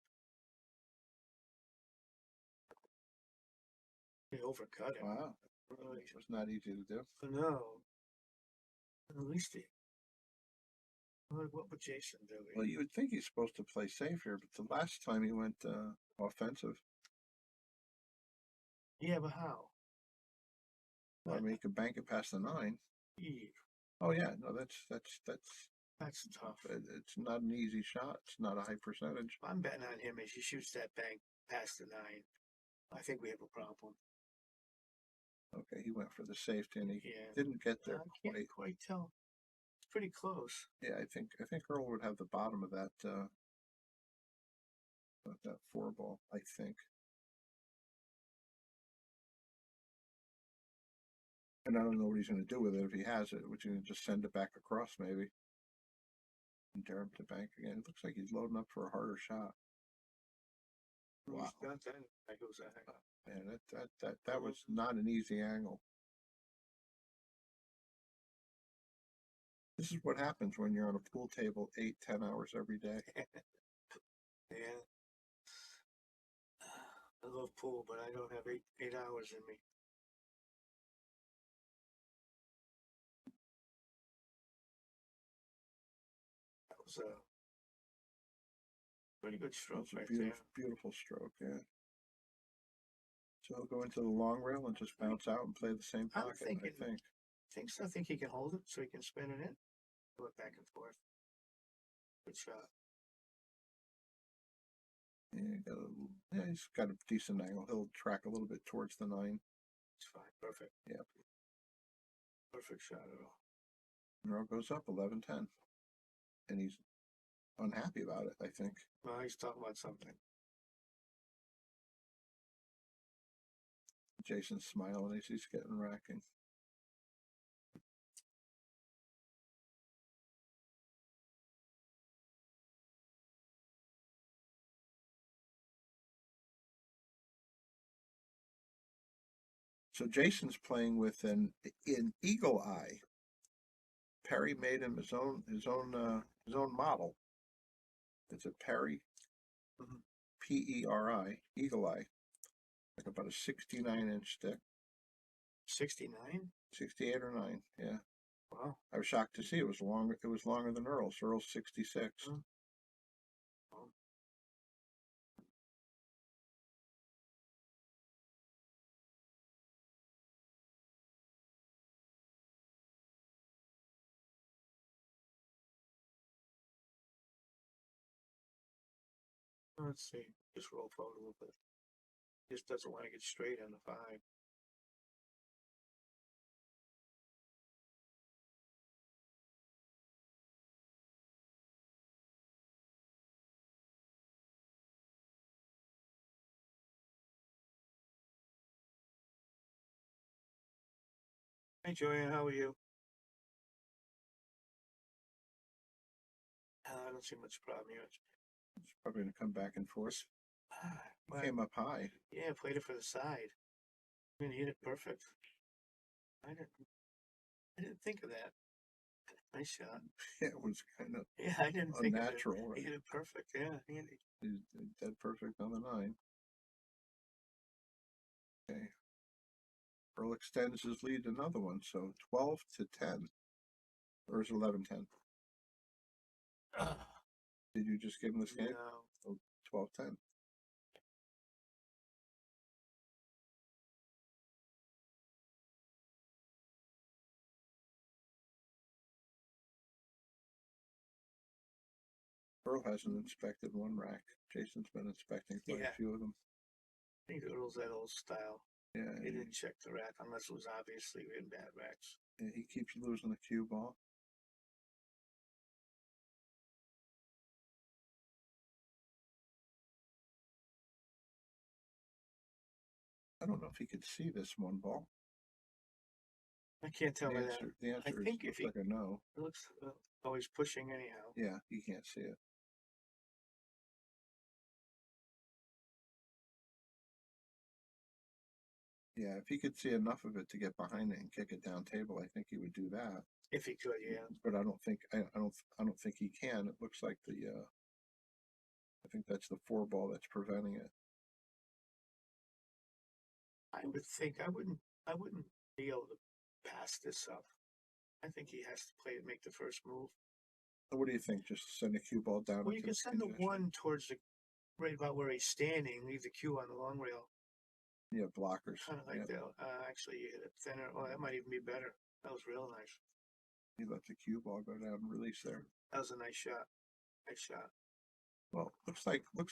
[SPEAKER 9] He overcut him.
[SPEAKER 3] Wow. It was not easy to do.
[SPEAKER 9] No. At least he. What would Jason do?
[SPEAKER 3] Well, you would think he's supposed to play safe here, but the last time he went offensive.
[SPEAKER 9] Yeah, but how?
[SPEAKER 3] Well, I mean, he could bank it past the 9.
[SPEAKER 9] Eve.
[SPEAKER 3] Oh yeah, no, that's
[SPEAKER 9] tough.
[SPEAKER 3] It's not an easy shot. It's not a high percentage.
[SPEAKER 9] I'm betting on him as he shoots that bank past the 9. I think we have a problem.
[SPEAKER 3] Okay, he went for the safety and he didn't get there
[SPEAKER 9] I can't quite tell. It's pretty close.
[SPEAKER 3] Yeah, I think Earl would have the bottom of that 4 ball, I think. And I don't know what he's going to do with it if he has it, which he can just send it back across maybe. And dare him to bank again. It looks like he's loading up for a harder shot. Wow.
[SPEAKER 9] He's got that. That goes ahead.
[SPEAKER 3] Man, that was not an easy angle. This is what happens when you're on a pool table 8-10 hours every day.
[SPEAKER 9] Yeah. I love pool, but I don't have 8 hours in me. That was a pretty good stroke right there.
[SPEAKER 3] Beautiful stroke, yeah. So he'll go into the long rail and just bounce out and play the same pocket, I think.
[SPEAKER 9] I think he can hold it so he can spin it in. Go back and forth. Good shot.
[SPEAKER 3] Yeah, he's got a decent angle. He'll track a little bit towards the 9.
[SPEAKER 9] It's fine. Perfect.
[SPEAKER 3] Yeah.
[SPEAKER 9] Perfect shot, Earl.
[SPEAKER 3] And Earl goes up 11-10. And he's unhappy about it, I think.
[SPEAKER 9] Well, he's talking about something.
[SPEAKER 3] Jason's smiling as he's getting racking. So Jason's playing with an eagle eye. Perry made him his own model. It's a Perry, P-E-R-I, eagle eye, like about a 69-inch stick.
[SPEAKER 9] 69?
[SPEAKER 3] 68 or 9, yeah.
[SPEAKER 9] Wow.
[SPEAKER 3] I was shocked to see it was longer. It was longer than Earl's. Earl's 66.
[SPEAKER 9] Oh. Let's see. Just roll forward a little bit. Just doesn't want to get straight on the 5. Hey, Joanne, how are you? I don't see much problem here.
[SPEAKER 3] It's probably going to come back and forth.
[SPEAKER 9] Well,
[SPEAKER 3] Came up high.
[SPEAKER 9] yeah, played it for the side. And hit it perfect. I didn't think of that. Nice shot.
[SPEAKER 3] Yeah, it was kind of
[SPEAKER 9] I didn't think of it.
[SPEAKER 3] unnatural.
[SPEAKER 9] He hit it perfect. Yeah,
[SPEAKER 3] He's dead perfect on the 9. Okay. Earl extends his lead another one, so 12-10. Or is it 11-10? Did you just give him this game?
[SPEAKER 9] No.
[SPEAKER 3] Oh, 12-10. Earl hasn't inspected one rack. Jason's been inspecting quite a few of them.
[SPEAKER 9] I think Earl's that old style.
[SPEAKER 3] Yeah.
[SPEAKER 9] He didn't check the rack unless it was obviously in bad racks.
[SPEAKER 3] Yeah, he keeps losing the cue ball. I don't know if he could see this one ball.
[SPEAKER 9] I can't tell by that.
[SPEAKER 3] The answer
[SPEAKER 9] I think
[SPEAKER 3] looks like a no.
[SPEAKER 9] It looks always pushing anyhow.
[SPEAKER 3] Yeah, he can't see it. Yeah, if he could see enough of it to get behind it and kick it down table, I think he would do that.
[SPEAKER 9] If he could, yeah.
[SPEAKER 3] But I don't think he can. It looks like I think that's the 4 ball that's preventing it.
[SPEAKER 9] I would think I wouldn't be able to pass this up. I think he has to make the first move.
[SPEAKER 3] What do you think? Just send a cue ball down?
[SPEAKER 9] Well, you can send the 1 towards right about where he's standing, leave the cue on the long rail.
[SPEAKER 3] Yeah, blockers.
[SPEAKER 9] Kind of like that. Actually, you hit it thinner. Oh, that might even be better. That was real nice.
[SPEAKER 3] He let the cue ball go down and release there.
[SPEAKER 9] That was a nice shot. Nice shot.
[SPEAKER 3] Well, looks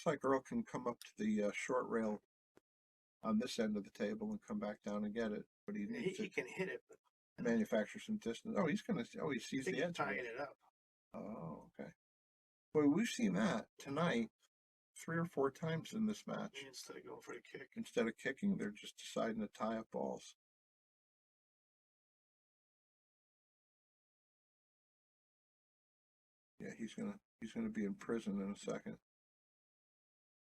[SPEAKER 3] like Earl can come up to the short rail on this end of the table and come back down and get it. But he
[SPEAKER 9] can hit it. But
[SPEAKER 3] manufacture some distance. Oh, he sees the edge.
[SPEAKER 9] Tying it up.
[SPEAKER 3] Oh, okay. Well, we've seen that tonight 3 or 4 times in this match.
[SPEAKER 9] Instead of going for a kick.
[SPEAKER 3] Instead of kicking, they're just deciding to tie up balls. Yeah, he's gonna be in prison in a second.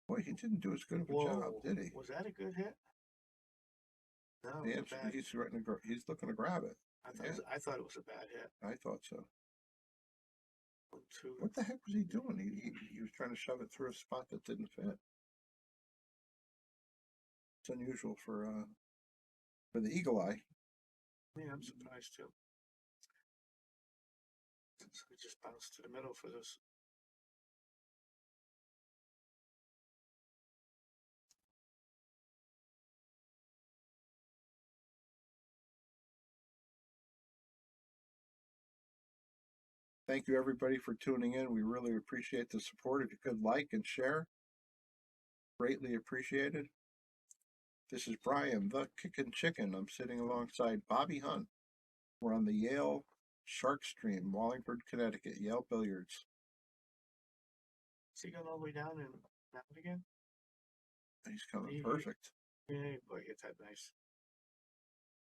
[SPEAKER 3] Boy, he didn't do as good of a job, did he?
[SPEAKER 9] Was that a good hit? No,
[SPEAKER 3] The answer, he's looking to grab it.
[SPEAKER 9] I thought it was a bad hit.
[SPEAKER 3] I thought so.
[SPEAKER 9] 1, 2.
[SPEAKER 3] What the heck was he doing? He was trying to shove it through a spot that didn't fit. It's unusual for the eagle eye.
[SPEAKER 9] Yeah, I'm surprised too. So we just bounced to the middle for this.
[SPEAKER 3] Thank you, everybody, for tuning in. We really appreciate the support. If you could like and share, greatly appreciated. This is Brian, the Kickin' Chicken. I'm sitting alongside Bobby Hunt. We're on the Yale Sharkstream, Wallingford, Connecticut, Yale Billiards.
[SPEAKER 9] Is he going all the way down and snap it again?
[SPEAKER 3] He's coming
[SPEAKER 9] He-
[SPEAKER 3] perfect.
[SPEAKER 9] Yeah, boy, hit that nice.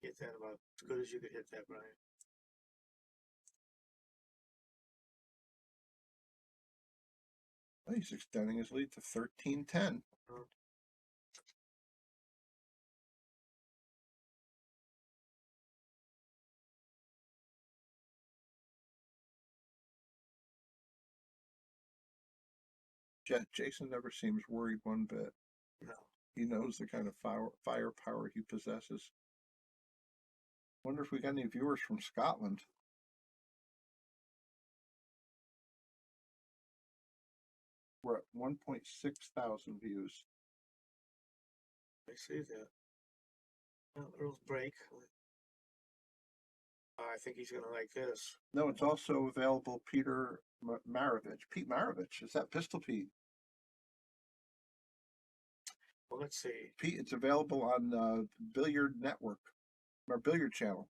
[SPEAKER 9] Hit that about as good as you could hit that, Brian.
[SPEAKER 3] He's extending his lead to 13-10. Jason never seems worried one bit.
[SPEAKER 9] No.
[SPEAKER 3] He knows the kind of firepower he possesses. Wonder if we got any viewers from Scotland. We're at 1.6 thousand views.
[SPEAKER 9] I see that. Well, Earl's break. I think he's going to like this.
[SPEAKER 3] No, it's also available. Peter Maravich. Pete Maravich. Is that Pistol Pete?
[SPEAKER 9] Well, let's see.
[SPEAKER 3] Pete, it's available on Billiard Network, or Billiard Channel.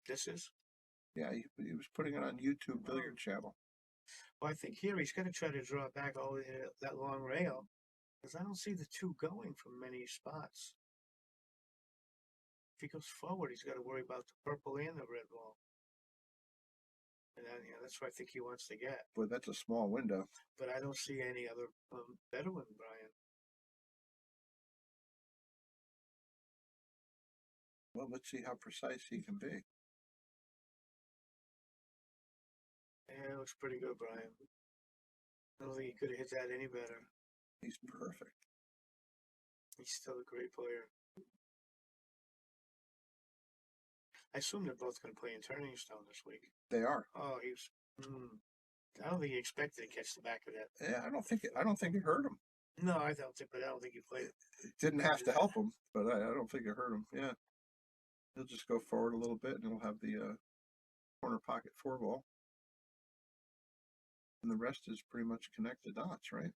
[SPEAKER 9] This is?
[SPEAKER 3] Yeah, he was putting it on YouTube Billiard Channel.
[SPEAKER 9] Well, I think here he's going to try to draw it back all the way to that long rail, because I don't see the two going from many spots. If he goes forward, he's got to worry about the purple and the red ball. And then, yeah, that's what I think he wants to get.
[SPEAKER 3] Boy, that's a small window.
[SPEAKER 9] But I don't see any other better one, Brian.
[SPEAKER 3] Well, let's see how precise he can be.
[SPEAKER 9] Yeah, it looks pretty good, Brian. I don't think he could have hit that any better.
[SPEAKER 3] He's perfect.
[SPEAKER 9] He's still a great player. I assume they're both going to play in Turning Stone this week.
[SPEAKER 3] They are.
[SPEAKER 9] Oh, he's. I don't think he expected to catch the back of that.
[SPEAKER 3] Yeah, I don't think it hurt him.
[SPEAKER 9] No, I don't think, but I don't think he played.
[SPEAKER 3] It didn't have to help him, but I don't think it hurt him. Yeah, he'll just go forward a little bit, and he'll have the corner pocket 4-ball, and the rest is pretty much connected dots, right?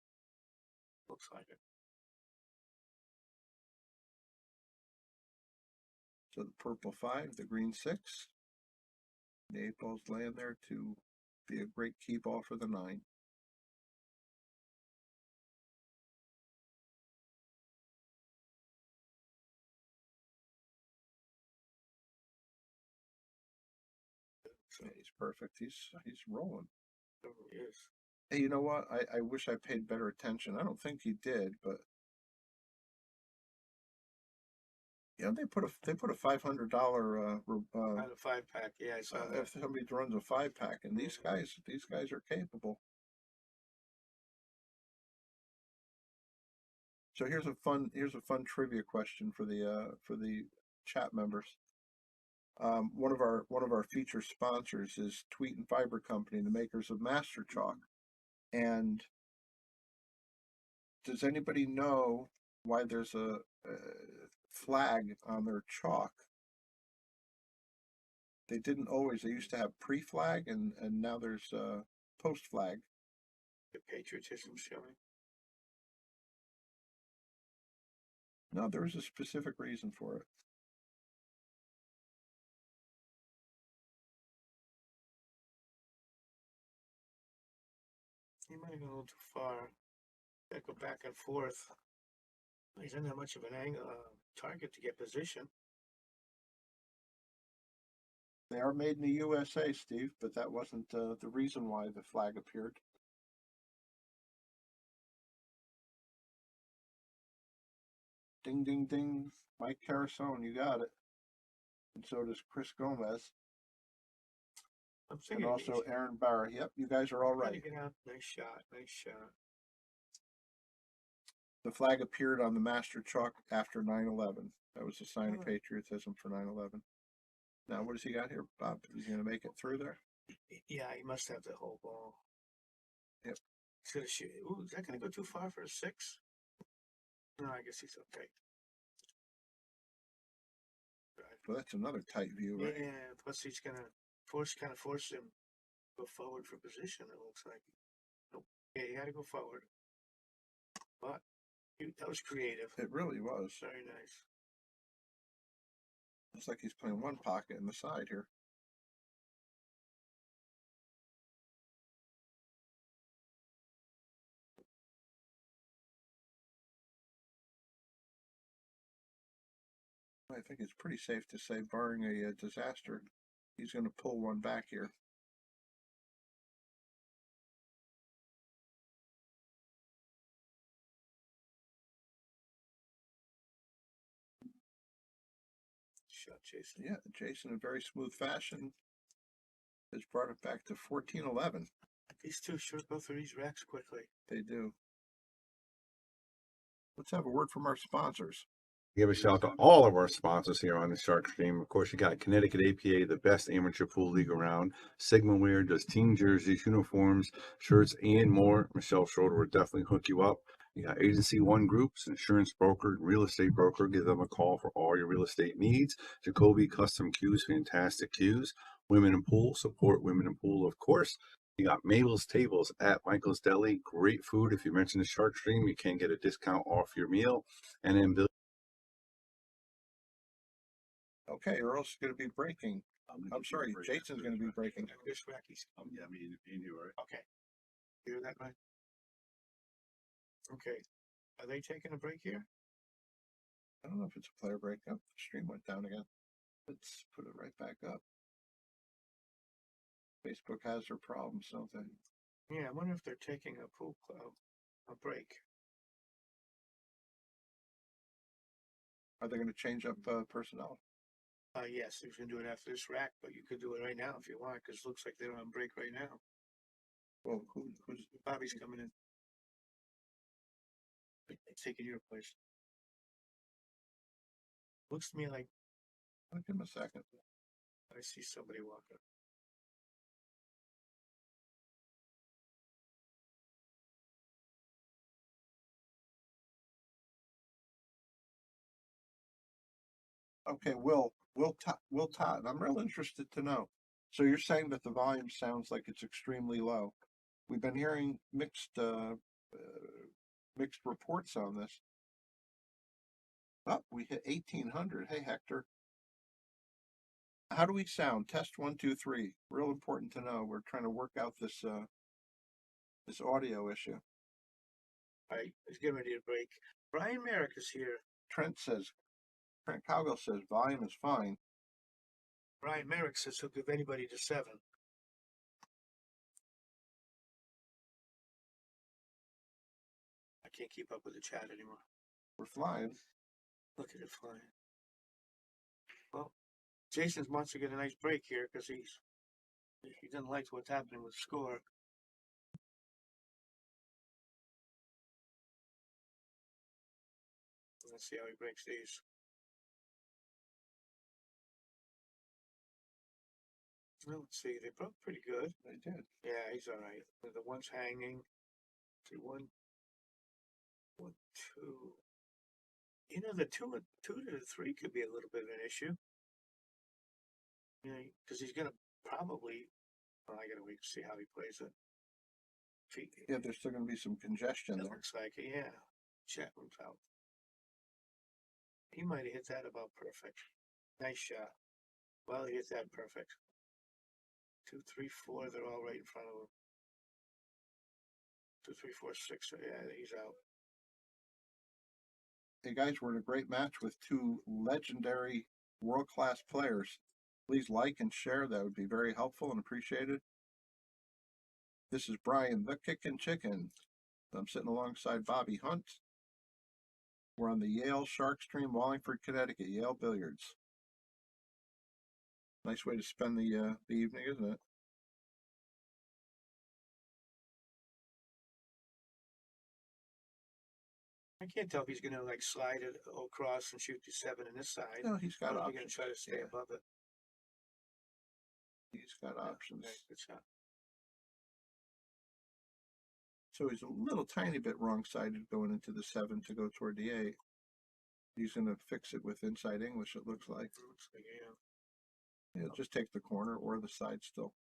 [SPEAKER 9] Looks like it.
[SPEAKER 3] So the purple 5, the green 6, the 8-ball's laying there to be a great key ball for the 9. So he's perfect. He's rolling.
[SPEAKER 9] He is.
[SPEAKER 3] Hey, you know what? I wish I paid better attention. I don't think he did, but yeah, they put a $500
[SPEAKER 9] On a 5-pack, yeah, I saw that.
[SPEAKER 3] if somebody runs a 5-pack, and these guys are capable. So here's a fun trivia question for the chat members. One of our feature sponsors is Tweet and Fiber Company, the makers of Master Chalk. And does anybody know why there's a flag on their chalk? They didn't always. They used to have pre-flag, and now there's post-flag.
[SPEAKER 9] The patriotism showing.
[SPEAKER 3] No, there was a specific reason for it.
[SPEAKER 9] He might have gone a little too far. Got to go back and forth. He doesn't have much of an angle target to get position.
[SPEAKER 3] They are made in the USA, Steve, but that wasn't the reason why the flag appeared. Ding, ding, ding. Mike Carasone, you got it. And so does Chris Gomez. And also Aaron Barra. Yep, you guys are all right.
[SPEAKER 9] Get out. Nice shot. Nice shot.
[SPEAKER 3] The flag appeared on the Master Chalk after 9/11. That was a sign of patriotism for 9/11. Now, what does he got here, Bob? Is he going to make it through there?
[SPEAKER 9] Yeah, he must have the whole ball.
[SPEAKER 3] Yep.
[SPEAKER 9] He's going to shoot. Ooh, is that going to go too far for a 6? No, I guess he's okay.
[SPEAKER 3] Well, that's another tight view, right?
[SPEAKER 9] Yeah, plus he's going to force him to go forward for position, it looks like. Nope. Yeah, he had to go forward. But that was creative.
[SPEAKER 3] It really was.
[SPEAKER 9] Very nice.
[SPEAKER 3] Looks like he's playing one pocket in the side here. I think it's pretty safe to say, barring a disaster, he's going to pull one back here.
[SPEAKER 9] Shot Jason.
[SPEAKER 3] Yeah, Jason, in very smooth fashion, has brought it back to 14-11.
[SPEAKER 9] These two sure go through these racks quickly.
[SPEAKER 3] They do. Let's have a word from our sponsors.
[SPEAKER 4] Give a shout out to all of our sponsors here on the Sharkstream. Of course, you got Connecticut APA, the best amateur pool league around. Sigma Wear does team jerseys, uniforms, shirts, and more. Michelle Schroeder will definitely hook you up. You got Agency One Groups, insurance broker, real estate broker. Give them a call for all your real estate needs. Jacoby Custom Cues, fantastic cues. Women in Pool, support women in pool, of course. You got Mabel's Tables at Michael's Deli. Great food. If you mention the Sharkstream, you can get a discount off your meal. And then
[SPEAKER 3] Okay, Earl's going to be breaking. I'm sorry, Jason's going to be breaking.
[SPEAKER 9] This rackies.
[SPEAKER 4] yeah, me and you, right?
[SPEAKER 9] Okay. You hear that, right? Okay. Are they taking a break here?
[SPEAKER 3] I don't know if it's a player break. Oh, the stream went down again. Let's put it right back up. Facebook has their problems, don't they?
[SPEAKER 9] Yeah, I wonder if they're taking a pool club a break.
[SPEAKER 3] Are they going to change up personnel?
[SPEAKER 9] Yes, you can do it after this rack, but you could do it right now if you want, because it looks like they're on break right now.
[SPEAKER 3] Well, who's
[SPEAKER 9] Bobby's coming in. Taking your place. Looks to me like
[SPEAKER 3] I'll give him a second.
[SPEAKER 9] I see somebody walking.
[SPEAKER 3] Okay, Will Todd, I'm real interested to know. So you're saying that the volume sounds like it's extremely low. We've been hearing mixed reports on this. Oh, we hit 1800. Hey, Hector. How do we sound? Test 1, 2, 3. Real important to know. We're trying to work out this this audio issue.
[SPEAKER 9] All right, let's get ready to break. Brian Merrick is here.
[SPEAKER 3] Trent Cowgill says volume is fine.
[SPEAKER 9] Brian Merrick says he'll give anybody to 7. I can't keep up with the chat anymore.
[SPEAKER 3] We're flying.
[SPEAKER 9] Look at it flying. Well, Jason wants to get a nice break here because he doesn't like what's happening with the score. Let's see how he breaks these. Well, let's see. They broke pretty good.
[SPEAKER 3] They did.
[SPEAKER 9] Yeah, he's all right. The one's hanging. See, 1, 1, 2. You know, the 2 to the 3 could be a little bit of an issue. You know, because he's gonna probably. Well, I gotta wait to see how he plays it.
[SPEAKER 3] Yeah, there's still going to be some congestion
[SPEAKER 9] It
[SPEAKER 3] there.
[SPEAKER 9] looks like it, yeah. Chat rooms out. He might have hit that about perfect. Nice shot. Well, he hit that perfect. 2, 3, 4. They're all right in front of him. 2, 3, 4, 6. Yeah, he's out.
[SPEAKER 3] Hey guys, we're in a great match with 2 legendary world-class players. Please like and share. That would be very helpful and appreciated. This is Brian, the Kickin' Chicken. I'm sitting alongside Bobby Hunt. We're on the Yale Sharkstream, Wallingford, Connecticut, Yale Billiards. Nice way to spend the evening, isn't it?
[SPEAKER 9] I can't tell if he's gonna like slide it across and shoot the 7 in this side.
[SPEAKER 3] No, he's got
[SPEAKER 9] or if
[SPEAKER 3] options.
[SPEAKER 9] he's gonna try to stay above it.
[SPEAKER 3] He's got options.
[SPEAKER 9] Okay, good shot.
[SPEAKER 3] So he's a little tiny bit wrong-sided going into the 7 to go toward the 8. He's going to fix it with inside English, it looks like.
[SPEAKER 9] Looks like, yeah.
[SPEAKER 3] Yeah, just take the corner or the side still.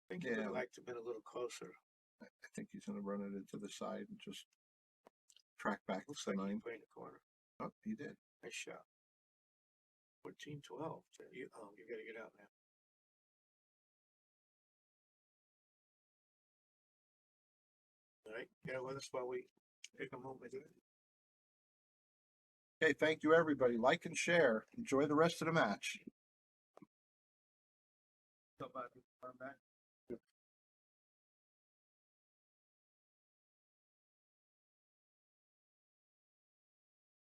[SPEAKER 9] I think he would have liked to have been a little closer.
[SPEAKER 3] I think he's going to run it into the side and just track back
[SPEAKER 9] Looks
[SPEAKER 3] to
[SPEAKER 9] like
[SPEAKER 3] 9.
[SPEAKER 9] he played in the corner.
[SPEAKER 3] Oh, he did.
[SPEAKER 9] Nice shot. 14-12. You gotta get out now. All right, get with us while we take a moment.
[SPEAKER 3] Okay, thank you, everybody. Like and share. Enjoy the rest of the match.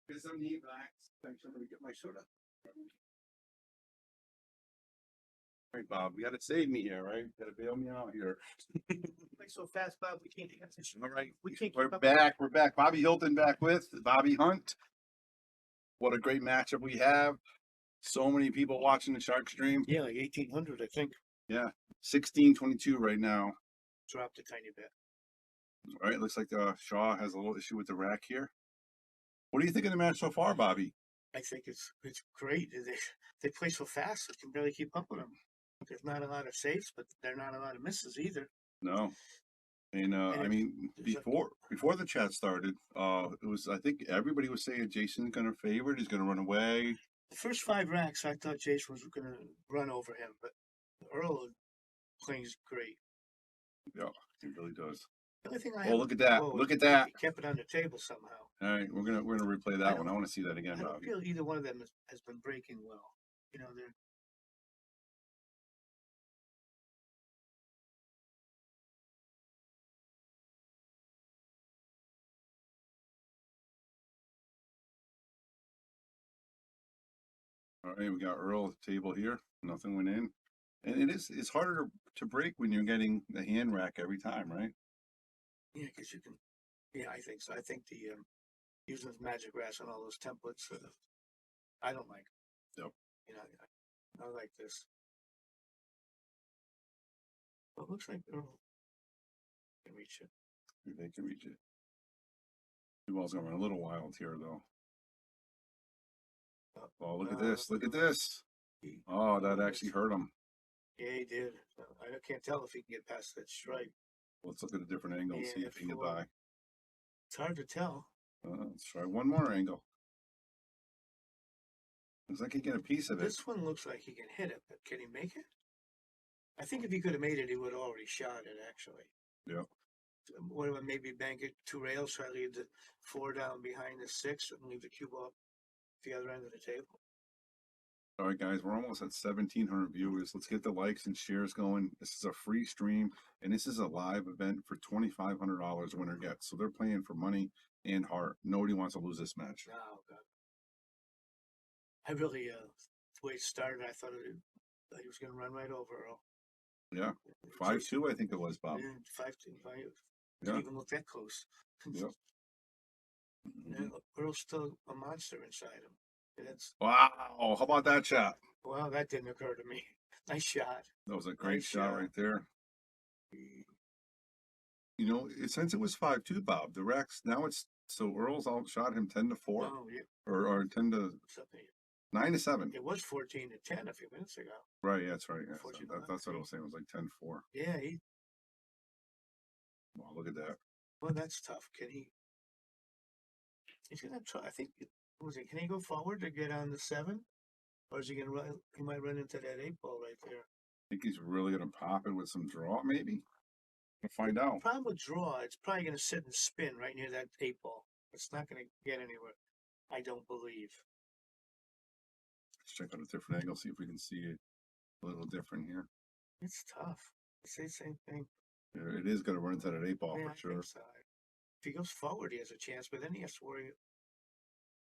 [SPEAKER 4] Get some knee backs. Thanks, I'm gonna get my soda. All right, Bob, you gotta save me here, right? You gotta bail me out here.
[SPEAKER 9] Like so fast, Bob, we can't answer.
[SPEAKER 4] All right,
[SPEAKER 9] We can't
[SPEAKER 4] we're
[SPEAKER 9] keep up.
[SPEAKER 4] back. We're back. Bobby Hilton back with Bobby Hunt. What a great matchup we have. So many people watching the Sharkstream.
[SPEAKER 9] Yeah, like 1800, I think.
[SPEAKER 4] Yeah, 16-22 right now.
[SPEAKER 9] Dropped a tiny bit.
[SPEAKER 4] All right, looks like Shaw has a little issue with the rack here. What do you think of the match so far, Bobby?
[SPEAKER 9] I think it's great. They play so fast, I can barely keep up with them. There's not a lot of safes, but there are not a lot of misses either.
[SPEAKER 4] No. And I mean, before the chat started, it was, I think everybody was saying Jason's gonna favor it, he's gonna run away.
[SPEAKER 9] The first 5 racks, I thought Jason was going to run over him, but Earl plays great.
[SPEAKER 4] Yeah, he really does.
[SPEAKER 9] The only thing I
[SPEAKER 4] Oh, look at that! Look at that!
[SPEAKER 9] He kept it on the table somehow.
[SPEAKER 4] All right, we're gonna replay that one. I want to see that again,
[SPEAKER 9] I don't
[SPEAKER 4] Bobby.
[SPEAKER 9] feel either one of them has been breaking well. You know, they're
[SPEAKER 4] All right, we got Earl at the table here. Nothing went in, and it's harder to break when you're getting the hand rack every time, right?
[SPEAKER 9] yeah, because you can. Yeah, I think so. I think the using magic grass and all those templates, I don't like.
[SPEAKER 4] Yep.
[SPEAKER 9] You know, I like this. Well, it looks like Earl can reach it.
[SPEAKER 4] They can reach it. The ball's gonna run a little wild here, though. Oh, look at this! Look at this! Oh, that actually hurt him.
[SPEAKER 9] Yeah, he did. I can't tell if he can get past that stripe.
[SPEAKER 4] Let's look at a different angle and see if he can get by.
[SPEAKER 9] It's hard to tell.
[SPEAKER 4] Let's try one more angle. Looks like he get a piece of it.
[SPEAKER 9] This one looks like he can hit it, but can he make it? I think if he could have made it, he would have already shot it, actually.
[SPEAKER 4] Yeah.
[SPEAKER 9] What about maybe bank it 2 rails, try to leave the 4 down behind the 6 and leave the cue ball at the other end of the table?
[SPEAKER 4] All right, guys, we're almost at 1,700 viewers. Let's get the likes and shares going. This is a free stream, and this is a live event for $2,500 winner gets. So they're playing for money and heart. Nobody wants to lose this match.
[SPEAKER 9] Oh, God. I really, the way it started, I thought he was going to run right over Earl.
[SPEAKER 4] Yeah, 5-2, I think it was, Bob.
[SPEAKER 9] Yeah, 5-2.
[SPEAKER 4] Yeah.
[SPEAKER 9] Didn't even look that close.
[SPEAKER 4] Yep.
[SPEAKER 9] And Earl's still a monster inside him. That's,
[SPEAKER 4] wow, how about that shot?
[SPEAKER 9] Well, that didn't occur to me. Nice shot.
[SPEAKER 4] That was a great shot right there. You know, since it was 5-2, Bob, the racks, now it's, so Earl's outshot him 10-4.
[SPEAKER 9] Oh, yeah.
[SPEAKER 4] Or 10 to
[SPEAKER 9] Something.
[SPEAKER 4] 9-7.
[SPEAKER 9] It was 14-10 a few minutes ago.
[SPEAKER 4] Right, yeah, that's right. Yeah.
[SPEAKER 9] 14
[SPEAKER 4] That's what I was saying. It was like 10-4.
[SPEAKER 9] Yeah,
[SPEAKER 4] Wow, look at that.
[SPEAKER 9] well, that's tough. Can he? He's gonna try. I think. Can he go forward to get on the 7, or is he gonna run? He might run into that 8 ball right there.
[SPEAKER 4] I think he's really gonna pop it with some draw, maybe. We'll find out.
[SPEAKER 9] Problem with draw, it's probably gonna sit and spin right near that 8 ball. It's not gonna get anywhere. I don't believe.
[SPEAKER 4] Let's check out a different angle, see if we can see it a little different here.
[SPEAKER 9] It's tough. It's the same thing.
[SPEAKER 4] Yeah, it is gonna run into that 8 ball
[SPEAKER 9] Yeah,
[SPEAKER 4] for
[SPEAKER 9] I
[SPEAKER 4] sure.
[SPEAKER 9] think so. If he goes forward, he has a chance, but then he has to worry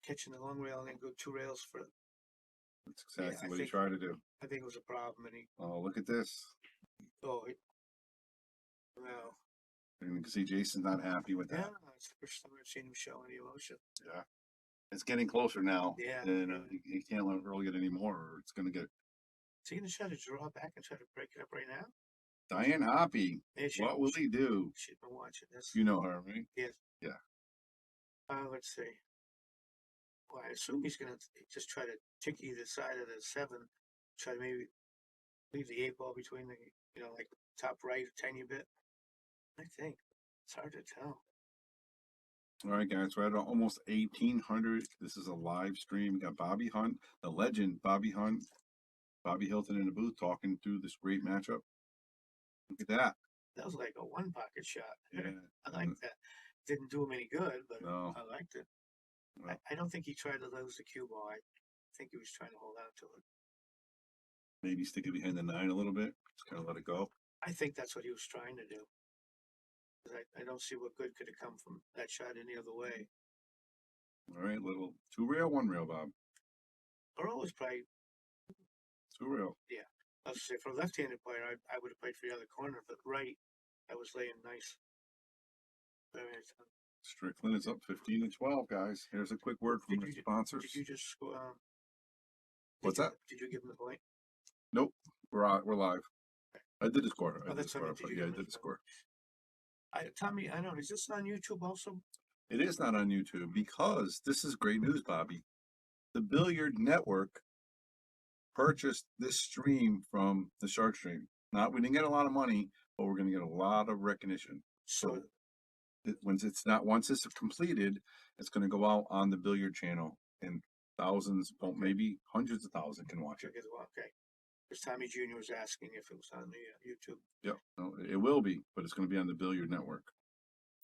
[SPEAKER 9] catching the long rail and then go 2 rails for.
[SPEAKER 4] That's exactly
[SPEAKER 9] I
[SPEAKER 4] what he
[SPEAKER 9] think-
[SPEAKER 4] tried to do.
[SPEAKER 9] I think it was a problem, and he.
[SPEAKER 4] Oh, look at this.
[SPEAKER 9] Oh, well.
[SPEAKER 4] And you can see Jason's not happy with
[SPEAKER 9] Yeah,
[SPEAKER 4] that.
[SPEAKER 9] it's the first time I've seen him show any emotion.
[SPEAKER 4] Yeah. It's getting closer now.
[SPEAKER 9] Yeah.
[SPEAKER 4] And he can't let Earl get any more, or it's gonna get.
[SPEAKER 9] Is he gonna try to draw back and try to break it up right now?
[SPEAKER 4] Diane Hoppy.
[SPEAKER 9] Yeah,
[SPEAKER 4] What will he do?
[SPEAKER 9] She's been watching this.
[SPEAKER 4] You know her, right?
[SPEAKER 9] Yes.
[SPEAKER 4] Yeah.
[SPEAKER 9] Let's see. Well, I assume he's gonna just try to tick either side of the 7. Try to maybe leave the 8 ball between the, like top right a tiny bit. I think it's hard to tell.
[SPEAKER 4] All right, guys, we're at almost 1,800. This is a live stream. We got Bobby Hunt, the legend Bobby Hunt, Bobby Hilton in the booth talking through this great matchup. Look at that.
[SPEAKER 9] That was like a 1 pocket shot.
[SPEAKER 4] Yeah.
[SPEAKER 9] I like that. Didn't do him any good, but
[SPEAKER 4] No.
[SPEAKER 9] I liked it. I don't think he tried to lose the cue ball. I think he was trying to hold on to it.
[SPEAKER 4] Maybe stick it behind the 9 a little bit. Just kind of let it go.
[SPEAKER 9] I think that's what he was trying to do. 'Cause I don't see what good could have come from that shot any other way.
[SPEAKER 4] All right, little 2 rail, 1 rail, Bob.
[SPEAKER 9] Earl was probably,
[SPEAKER 4] 2 rail.
[SPEAKER 9] yeah. I was gonna say for a left-handed player, I would have played for the other corner, but right, I was laying nice. Very nice.
[SPEAKER 4] Strickland is up 15-12, guys. Here's a quick word from the sponsors.
[SPEAKER 9] Did you just score?
[SPEAKER 4] What's that?
[SPEAKER 9] Did you give him the point?
[SPEAKER 4] Nope, we're live. I did the score.
[SPEAKER 9] Oh, that's what I meant. Did you
[SPEAKER 4] Yeah, I
[SPEAKER 9] give him
[SPEAKER 4] did
[SPEAKER 9] the
[SPEAKER 4] the score.
[SPEAKER 9] Tommy, I don't know. Is this on YouTube also?
[SPEAKER 4] It is not on YouTube because this is great news, Bobby. The Billiard Network purchased this stream from the Sharkstream. We didn't get a lot of money, but we're going to get a lot of recognition. So once it's completed, it's going to go out on the Billiard channel, and thousands, well, maybe hundreds of thousands can watch it.
[SPEAKER 9] Okay. Because Tommy Jr. was asking if it was on the YouTube.
[SPEAKER 4] Yep, no, it will be, but it's going to be on the Billiard Network.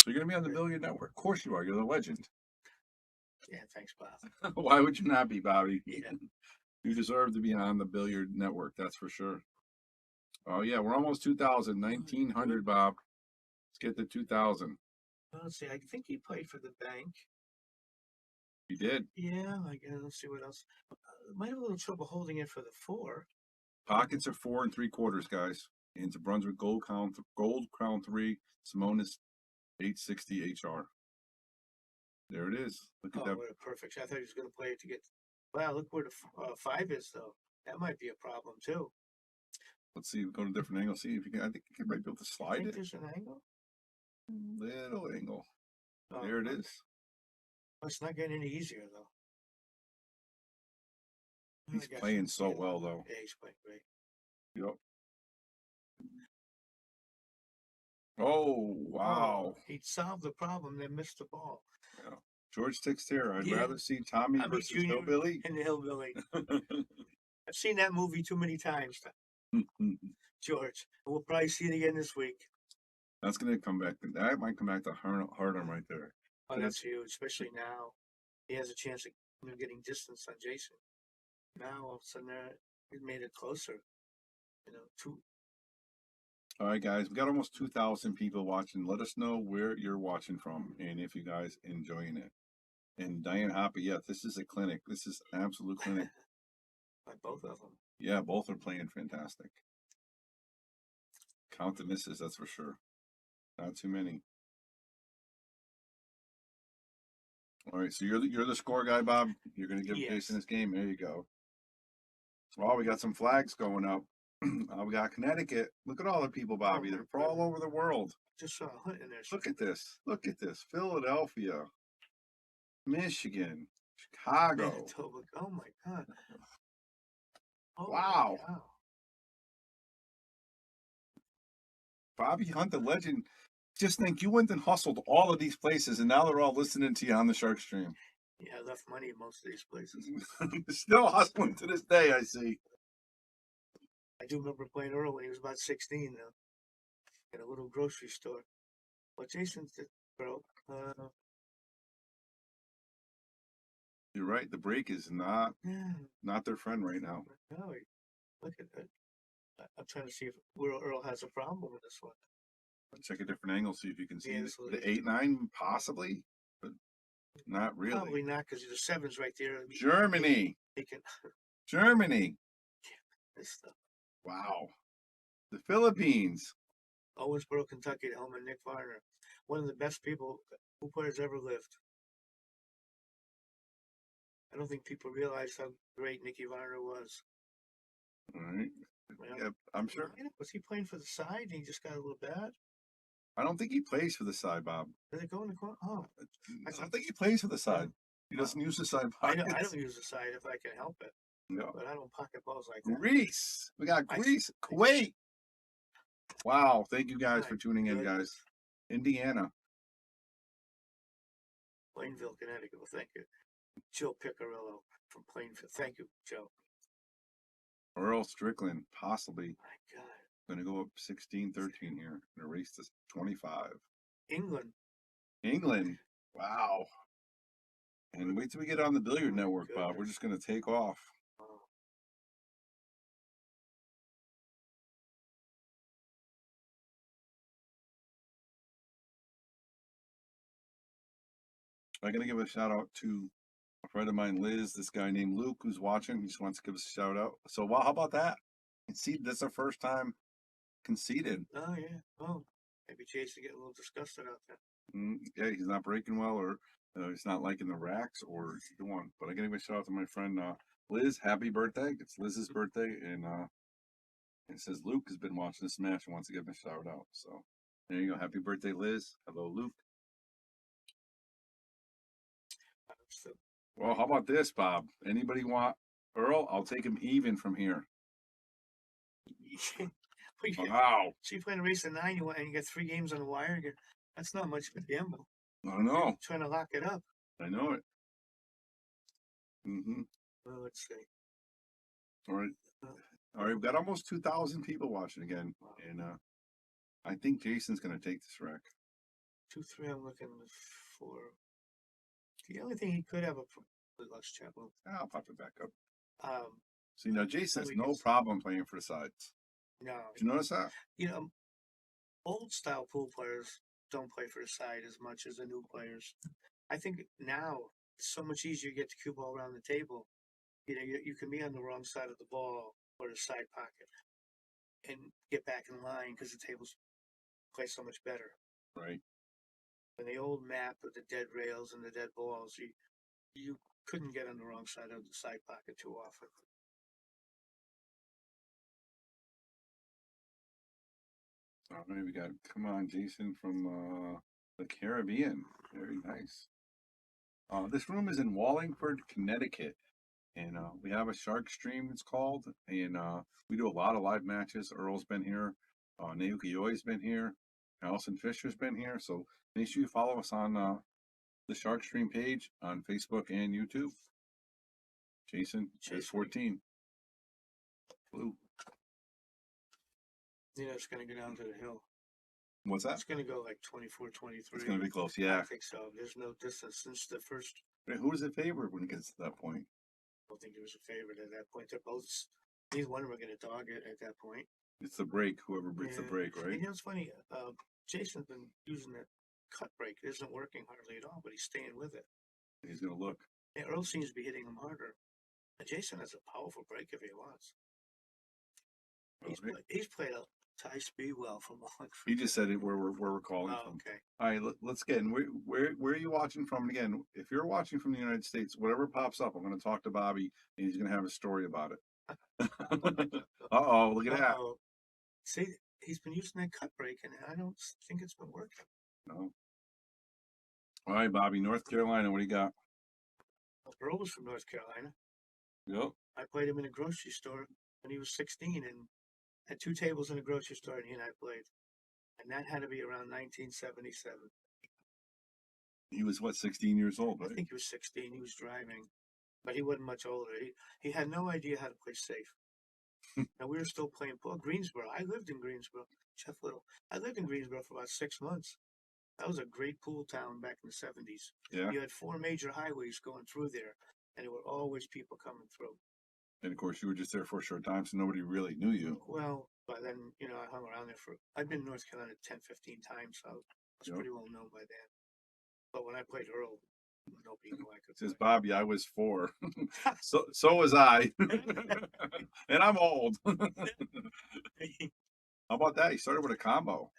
[SPEAKER 4] So you're going to be on the Billiard Network. Of course you are. You're the legend.
[SPEAKER 9] Yeah, thanks, Bob.
[SPEAKER 4] Why would you not be, Bobby?
[SPEAKER 9] Yeah.
[SPEAKER 4] You deserve to be on the Billiard Network, that's for sure. Oh, yeah, we're almost 2,000, 1,900, Bob. Let's get to 2,000.
[SPEAKER 9] Let's see. I think he played for the bank.
[SPEAKER 4] He did.
[SPEAKER 9] Yeah, I guess. Let's see what else. Might have a little trouble holding it for the 4.
[SPEAKER 4] Pockets are 4 3/4, guys. Into Brunswick Gold Crown 3, Simonis 860 HR. There it is. Look at that.
[SPEAKER 9] What a perfect shot. I thought he was going to play it to get. Wow, look where the 5 is, though. That might be a problem, too.
[SPEAKER 4] Let's see. Go to a different angle. See if you can. I think you might be able to slide it.
[SPEAKER 9] There's an angle?
[SPEAKER 4] Little angle.
[SPEAKER 9] Oh,
[SPEAKER 4] There it is.
[SPEAKER 9] Oh, it's not getting any easier, though.
[SPEAKER 4] He's playing so well, though.
[SPEAKER 9] Yeah, he's playing great.
[SPEAKER 4] Yep. Oh, wow.
[SPEAKER 9] He solved the problem, then missed the ball.
[SPEAKER 4] Yeah. George Texter. I'd
[SPEAKER 9] Yeah.
[SPEAKER 4] rather see Tommy versus Hillbilly.
[SPEAKER 9] And the Hillbilly. I've seen that movie too many times, George. We'll probably see it again this week.
[SPEAKER 4] That's going to come back. That might come back to Hardham right there.
[SPEAKER 9] Oh, that's huge, especially now. He has a chance of getting distance on Jason. Now, all of a sudden, he's made it closer.
[SPEAKER 4] All right, guys. We got almost 2,000 people watching. Let us know where you're watching from and if you guys enjoying it. And Diane Hoppe, yeah, this is a clinic. This is an absolute clinic.
[SPEAKER 9] Like both of them.
[SPEAKER 4] Yeah, both are playing fantastic. Count the misses, that's for sure. Not too many. All right, so you're the score guy, Bob. You're going to give Jason this game. There you go. Well, we got some flags going up. We got Connecticut. Look at all the people, Bobby. They're from all over the world.
[SPEAKER 9] Just saw a hunt in there.
[SPEAKER 4] Look at this. Look at this. Philadelphia, Michigan, Chicago.
[SPEAKER 9] Manitoba. Oh my God. Oh,
[SPEAKER 4] wow.
[SPEAKER 9] Wow.
[SPEAKER 4] Bobby Hunt, the legend. Just think you went and hustled all of these places, and now they're all listening to you on the Sharkstream.
[SPEAKER 9] Yeah, I left money in most of these places.
[SPEAKER 4] Still hustling to this day, I see.
[SPEAKER 9] I do remember playing Earl when he was about 16, though, in a little grocery store. Well, Jason did, bro.
[SPEAKER 4] You're right. The break is not their friend right now.
[SPEAKER 9] No, look at that. I'm trying to see if Earl has a problem with this one.
[SPEAKER 4] Check a different angle, see if you can see
[SPEAKER 9] absolutely.
[SPEAKER 4] the 8-9, possibly, but not really.
[SPEAKER 9] Probably not, because the 7's right there.
[SPEAKER 4] Germany. Germany.
[SPEAKER 9] This stuff.
[SPEAKER 4] Wow. The Philippines.
[SPEAKER 9] Owensboro, Kentucky, the home of Nick Varner. One of the best who players ever lived. I don't think people realize how great Nicky Varner was.
[SPEAKER 4] All right. Yeah, I'm sure.
[SPEAKER 9] Was he playing for the side and he just got a little bad?
[SPEAKER 4] I don't think he plays for the side, Bob.
[SPEAKER 9] Does it go in the corner? Oh.
[SPEAKER 4] I don't think he plays for the side. He doesn't use the side
[SPEAKER 9] I
[SPEAKER 4] pockets.
[SPEAKER 9] don't use the side if I can help it.
[SPEAKER 4] No.
[SPEAKER 9] But I don't pocket balls like that.
[SPEAKER 4] Greece. We got Greece. Kuwait. Wow. Thank you guys for tuning in, guys. Indiana.
[SPEAKER 9] Plainville, Connecticut. Well, thank you. Joe Piccarillo from Plainville. Thank you, Joe.
[SPEAKER 4] Earl Strickland, possibly.
[SPEAKER 9] My God.
[SPEAKER 4] Going to go up 16-13 here. Going to race to 25.
[SPEAKER 9] England.
[SPEAKER 4] England. Wow. And wait till we get on the Billiard Network, Bob. We're just going to take off. I'm going to give a shout out to a friend of mine, Liz, this guy named Luke, who's watching. He just wants to give us a shout out. So, well, how about that? Conceded. That's our first time conceded.
[SPEAKER 9] Oh, yeah. Oh, maybe Jason getting a little disgusted out there.
[SPEAKER 4] Yeah, he's not breaking well, or he's not liking the racks, or he's doing. But I got to give a shout out to my friend Liz. Happy birthday! It's Liz's birthday, and it says Luke has been watching this match and wants to give him a shout out. So there you go. Happy birthday, Liz. Hello, Luke. Well, how about this, Bob? Anybody want Earl? I'll take him even from here. Wow.
[SPEAKER 9] So you playing a race of 9, and you get 3 games on the wire. That's not much of a gamble.
[SPEAKER 4] I know.
[SPEAKER 9] You're trying to lock it up.
[SPEAKER 4] I know it.
[SPEAKER 9] Well, let's see.
[SPEAKER 4] All right. All right. We've got almost 2,000 people watching again. And I think Jason's going to take this wreck.
[SPEAKER 9] 2-3, I'm looking for. The only thing he could have let's check.
[SPEAKER 4] I'll pop it back up. See, now Jason has no problem playing for the sides.
[SPEAKER 9] No.
[SPEAKER 4] Did you notice that?
[SPEAKER 9] You know, old style pool players don't play for the side as much as the new players. I think now it's so much easier to get the cue ball around the table. You know, you can be on the wrong side of the ball or the side pocket and get back in line because the tables play so much better.
[SPEAKER 4] Right.
[SPEAKER 9] In the old map with the dead rails and the dead balls, you couldn't get on the wrong side of the side pocket too often.
[SPEAKER 4] All right, we got, come on, Jason from the Caribbean. Very nice. This room is in Wallingford, Connecticut. And we have a Sharkstream, it's called. And we do a lot of live matches. Earl's been here. Naoki Yoi's been here. Allison Fisher's been here. So make sure you follow us on the Sharkstream page on Facebook and YouTube. Jason is 14. Blue.
[SPEAKER 9] You know, it's going to go down to the hill.
[SPEAKER 4] What's that?
[SPEAKER 9] It's going to go like 24, 23.
[SPEAKER 4] It's going to be close, yeah.
[SPEAKER 9] I think so. There's no distance since the first.
[SPEAKER 4] Who is it favored when it gets to that point?
[SPEAKER 9] I don't think there was a favorite at that point. They're both, neither one of them are going to dog it at that point.
[SPEAKER 4] It's the break, whoever breaks the break, right?
[SPEAKER 9] And you know, it's funny. Jason's been using that cut break. It isn't working hardly at all, but he's staying with it.
[SPEAKER 4] He's going to look.
[SPEAKER 9] And Earl seems to be hitting him harder. And Jason has a powerful break if he wants. He's played a Ty Speedwell from Wallingford.
[SPEAKER 4] He just said it where we're calling from.
[SPEAKER 9] Okay.
[SPEAKER 4] All right, let's get in. Where are you watching from? And again, if you're watching from the United States, whatever pops up, I'm going to talk to Bobby, and he's going to have a story about it. Uh-oh, look at that.
[SPEAKER 9] See, he's been using that cut break, and I don't think it's been working.
[SPEAKER 4] No. All right, Bobby, North Carolina, what do you got?
[SPEAKER 9] Earl was from North Carolina.
[SPEAKER 4] Yep.
[SPEAKER 9] I played him in a grocery store when he was 16, and had 2 tables in a grocery store, and he and I played. And that had to be around 1977.
[SPEAKER 4] He was, what, 16 years old, right?
[SPEAKER 9] I think he was 16. He was driving, but he wasn't much older. He had no idea how to play safe. And we were still playing pool. Greensboro. I lived in Greensboro. Jeff Little. I lived in Greensboro for about 6 months. That was a great pool town back in the 70s.
[SPEAKER 4] Yeah.
[SPEAKER 9] You had 4 major highways going through there, and there were always people coming through.
[SPEAKER 4] And of course, you were just there for a short time, so nobody really knew you.
[SPEAKER 9] Well, but then, you know, I hung around there I've been in North Carolina 10, 15 times, so I was pretty well known by then. But when I played Earl, nobody knew I could play.
[SPEAKER 4] Says Bobby, I was 4. so was I. And I'm old. How about that? He started with a combo.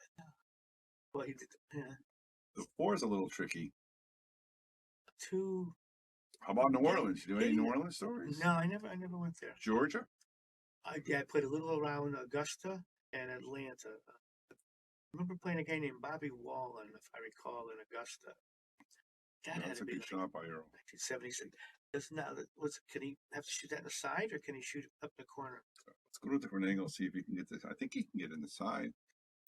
[SPEAKER 9] Well, he did. Yeah.
[SPEAKER 4] The 4 is a little tricky.
[SPEAKER 9] 2.
[SPEAKER 4] How about New Orleans? You do any New Orleans stories?
[SPEAKER 9] No, I never went there.
[SPEAKER 4] Georgia?
[SPEAKER 9] I played a little around Augusta and Atlanta. I remember playing a guy named Bobby Wallen, if I recall, in Augusta. That had
[SPEAKER 4] That's
[SPEAKER 9] to
[SPEAKER 4] a
[SPEAKER 9] be
[SPEAKER 4] good shot by Earl.
[SPEAKER 9] 1976. Can he have to shoot that in the side, or can he shoot up the corner?
[SPEAKER 4] Let's go to a different angle, see if he can get this. I think he can get in the side.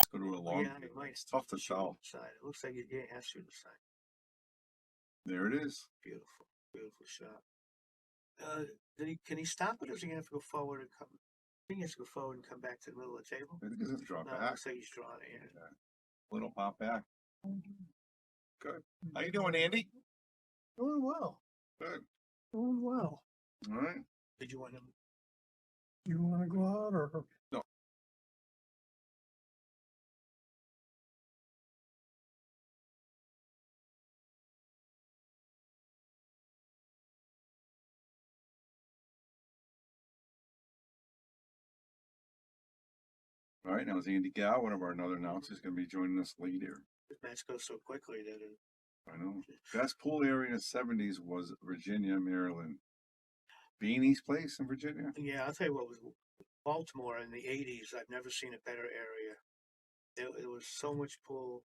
[SPEAKER 4] Let's go to a long.
[SPEAKER 9] Yeah, he might.
[SPEAKER 4] It's tough to tell.
[SPEAKER 9] Side. It looks like he has to shoot the side.
[SPEAKER 4] There it is.
[SPEAKER 9] Beautiful, beautiful shot. Can he stop it, or is he gonna have to go forward and come? I think he has to go forward and come back to the middle of the table.
[SPEAKER 4] I think he's going to drop
[SPEAKER 9] No,
[SPEAKER 4] back.
[SPEAKER 9] looks like he's drawing it. Yeah.
[SPEAKER 4] Little pop back. Good. How you doing, Andy?
[SPEAKER 11] Doing well.
[SPEAKER 4] Good.
[SPEAKER 9] Oh, well.
[SPEAKER 4] All right.
[SPEAKER 9] Did you want him?
[SPEAKER 11] You want to go out or?
[SPEAKER 4] No. All right, now is Andy Gow, one of our another announcers, going to be joining us later.
[SPEAKER 9] This match goes so quickly that it,
[SPEAKER 4] I know. Best pool area in the 70s was Virginia, Maryland. Beanie's place in Virginia?
[SPEAKER 9] yeah, I'll tell you what, with Baltimore in the 80s, I've never seen a better area. There was so much pool.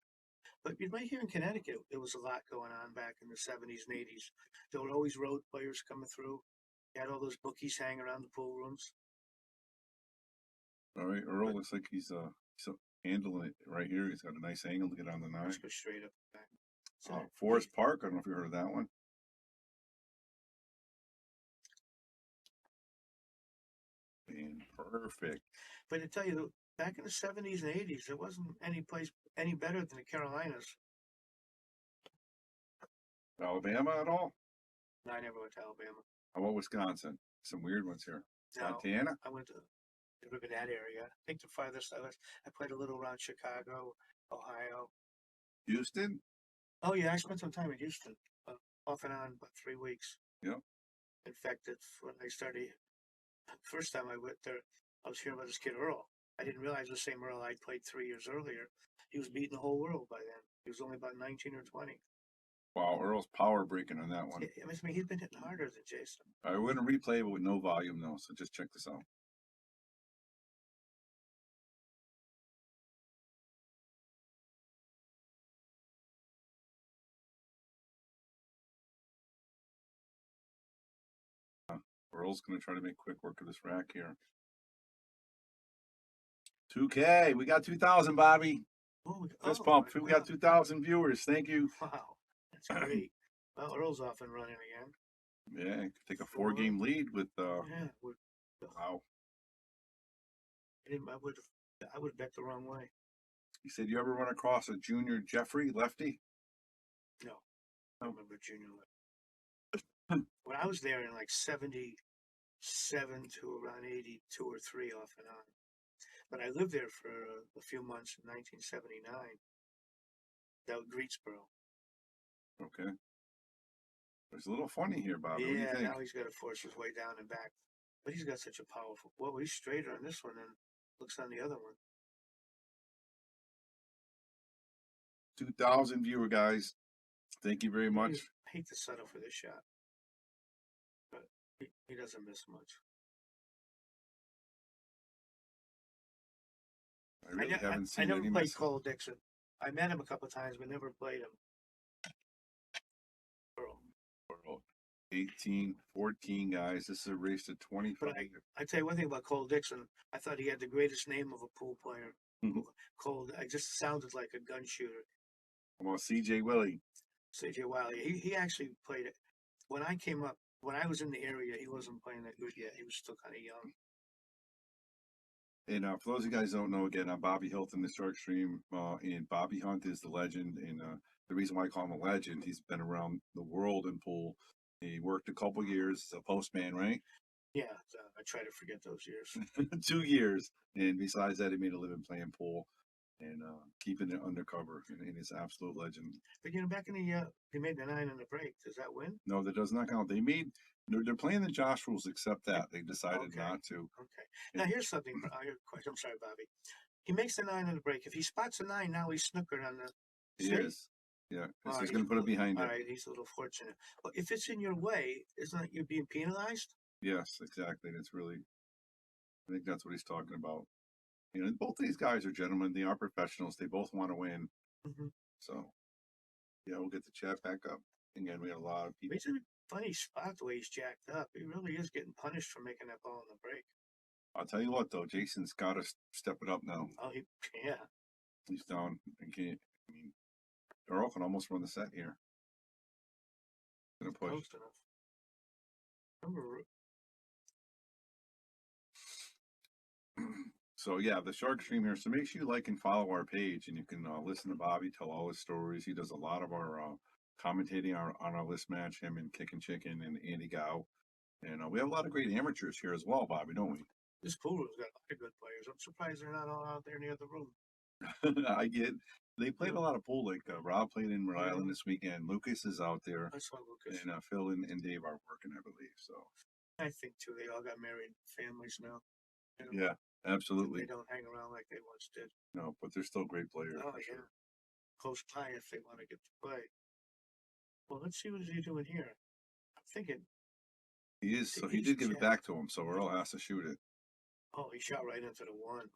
[SPEAKER 9] But right here in Connecticut, there was a lot going on back in the 70s and 80s. There were always road players coming through. You had all those bookies hanging around the pool rooms.
[SPEAKER 4] All right, Earl looks like he's handling it right here. He's got a nice angle to get on the nine.
[SPEAKER 9] Let's go straight up back. So,
[SPEAKER 4] Forest Park, I don't know if you heard of that one. And perfect.
[SPEAKER 9] but to tell you, back in the 70s and 80s, there wasn't any place any better than the Carolinas.
[SPEAKER 4] Alabama at all?
[SPEAKER 9] No, I never went to Alabama.
[SPEAKER 4] How about Wisconsin? Some weird ones here.
[SPEAKER 9] No,
[SPEAKER 4] Montana?
[SPEAKER 9] I went to live in that area. I think the farthest I played a little around Chicago, Ohio.
[SPEAKER 4] Houston?
[SPEAKER 9] Oh yeah, I spent some time in Houston, off and on, about 3 weeks.
[SPEAKER 4] Yep.
[SPEAKER 9] In fact, when I started, first time I went there, I was hearing about this kid Earl. I didn't realize the same Earl I played 3 years earlier. He was beating the whole world by then. He was only about 19 or 20.
[SPEAKER 4] Wow, Earl's power breaking on that one.
[SPEAKER 9] Yeah, I mean, he's been hitting harder than Jason.
[SPEAKER 4] All right, we're going to replay it with no volume though, so just check this out. Earl's going to try to make quick work of this rack here. 2K, we got 2,000, Bobby. Fist pump. We got 2,000 viewers. Thank you.
[SPEAKER 9] Wow, that's great. Well, Earl's off and running again.
[SPEAKER 4] Yeah, take a 4-game lead with.
[SPEAKER 9] Yeah.
[SPEAKER 4] Wow.
[SPEAKER 9] I would bet the wrong way.
[SPEAKER 4] You said you ever run across a junior Jeffrey lefty?
[SPEAKER 9] No, I don't remember junior lefty. When I was there in like 77 to around 82 or 3 off and on. But I lived there for a few months in 1979. That was Greensboro.
[SPEAKER 4] Okay. It's a little funny here, Bobby.
[SPEAKER 9] Yeah,
[SPEAKER 4] what do you think?
[SPEAKER 9] now he's got to force his way down and back. But he's got such a powerful. Well, he's straighter on this one than looks on the other one.
[SPEAKER 4] 2,000 viewer guys. Thank you very much.
[SPEAKER 9] I hate to settle for this shot, but he doesn't miss much.
[SPEAKER 4] I really haven't seen
[SPEAKER 9] I never
[SPEAKER 4] any
[SPEAKER 9] played
[SPEAKER 4] miss.
[SPEAKER 9] Cole Dixon. I met him a couple of times, but never played him. Earl.
[SPEAKER 4] 18, 14 guys. This is a race to 25.
[SPEAKER 9] But I tell you one thing about Cole Dixon. I thought he had the greatest name of a pool player. Cole, I just sounded like a gun shooter.
[SPEAKER 4] How about CJ Willie?
[SPEAKER 9] CJ Wiley. He actually played it. When I came up, when I was in the area, he wasn't playing that good yet. He was still kind of young.
[SPEAKER 4] And for those of you guys who don't know, again, I'm Bobby Hilton, the Sharkstream, and Bobby Hunt is the legend. And the reason why I call him a legend, he's been around the world in pool. He worked a couple years as a postman, right?
[SPEAKER 9] Yeah, I try to forget those years.
[SPEAKER 4] 2 years. And besides that, he made a living playing pool and keeping it undercover. And he's an absolute legend.
[SPEAKER 9] But back in the they made the 9 in the break. Does that win?
[SPEAKER 4] No, that does not count. They're playing the Josh rules, except that they decided not to.
[SPEAKER 9] Okay. Now here's something. I'm sorry, Bobby. He makes the 9 in the break. If he spots a 9, now he's snookered on the.
[SPEAKER 4] He is. Yeah, so he's going to put it behind
[SPEAKER 9] All
[SPEAKER 4] it.
[SPEAKER 9] right, he's a little fortunate. Well, if it's in your way, isn't that you're being penalized?
[SPEAKER 4] Yes, exactly. That's really, I think that's what he's talking about. Both these guys are gentlemen. They are professionals. They both want to win. So, yeah, we'll get the chat back up. Again, we got a lot of people.
[SPEAKER 9] He's in a funny spot the way he's jacked up. He really is getting punished for making that ball in the break.
[SPEAKER 4] I'll tell you what, though, Jason's got to step it up now.
[SPEAKER 9] Oh, yeah.
[SPEAKER 4] He's down. Earl can almost run the set here. Gonna push.
[SPEAKER 9] Close enough.
[SPEAKER 4] So yeah, the Sharkstream here. So make sure you like and follow our page, and you can listen to Bobby tell all his stories. He does a lot of our commentating on our list match, him and Kickin' Chicken and Andy Gow. And we have a lot of great amateurs here as well, Bobby, don't we?
[SPEAKER 9] This pool room's got a lot of good players. I'm surprised they're not all out there near the room.
[SPEAKER 4] They played a lot of pool. Like Rob played in Rhode Island this weekend. Lucas is out there.
[SPEAKER 9] I saw Lucas.
[SPEAKER 4] And Phil and Dave are working, I believe. So
[SPEAKER 9] I think too. They all got married families now. You know,
[SPEAKER 4] yeah, absolutely.
[SPEAKER 9] They don't hang around like they once did.
[SPEAKER 4] No, but they're still great players.
[SPEAKER 9] Oh yeah,
[SPEAKER 4] sure.
[SPEAKER 9] close by if they want to get to play. Well, let's see what is he doing here. I'm thinking.
[SPEAKER 4] He is. So he did give it back to him. So Earl has to shoot it.
[SPEAKER 9] Oh, he shot right into the 1.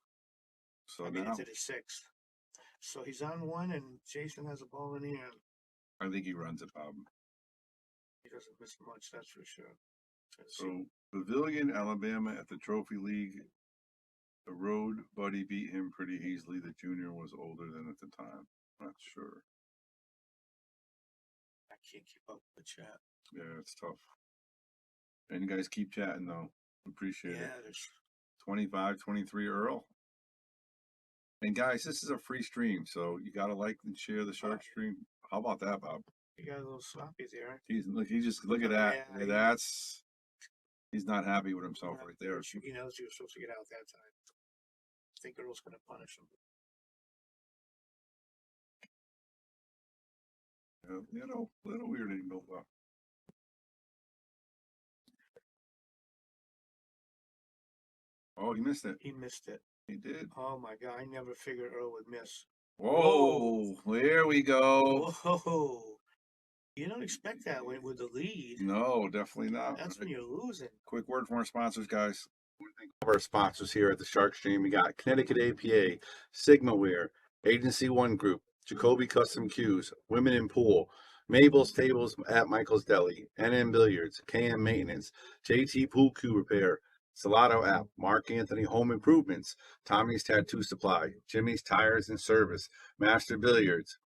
[SPEAKER 4] So
[SPEAKER 9] I mean,
[SPEAKER 4] now
[SPEAKER 9] into the 6th. So he's on 1, and Jason has a ball in the end.
[SPEAKER 4] I think he runs it, Bob.
[SPEAKER 9] He doesn't miss much, that's for sure.
[SPEAKER 4] So Pavilion, Alabama at the Trophy League. The road buddy beat him pretty easily. The junior was older than at the time. Not sure.
[SPEAKER 9] I can't keep up with the chat.
[SPEAKER 4] Yeah, it's tough. And you guys keep chatting though. Appreciate it.
[SPEAKER 9] Yeah, there's
[SPEAKER 4] 25-23 Earl. And guys, this is a free stream, so you gotta like and share the Sharkstream. How about that, Bob?
[SPEAKER 9] you got a little sloppy there.
[SPEAKER 4] Look at that.
[SPEAKER 9] Yeah,
[SPEAKER 4] That's he's not happy with himself right there.
[SPEAKER 9] He knows he was supposed to get out that time. I think Earl's going to punish him.
[SPEAKER 4] Little weird angle. Oh, he missed it.
[SPEAKER 9] He missed it.
[SPEAKER 4] He did.
[SPEAKER 9] Oh my God! I never figured Earl would miss.
[SPEAKER 4] Whoa! There we go.
[SPEAKER 9] Whoa! You don't expect that with the lead.
[SPEAKER 4] No, definitely not.
[SPEAKER 9] That's when you're losing.
[SPEAKER 4] Quick word from our sponsors, guys. Our sponsors here at the Sharkstream, we got Connecticut APA, Sigmaware, Agency One Group, Jacoby Custom Cues, Women in Pool, Mabel's Tables at Michael's Deli, NM Billiards, KM Maintenance, JT Pool Cue Repair, Salotto app, Mark Anthony Home Improvements, Tommy's Tattoo Supply, Jimmy's Tires and Service, Master Billiards.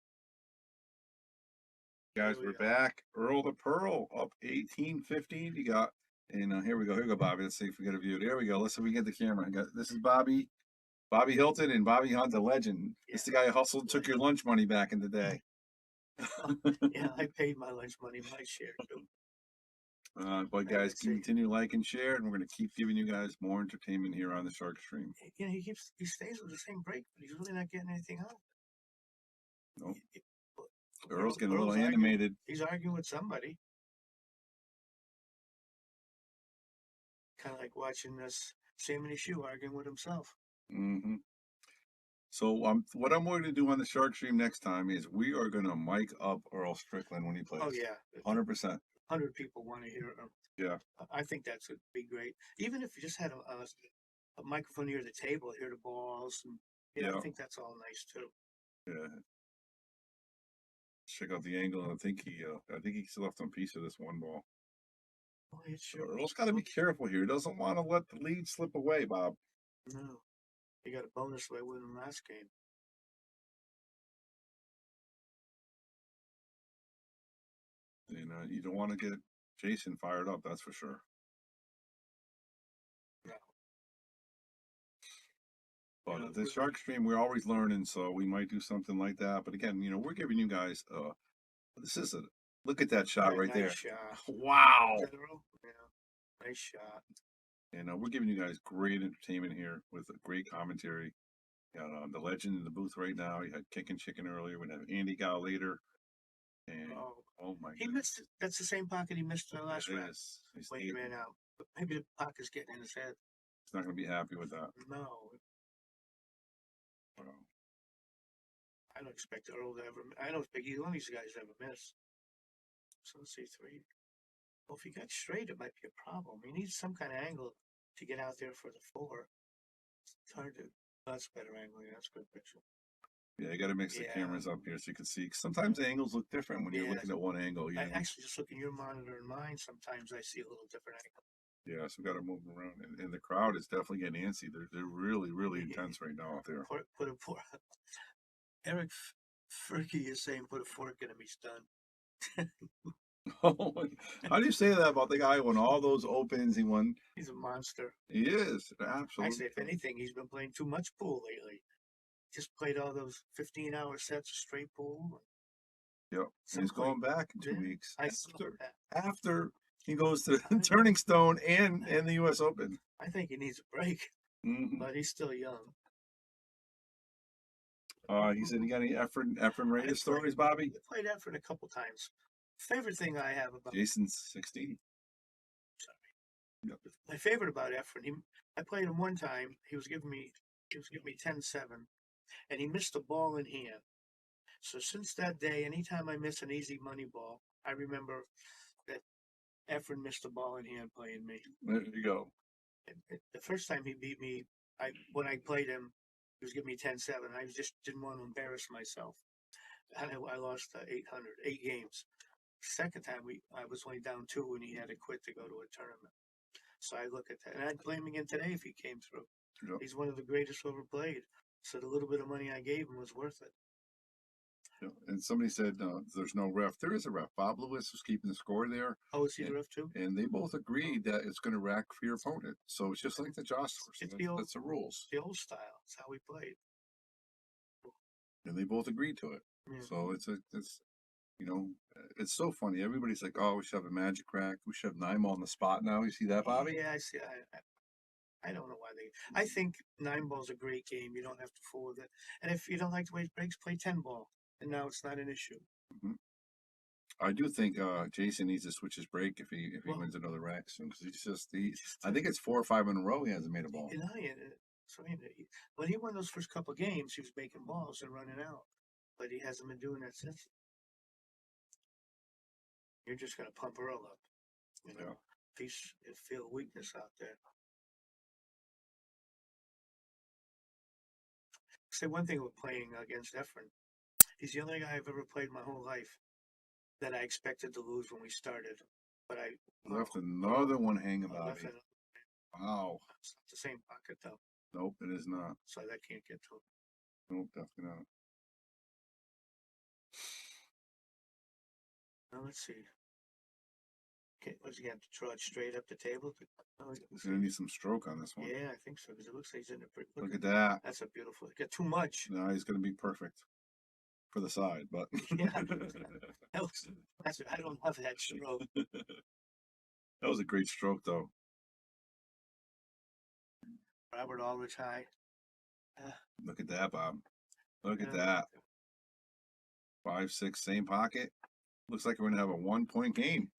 [SPEAKER 4] Guys, we're back. Earl the Pearl up 18-15. You got, and here we go, Bobby. Let's see if we get a view. There we go. Let's see if we get the camera. This is Bobby Hilton and Bobby Hunt, the legend. Yeah. This is the guy who hustled and took your lunch money back in the day.
[SPEAKER 9] Yeah, I paid my lunch money, my share too.
[SPEAKER 4] But guys, continue to like and share, and we're going to keep giving you guys more entertainment here on the Sharkstream.
[SPEAKER 9] You know, he stays with the same break, but he's really not getting anything out.
[SPEAKER 4] Nope. Earl's getting a little animated.
[SPEAKER 9] He's arguing with somebody. Kind of like watching this Simonis Shoe arguing with himself.
[SPEAKER 4] Mm-hmm. So what I'm going to do on the Sharkstream next time is we are going to mic up Earl Strickland when he plays.
[SPEAKER 9] Oh yeah,
[SPEAKER 4] 100%.
[SPEAKER 9] 100 people want to hear him.
[SPEAKER 4] Yeah,
[SPEAKER 9] I think that's would be great. Even if you just had a microphone near the table, hear the balls, and I think that's all nice too.
[SPEAKER 4] Yeah. Check out the angle. I think he still left some piece of this one ball.
[SPEAKER 9] Oh, sure.
[SPEAKER 4] Earl's got to be careful here. He doesn't want to let the lead slip away, Bob.
[SPEAKER 9] No, he got a bonus by winning last game.
[SPEAKER 4] You don't want to get Jason fired up. That's for sure.
[SPEAKER 9] No.
[SPEAKER 4] But at the Sharkstream, we're always learning, so we might do something like that. But again, we're giving you guys look at that shot right there.
[SPEAKER 9] Shot.
[SPEAKER 4] Wow.
[SPEAKER 9] Yeah, nice shot.
[SPEAKER 4] And we're giving you guys great entertainment here with a great commentary. Got the legend in the booth right now. You had Kickin' Chicken earlier. We have Andy Gow later. And oh my God.
[SPEAKER 9] He missed it. That's the same pocket he missed in the last round. When he ran out. But maybe the pocket's getting in his head.
[SPEAKER 4] He's not going to be happy with that.
[SPEAKER 9] No. I don't expect Earl to ever. I don't expect either one of these guys to ever miss. So let's see, 3. Well, if he got straight, it might be a problem. He needs some kind of angle to get out there for the 4. It's hard to. That's a better angle. Yeah, that's a good picture.
[SPEAKER 4] Yeah, you got to mix the cameras up here so you can see. Sometimes the angles look different when you're looking at one angle.
[SPEAKER 9] I actually just look at your monitor and mine. Sometimes I see a little different angle.
[SPEAKER 4] Yeah, so we got to move them around, and the crowd is definitely getting antsy. They're really, really intense right now out there.
[SPEAKER 9] Put a fork. Eric Furky is saying, "Put a fork in him. He's done."
[SPEAKER 4] Oh, how do you say that about the guy who won all those opens? He won.
[SPEAKER 9] He's a monster.
[SPEAKER 4] He is absolutely.
[SPEAKER 9] Actually, if anything, he's been playing too much pool lately. Just played all those 15-hour sets of straight pool.
[SPEAKER 4] Yep.
[SPEAKER 9] Some
[SPEAKER 4] He's going
[SPEAKER 9] point.
[SPEAKER 4] back in 2
[SPEAKER 9] Yeah,
[SPEAKER 4] weeks.
[SPEAKER 9] I saw that.
[SPEAKER 4] After he goes to Turning Stone and the U.S. Open.
[SPEAKER 9] I think he needs a break, but he's still young.
[SPEAKER 4] He said, you got any Efren Reyes stories, Bobby?
[SPEAKER 9] I played Efren a couple times. Favorite thing I have about
[SPEAKER 4] Jason's 16. Yep.
[SPEAKER 9] my favorite about Efren, I played him one time. He was giving me 10-7, and he missed a ball in hand. So since that day, anytime I miss an easy money ball, I remember that Efren missed a ball in hand playing me.
[SPEAKER 4] There you go.
[SPEAKER 9] The first time he beat me, when I played him, he was giving me 10-7. I just didn't want to embarrass myself. And I lost 8 games. Second time, I was only down 2 and he had to quit to go to a tournament. So I look at that, and I'd play him again today if he came through.
[SPEAKER 4] Yep.
[SPEAKER 9] He's one of the greatest who ever played. So the little bit of money I gave him was worth it.
[SPEAKER 4] Yep. And somebody said there's no ref. There is a ref. Bob Lewis was keeping the score there.
[SPEAKER 9] Oh, is he the ref too?
[SPEAKER 4] And they both agreed that it's going to rack for your opponent. So it's just like the Josh
[SPEAKER 9] It's
[SPEAKER 4] that's the rules.
[SPEAKER 9] the old style. It's how we played.
[SPEAKER 4] And they both agreed to it.
[SPEAKER 9] Yeah.
[SPEAKER 4] So it's so funny. Everybody's like, oh, we should have a magic rack. We should have 9 ball on the spot now. You see that, Bobby?
[SPEAKER 9] Yeah, I see. I don't know why I think 9 ball's a great game. You don't have to fool with it. And if you don't like the way it breaks, play 10 ball. And now it's not an issue.
[SPEAKER 4] Mm-hmm. I do think Jason needs to switch his break if he wins another rack soon, because I think it's 4 or 5 in a row he hasn't made a ball.
[SPEAKER 9] When he won those first couple of games, he was making balls and running out, but he hasn't been doing that since. You're just going to pump Earl up, you know. If feel weakness out there. Say one thing with playing against Efren. He's the only guy I've ever played my whole life that I expected to lose when we started. But I
[SPEAKER 4] left another one hanging, Bobby. Wow.
[SPEAKER 9] It's not the same pocket, though.
[SPEAKER 4] Nope, it is not.
[SPEAKER 9] So that can't get to him.
[SPEAKER 4] Nope, definitely not.
[SPEAKER 9] Now, let's see. Okay, what's he got to draw it straight up the table?
[SPEAKER 4] He's going to need some stroke on this one.
[SPEAKER 9] Yeah, I think so, because it looks like he's in it.
[SPEAKER 4] Look at that.
[SPEAKER 9] That's a beautiful. He got too much.
[SPEAKER 4] No, he's going to be perfect for the side, but.
[SPEAKER 9] Yeah. I don't have that stroke.
[SPEAKER 4] That was a great stroke, though.
[SPEAKER 9] Robert Aldrich high.
[SPEAKER 4] Look at that, Bob. Look at that. 5-6, same pocket. Looks like we're going to have a 1-point game.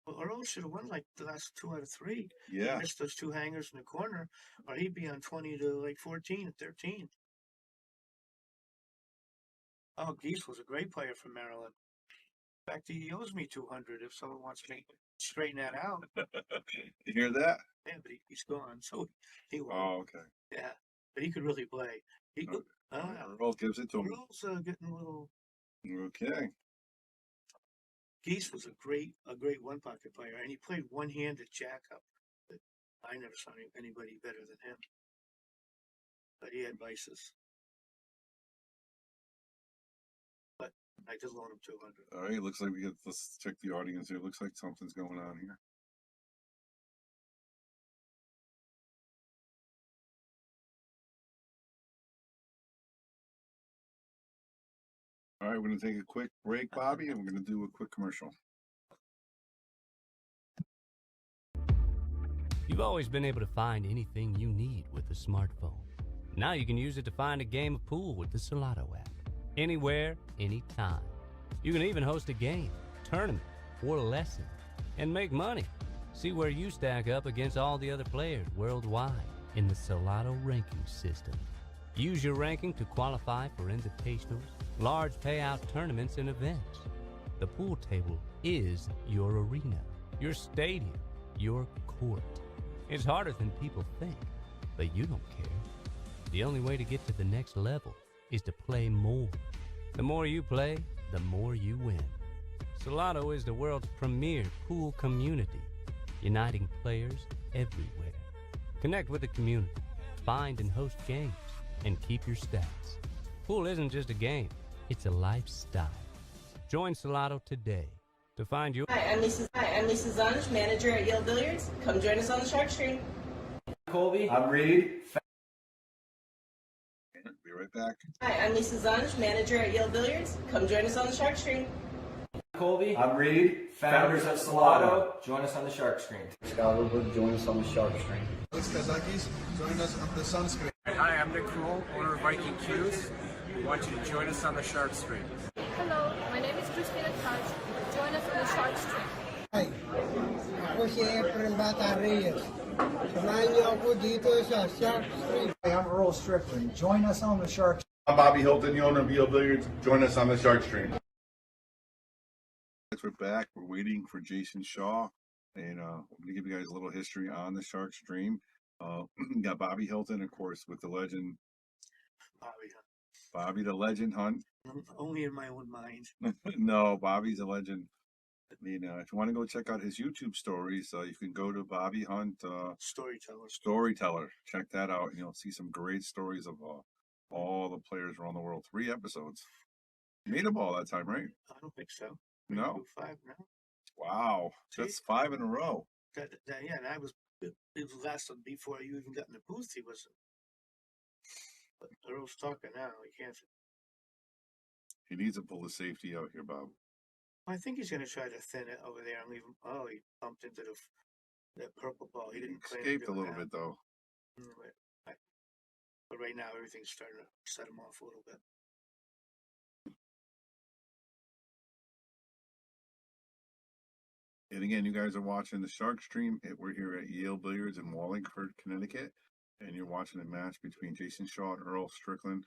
[SPEAKER 9] Well, Earl should have won like the last 2 out of 3.
[SPEAKER 4] Yeah.
[SPEAKER 9] He missed those 2 hangers in the corner, or he'd be on 20 to like 14 and 13. Oh, Geese was a great player from Maryland. In fact, he owes me 200 if someone wants me to straighten that out.
[SPEAKER 4] You hear that?
[SPEAKER 9] Yeah, but he's gone, so he won.
[SPEAKER 4] Oh, okay.
[SPEAKER 9] Yeah, but he could really play.
[SPEAKER 4] Earl gives it to him.
[SPEAKER 9] Earl's getting a little.
[SPEAKER 4] Okay.
[SPEAKER 9] Geese was a great one-pocket player, and he played one-handed jack-up. But I never saw anybody better than him. But he had vices. But I just loaned him 200.
[SPEAKER 4] All right, looks like let's check the audience here. Looks like something's going on here. All right, we're going to take a quick break, Bobby, and we're going to do a quick commercial.
[SPEAKER 12] You've always been able to find anything you need with a smartphone. Now you can use it to find a game of pool with the Salotto app. Anywhere, anytime. You can even host a game, tournament, or lesson, and make money. See where you stack up against all the other players worldwide in the Salotto ranking system. Use your ranking to qualify for invitationals, large payout tournaments, and events. The pool table is your arena, your stadium, your court. It's harder than people think, but you don't care. The only way to get to the next level is to play more. The more you play, the more you win. Salotto is the world's premier pool community, uniting players everywhere. Connect with the community, find and host games, and keep your stats. Pool isn't just a game, it's a lifestyle. Join Salotto today to find your...
[SPEAKER 6] Hi, I'm Lisa Zonich, manager at Yale Billiards. Come join us on the Sharkstream.
[SPEAKER 8] Colby. I'm Reed.
[SPEAKER 4] Be right right back.
[SPEAKER 6] Hi, I'm Lisa Zunge, manager at Yale Billiards. Come join us on the Sharkstream.
[SPEAKER 7] Colby.
[SPEAKER 8] I'm Reed,
[SPEAKER 7] Founders of Salotto. Join us on the Sharkstream.
[SPEAKER 8] Scott Woodward, join us on the Sharkstream.
[SPEAKER 3] Alex Kazakis, join us on the Sunscreen.
[SPEAKER 7] Hi, I'm Nick Kroll, owner of Viking Cues. We want you to join us on the Sharkstream.
[SPEAKER 10] Hello, my name is Christina Cues. Join us on the Sharkstream.
[SPEAKER 11] Hi, ako si Efren Bata Reyes. Samahan niyo ako dito sa Sharkstream.
[SPEAKER 13] Hey, I'm Earl Strickland. Join us on the Shark.
[SPEAKER 1] I'm Bobby Hilton, the owner of Yale Billiards. Join us on the Sharkstream.
[SPEAKER 4] We're back. We're waiting for Jason Shaw, and I'm gonna give you guys a little history on the Sharkstream. Got Bobby Hilton, of course, with the legend. Bobby the Legend Hunt.
[SPEAKER 9] Only in my own mind.
[SPEAKER 4] No, Bobby's a legend. I mean, if you want to go check out his YouTube stories, you can go to Bobby Hunt Storyteller. Check that out, and you'll see some great stories of all the players around the world. 3 episodes. You made a ball that time, right?
[SPEAKER 9] I don't think so.
[SPEAKER 4] No.
[SPEAKER 9] 5 now.
[SPEAKER 4] Wow, that's 5 in a row.
[SPEAKER 9] Yeah, and it was last one before you even got in the booth. He was. But Earl's talking now. He can't.
[SPEAKER 4] He needs to pull the safety out here, Bob.
[SPEAKER 9] I think he's going to try to thin it over there and leave him. Oh, he bumped into that purple ball. He didn't
[SPEAKER 4] escaped a little bit though.
[SPEAKER 9] But right now, everything's starting to set him off a little bit.
[SPEAKER 4] And again, you guys are watching the Sharkstream. We're here at Yale Billiards in Wallingford, Connecticut, and you're watching a match between Jason Shaw and Earl Strickland.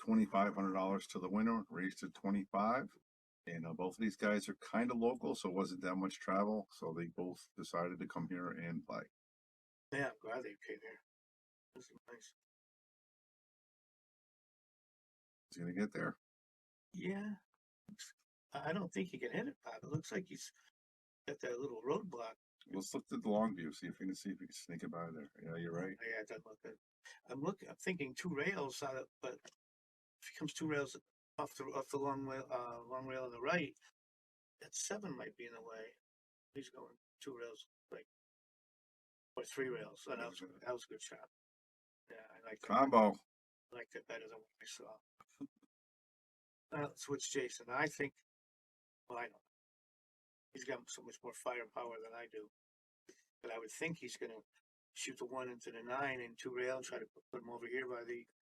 [SPEAKER 4] $2,500 to the winner, raised to 25. And both of these guys are kind of local, so it wasn't that much travel. So they both decided to come here and play.
[SPEAKER 9] Yeah, I'm glad they came here. This is nice.
[SPEAKER 4] He's gonna get there.
[SPEAKER 9] Yeah, I don't think he can hit it, Bob. It looks like he's got that little roadblock.
[SPEAKER 4] Let's look at the long view, see if we can sneak it by there. Yeah, you're right.
[SPEAKER 9] Yeah, it doesn't look good. I'm thinking 2 rails out of, but if he comes 2 rails off the long rail on the right, that 7 might be in the way. He's going 2 rails right, or 3 rails. So that was a good shot. Yeah, I like that.
[SPEAKER 4] Combo.
[SPEAKER 9] I liked it better than what I saw. Switch Jason. I think. Well, I don't know. He's got so much more firepower than I do. But I would think he's going to shoot the 1 into the 9 and 2 rail and try to put him over here by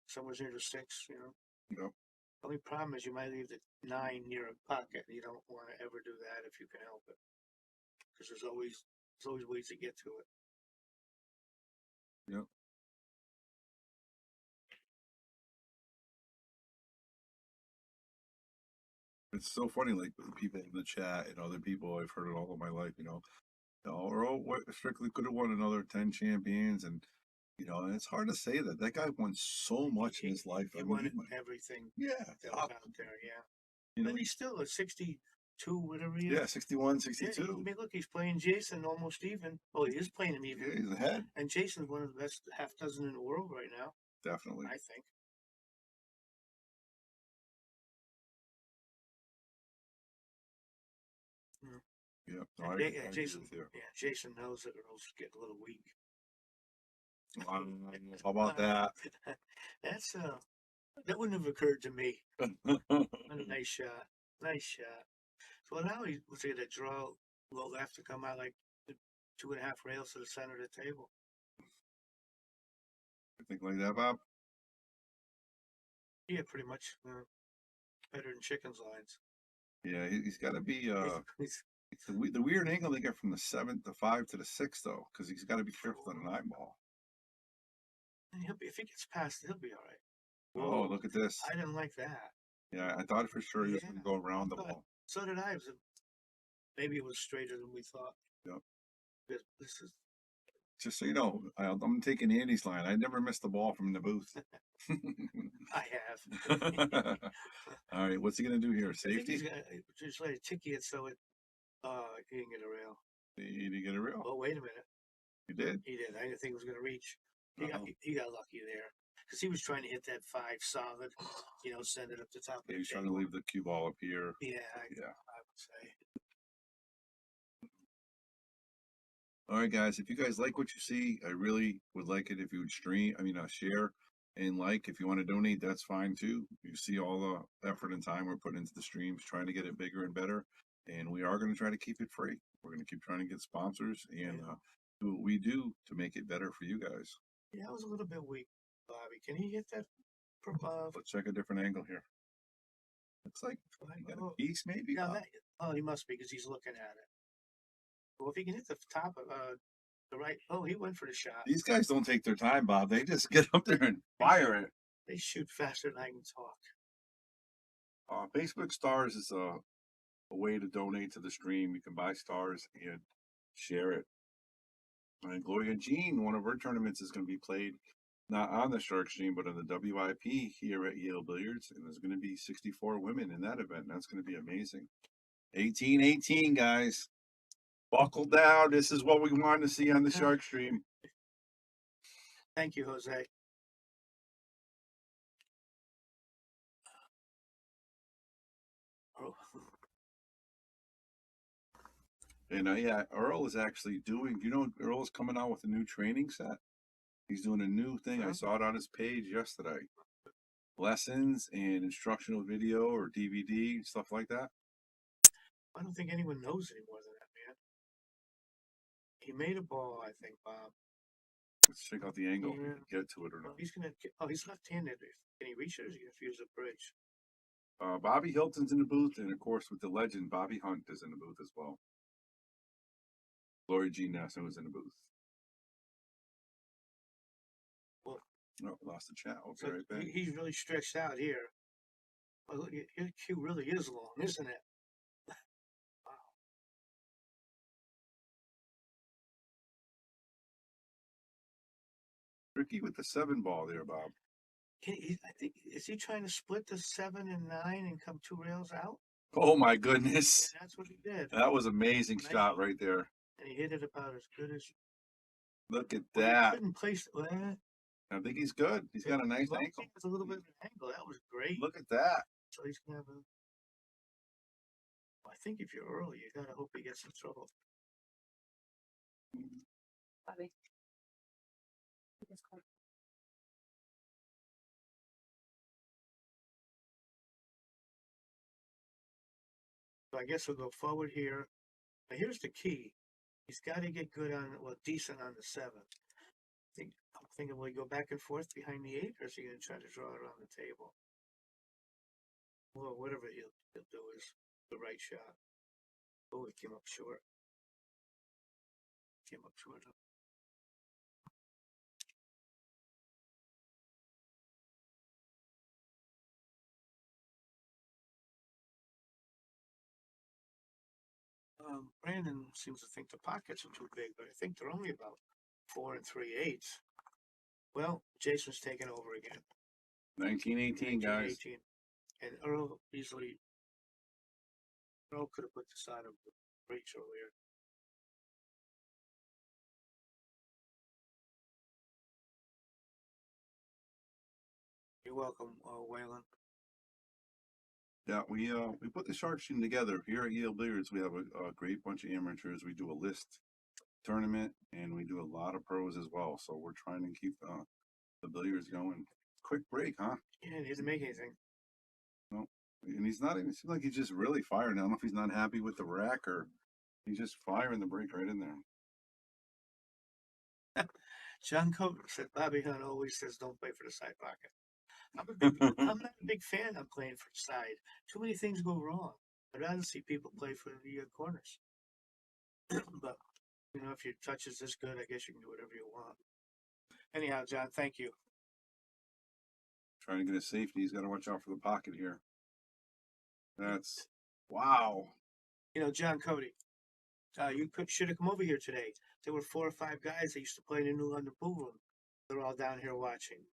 [SPEAKER 9] somewhere near the 6, you know.
[SPEAKER 4] Yep.
[SPEAKER 9] The only problem is you might leave the 9 near a pocket. You don't want to ever do that if you can help it. Because there's always ways to get to it.
[SPEAKER 4] Yep. It's so funny, like with the people in the chat and other people, I've heard it all of my life, Earl Strickly could have won another 10 champions, and and it's hard to say that guy won so much in his life.
[SPEAKER 9] He won everything.
[SPEAKER 4] Yeah,
[SPEAKER 9] that was out there. Yeah, and he's still at 62, whatever he is.
[SPEAKER 4] Yeah, 61, 62.
[SPEAKER 9] Yeah, I mean, look, he's playing Jason almost even. Oh, he is playing him even.
[SPEAKER 4] Yeah, he's ahead.
[SPEAKER 9] And Jason's one of the best half dozen in the world right now.
[SPEAKER 4] Definitely,
[SPEAKER 9] I think.
[SPEAKER 4] Yeah,
[SPEAKER 9] no, Jason knows that Earl's getting a little weak.
[SPEAKER 4] How about that?
[SPEAKER 9] That's that wouldn't have occurred to me. What a nice shot. Nice shot. So now he was going to draw low left to come out like 2.5 rails to the center of the table.
[SPEAKER 4] You think like that, Bob?
[SPEAKER 9] Yeah, pretty much. Better than Chicken's lines.
[SPEAKER 4] Yeah, he's got to be. The weird angle they get from the 7 to 5 to the 6 though, because he's got to be careful on an eyeball.
[SPEAKER 9] And if he gets past, he'll be all right.
[SPEAKER 4] Whoa, look at this!
[SPEAKER 9] I didn't like that.
[SPEAKER 4] Yeah, I thought for sure he was going to go around the ball.
[SPEAKER 9] So did I. Maybe it was straighter than we thought.
[SPEAKER 4] Yep.
[SPEAKER 9] This is.
[SPEAKER 4] Just so you know, I'm taking Andy's line. I never missed the ball from the booth.
[SPEAKER 9] I have.
[SPEAKER 4] All right, what's he going to do here? Safety?
[SPEAKER 9] I think he's going to just let it ticky it so it. He didn't get a rail.
[SPEAKER 4] He didn't get a rail?
[SPEAKER 9] Oh, wait a minute.
[SPEAKER 4] He did?
[SPEAKER 9] He did. I didn't think it was going to reach. He got lucky there. Because he was trying to hit that 5 solid, send it up the top.
[SPEAKER 4] Yeah, he was trying to leave the cue ball up here.
[SPEAKER 9] Yeah, I would say.
[SPEAKER 4] All right, guys, if you guys like what you see, I really would like it if you would share And like, if you want to donate, that's fine too. You see all the effort and time we're putting into the streams, trying to get it bigger and better. And we are going to try to keep it free. We're going to keep trying to get sponsors and do what we do to make it better for you guys.
[SPEAKER 9] Yeah, that was a little bit weak, Bobby. Can he hit that?
[SPEAKER 4] Let's check a different angle here. Looks like he got a piece, maybe.
[SPEAKER 9] No, he must be because he's looking at it. Well, if he can hit the top of the right, he went for the shot.
[SPEAKER 4] These guys don't take their time, Bob. They just get up there and fire it.
[SPEAKER 9] They shoot faster than I can talk.
[SPEAKER 4] Facebook Stars is a way to donate to the stream. You can buy stars and share it. And Gloria Jean, one of her tournaments is going to be played not on the Sharkstream, but on the WIP here at Yale Billiards. And there's going to be 64 women in that event. That's going to be amazing. 18-18, guys. Buckle down. This is what we want to see on the Sharkstream.
[SPEAKER 9] Thank you, Jose.
[SPEAKER 4] And yeah, Earl is actually doing, Earl is coming out with a new training set. He's doing a new thing. I saw it on his page yesterday. Lessons and instructional video or DVD, stuff like that.
[SPEAKER 9] I don't think anyone knows any more than that, man. He made a ball, I think, Bob.
[SPEAKER 4] Let's check out the angle. If we can get to it or not.
[SPEAKER 9] He's gonna. He's left-handed. Can he reach it? Or is he gonna use a bridge?
[SPEAKER 4] Bobby Hilton's in the booth, and of course, with the legend, Bobby Hunt is in the booth as well. Gloria Jean Nassau is in the booth.
[SPEAKER 9] Well,
[SPEAKER 4] no, lost the chat. Okay, right back.
[SPEAKER 9] He's really stretched out here. Well, look, his cue really is long, isn't it? Wow.
[SPEAKER 4] Tricky with the 7 ball there, Bob.
[SPEAKER 9] I think is he trying to split the 7 and 9 and come 2 rails out?
[SPEAKER 4] Oh my goodness!
[SPEAKER 9] And that's what he did.
[SPEAKER 4] That was an amazing shot right there.
[SPEAKER 9] And he hit it about as good as.
[SPEAKER 4] Look at that.
[SPEAKER 9] He couldn't place it.
[SPEAKER 4] I think he's good. He's got a nice ankle.
[SPEAKER 9] It's a little bit of an angle. That was great.
[SPEAKER 4] Look at that.
[SPEAKER 9] So he's gonna have a. I think if you're early, you gotta hope he gets in trouble.
[SPEAKER 10] Bobby.
[SPEAKER 9] So I guess we'll go forward here. Now here's the key. He's got to get good on, decent on the 7. I'm thinking, will he go back and forth behind the 8, or is he going to try to draw it around the table? Well, whatever he'll do is the right shot. Oh, it came up short. Came up short. Brandon seems to think the pockets are too big, but I think they're only about 4 3/8. Well, Jason's taking over again.
[SPEAKER 4] 19-18, guys.
[SPEAKER 9] And Earl could have put this on of the breach earlier. You're welcome, Waylon.
[SPEAKER 4] Yeah, we put the Sharkstream together here at Yale Billiards. We have a great bunch of amateurs. We do a list tournament, and we do a lot of pros as well. So we're trying to keep the billiards going. Quick break, huh?
[SPEAKER 9] Yeah, he doesn't make anything.
[SPEAKER 4] No, and he's not even. It seems like he's just really firing. I don't know if he's not happy with the rack or he's just firing the break right in there.
[SPEAKER 9] John Coker said Bobby Hunt always says don't play for the side pocket. I'm not a big fan of playing for the side. Too many things go wrong. I'd rather see people play for the corners. But, if your touch is this good, I guess you can do whatever you want. Anyhow, John, thank you.
[SPEAKER 4] Trying to get a safety. He's got to watch out for the pocket here. That's, wow.
[SPEAKER 9] John Cody, you should have come over here today. There were 4 or 5 guys that used to play in the New London pool room. They're all down here watching.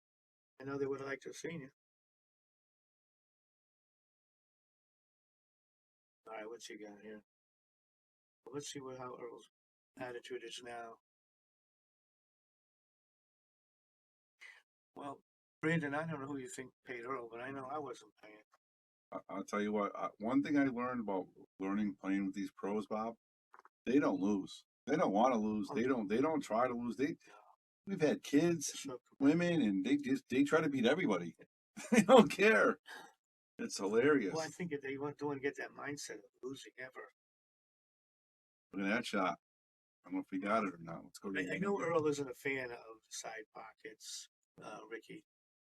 [SPEAKER 9] I know they would have liked to have seen you. All right, what's he got here? Well, let's see how Earl's attitude is now. Well, Brandon, I don't know who you think paid Earl, but I know I wasn't paying.
[SPEAKER 4] I'll tell you what. One thing I learned about playing with these pros, Bob, they don't lose. They don't want to lose. They don't try to lose. We've had kids,
[SPEAKER 9] So,
[SPEAKER 4] women, and they try to beat everybody. They don't care. It's hilarious.
[SPEAKER 9] well, I think if they don't want to get that mindset of losing ever.
[SPEAKER 4] Look at that shot. I don't know if he got it or not. Let's go.
[SPEAKER 9] I know Earl isn't a fan of side pockets, Ricky,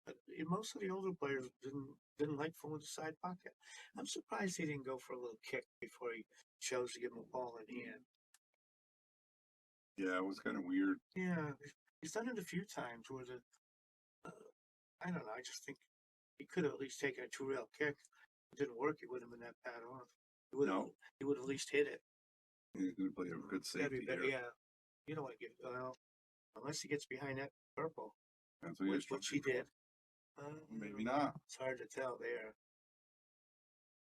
[SPEAKER 9] but most of the older players didn't like fooling the side pocket. I'm surprised he didn't go for a little kick before he chose to give him a ball in hand.
[SPEAKER 4] Yeah, it was kind of weird.
[SPEAKER 9] Yeah, he's done it a few times where I don't know. I just think he could have at least taken a 2-rail kick. If it didn't work, he would have been that bad off. He would have at least hit it.
[SPEAKER 4] He's going to play a good safety
[SPEAKER 9] Better,
[SPEAKER 4] here.
[SPEAKER 9] yeah. You don't want to get unless he gets behind that purple,
[SPEAKER 4] That's what
[SPEAKER 9] which he did.
[SPEAKER 4] Maybe not.
[SPEAKER 9] It's hard to tell there.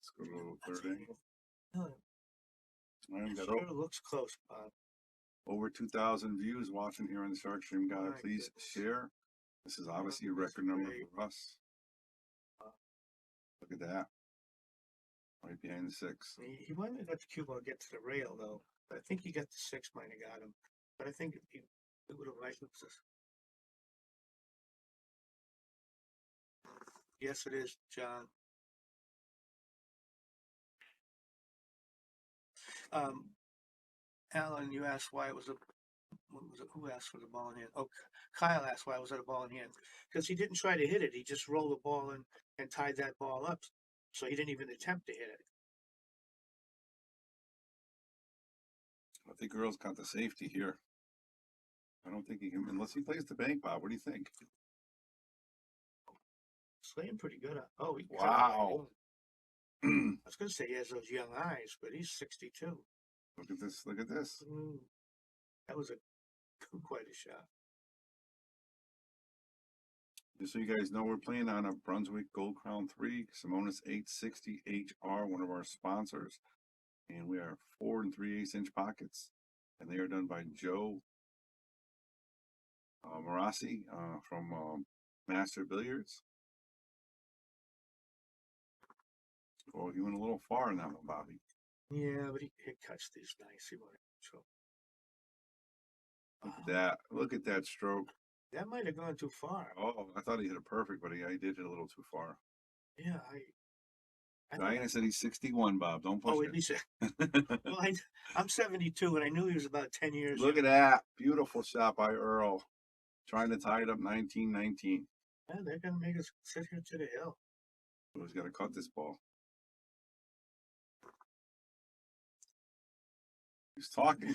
[SPEAKER 4] Let's go to third angle.
[SPEAKER 9] Sure looks close, Bob.
[SPEAKER 4] Over 2,000 views watching here on the Sharkstream, guys. Please share. This is obviously a record number for us. Look at that. Right behind the 6.
[SPEAKER 9] He might have got the cue ball get to the rail, though. I think he got the 6, might have got him. But I think it would have liked this. Yes, it is, John. Alan, you asked why it was who asked for the ball in hand? Oh, Kyle asked why was it a ball in hand? Because he didn't try to hit it. He just rolled the ball in and tied that ball up. So he didn't even attempt to hit it.
[SPEAKER 4] I think Earl's got the safety here. I don't think he can, unless he plays the bank, Bob. What do you think?
[SPEAKER 9] Slaying pretty good. Oh,
[SPEAKER 4] wow.
[SPEAKER 9] I was going to say he has those young eyes, but he's 62.
[SPEAKER 4] Look at this. Look at this.
[SPEAKER 9] That was quite a shot.
[SPEAKER 4] Just so you guys know, we're playing on a Brunswick Gold Crown 3, Simonis 860 HR, one of our sponsors. And we are 4 3/8" pockets. And they are done by Joe Marassi from Master Billiards. Well, you went a little far in that one, Bobby.
[SPEAKER 9] Yeah, but he cuts these nice.
[SPEAKER 4] Look at that. Look at that stroke.
[SPEAKER 9] That might have gone too far.
[SPEAKER 4] Oh, I thought he hit it perfect, but I did it a little too far.
[SPEAKER 9] Yeah,
[SPEAKER 4] Diana said he's 61, Bob. Don't push it.
[SPEAKER 9] At least. Well, I'm 72, and I knew he was about 10 years.
[SPEAKER 4] Look at that. Beautiful shot by Earl. Trying to tie it up 19-19.
[SPEAKER 9] Yeah, they're going to make us sit here to the hill.
[SPEAKER 4] So he's got to cut this ball. He's talking.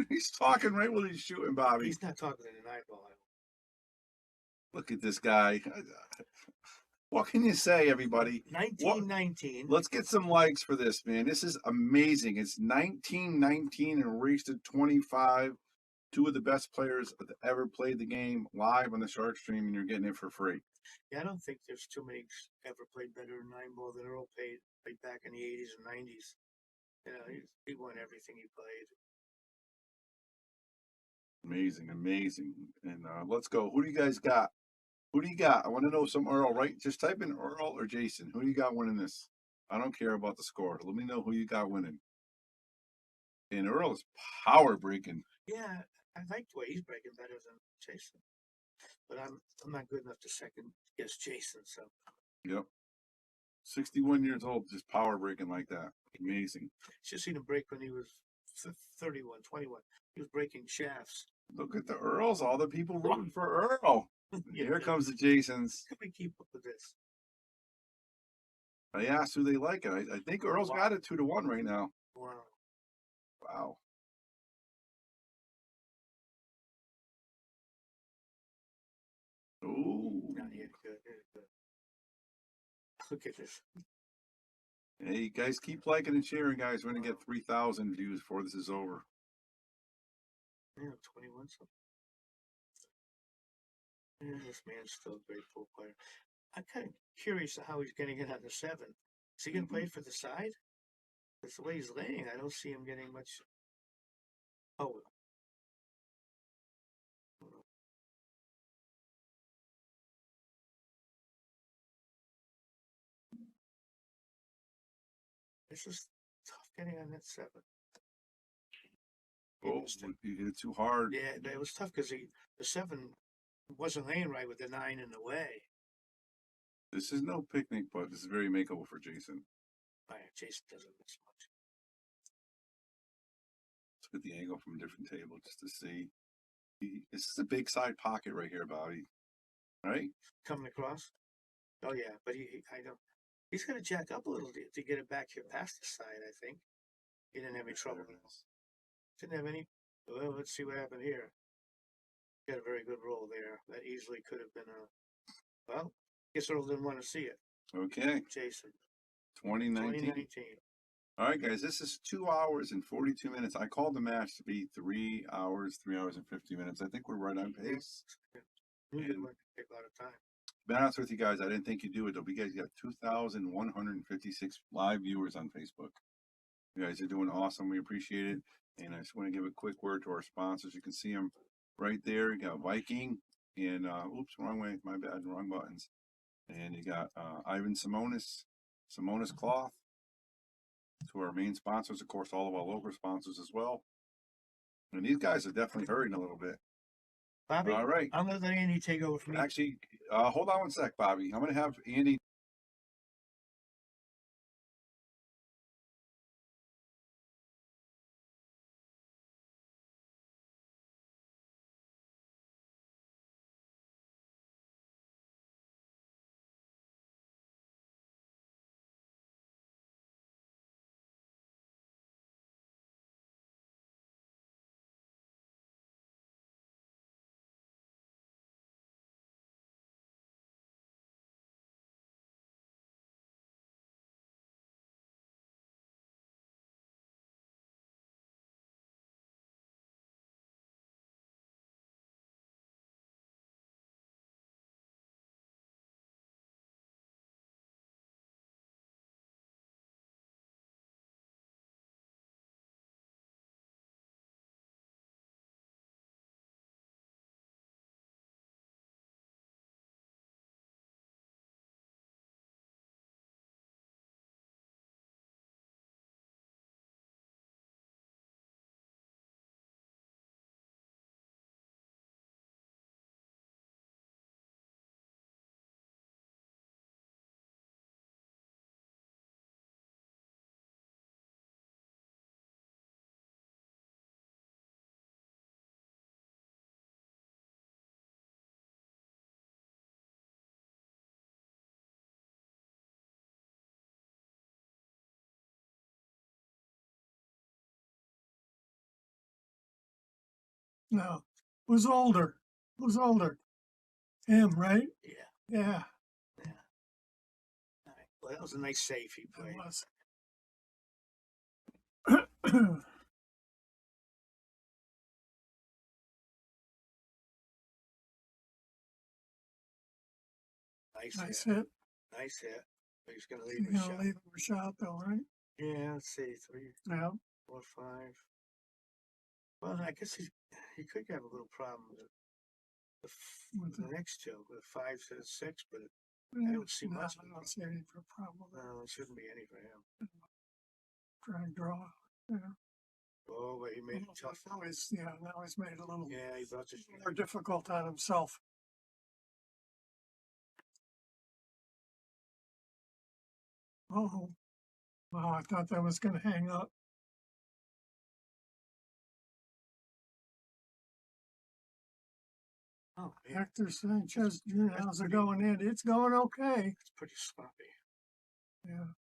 [SPEAKER 4] He's talking right when he's shooting, Bobby.
[SPEAKER 9] He's not talking in an eyeball.
[SPEAKER 4] Look at this guy. What can you say, everybody?
[SPEAKER 9] 1919.
[SPEAKER 4] Let's get some likes for this, man. This is amazing. It's 1919 and reached to 25. 2 of the best players that ever played the game live on the Sharkstream, and you're getting it for free.
[SPEAKER 9] Yeah, I don't think there's too many ever played better in 9-ball than Earl played back in the 80s and 90s. You know, he won everything he played.
[SPEAKER 4] Amazing, amazing. And let's go. Who do you guys got? Who do you got? I want to know some Earl, right? Just type in Earl or Jason. Who do you got winning this? I don't care about the score. Let me know who you got winning. And Earl is power breaking.
[SPEAKER 9] Yeah, I like the way he's breaking better than Jason. But I'm not good enough to second guess Jason, so.
[SPEAKER 4] Yep. 61 years old, just power breaking like that. Amazing.
[SPEAKER 9] Just seen him break when he was 31, 21. He was breaking shafts.
[SPEAKER 4] Look at the Earls, all the people rooting for Earl. Here comes the Jasons.
[SPEAKER 9] Can we keep up with this?
[SPEAKER 4] I asked who they like it. I think Earl's got it 2-1 right now.
[SPEAKER 9] Wow.
[SPEAKER 4] Wow. Ooh.
[SPEAKER 9] Yeah, good. Look at this.
[SPEAKER 4] Hey, you guys keep liking and sharing, guys. We're going to get 3,000 views before this is over.
[SPEAKER 9] Yeah, 21 something. Yeah, this man's still a great pool player. I'm kind of curious how he's going to get on the 7. Is he going to play for the side? That's the way he's laying. I don't see him getting much. Oh. This is tough getting on that 7.
[SPEAKER 4] Oh, you hit it too hard.
[SPEAKER 9] Yeah, it was tough because the 7 wasn't laying right with the 9 in the way.
[SPEAKER 4] This is no picnic, but this is very makeable for Jason.
[SPEAKER 9] Oh, yeah, Jason doesn't miss much.
[SPEAKER 4] Let's get the angle from a different table just to see. This is a big side pocket right here, Bobby. Right?
[SPEAKER 9] Coming across. Oh yeah, but I don't. He's got to jack up a little to get it back here past the side. I think he didn't have any trouble. Didn't have any. Well, let's see what happened here. Got a very good roll there. That easily could have been a. Well, guess Earl didn't want to see it.
[SPEAKER 4] Okay.
[SPEAKER 9] Jason.
[SPEAKER 4] 2019. All right, guys, this is 2 hours and 42 minutes. I called the match to be 3 hours, 3 hours and 50 minutes. I think we're right on pace.
[SPEAKER 9] It might take a lot of time.
[SPEAKER 4] To be honest with you guys, I didn't think you'd do it, though. You guys got 2,156 live viewers on Facebook. You guys are doing awesome. We appreciate it. And I just want to give a quick word to our sponsors. You can see them right there. You got Viking and, oops, wrong way. My bad, wrong buttons. And you got Ivan Simonis Cloth. To our main sponsors, of course, all of our local sponsors as well. And these guys are definitely hurrying a little bit.
[SPEAKER 9] Bobby,
[SPEAKER 4] all right.
[SPEAKER 9] I'm going to let Andy take over from me.
[SPEAKER 4] Actually, hold on one sec, Bobby. I'm going to have Andy.
[SPEAKER 14] No. Who's older? Who's older? Him, right?
[SPEAKER 9] Yeah.
[SPEAKER 14] Yeah.
[SPEAKER 9] Yeah. All right. Well, that was a nice save he played.
[SPEAKER 14] It was.
[SPEAKER 9] Nice
[SPEAKER 14] hit.
[SPEAKER 9] Nice hit. But he's going to
[SPEAKER 14] You're
[SPEAKER 9] leave a
[SPEAKER 14] gonna
[SPEAKER 9] shot.
[SPEAKER 14] leave him a shot though, right?
[SPEAKER 9] Yeah, let's see. 3,
[SPEAKER 14] Yeah.
[SPEAKER 9] 4, 5. Well, I guess he could have a little problem with the next two, with 5 to 6, but I don't see much.
[SPEAKER 14] I don't see any problem.
[SPEAKER 9] No, it shouldn't be any for him.
[SPEAKER 14] Try and draw. Yeah.
[SPEAKER 9] Oh, but he made it tough.
[SPEAKER 14] Now he's made it a little
[SPEAKER 9] Yeah, he brought the
[SPEAKER 14] more difficult on himself. Oh, wow! I thought that was going to hang up.
[SPEAKER 9] Oh,
[SPEAKER 14] Hector Sanchez Jr. How's it going, Andy? It's going okay.
[SPEAKER 9] It's pretty sloppy.
[SPEAKER 14] Yeah.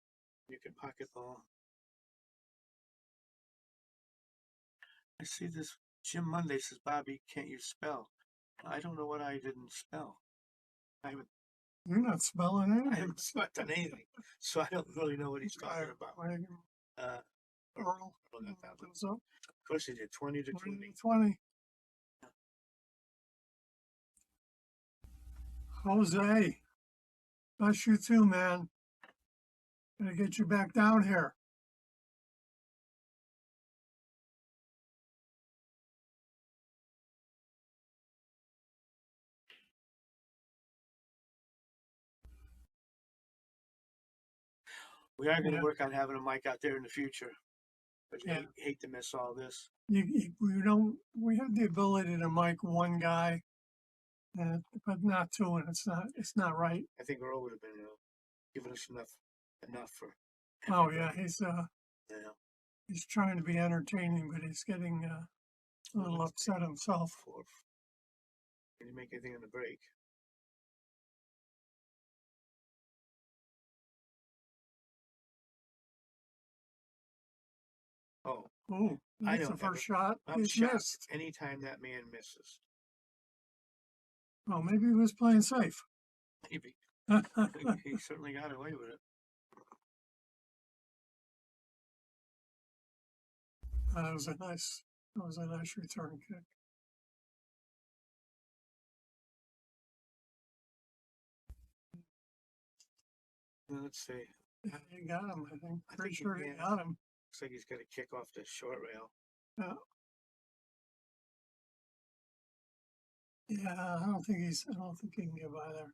[SPEAKER 9] You can pocket ball. I see this. Jim Monday says, Bobby, can't you spell? I don't know what I didn't spell.
[SPEAKER 14] You're not spelling anything.
[SPEAKER 9] I haven't spelled anything, so I don't really know what he's talking about.
[SPEAKER 14] Earl.
[SPEAKER 9] Of course he did 20 to 20.
[SPEAKER 14] 20. Jose, bless you too, man. Gotta get you back down here.
[SPEAKER 9] We are going to work on having a mic out there in the future. But
[SPEAKER 14] Yeah.
[SPEAKER 9] hate to miss all this.
[SPEAKER 14] We have the ability to mic one guy, but not two, and it's not right.
[SPEAKER 9] I think Earl would have been giving us enough for.
[SPEAKER 14] Oh yeah, he's
[SPEAKER 9] Yeah.
[SPEAKER 14] he's trying to be entertaining, but he's getting a little upset himself.
[SPEAKER 9] Can you make anything on the break? Oh,
[SPEAKER 14] Ooh,
[SPEAKER 9] I
[SPEAKER 14] that's the
[SPEAKER 9] don't ever-
[SPEAKER 14] first shot.
[SPEAKER 9] I'm
[SPEAKER 14] He's
[SPEAKER 9] shocked
[SPEAKER 14] missed.
[SPEAKER 9] anytime that man misses.
[SPEAKER 14] Oh, maybe he was playing safe.
[SPEAKER 9] Maybe. He certainly got away with it.
[SPEAKER 14] That was a nice return kick.
[SPEAKER 9] Let's see.
[SPEAKER 14] Yeah, he got him, I think.
[SPEAKER 9] I
[SPEAKER 14] Pretty
[SPEAKER 9] think
[SPEAKER 14] sure he got him.
[SPEAKER 9] Looks like he's got a kick off the short rail.
[SPEAKER 14] Yeah. Yeah, I don't think he can get by there.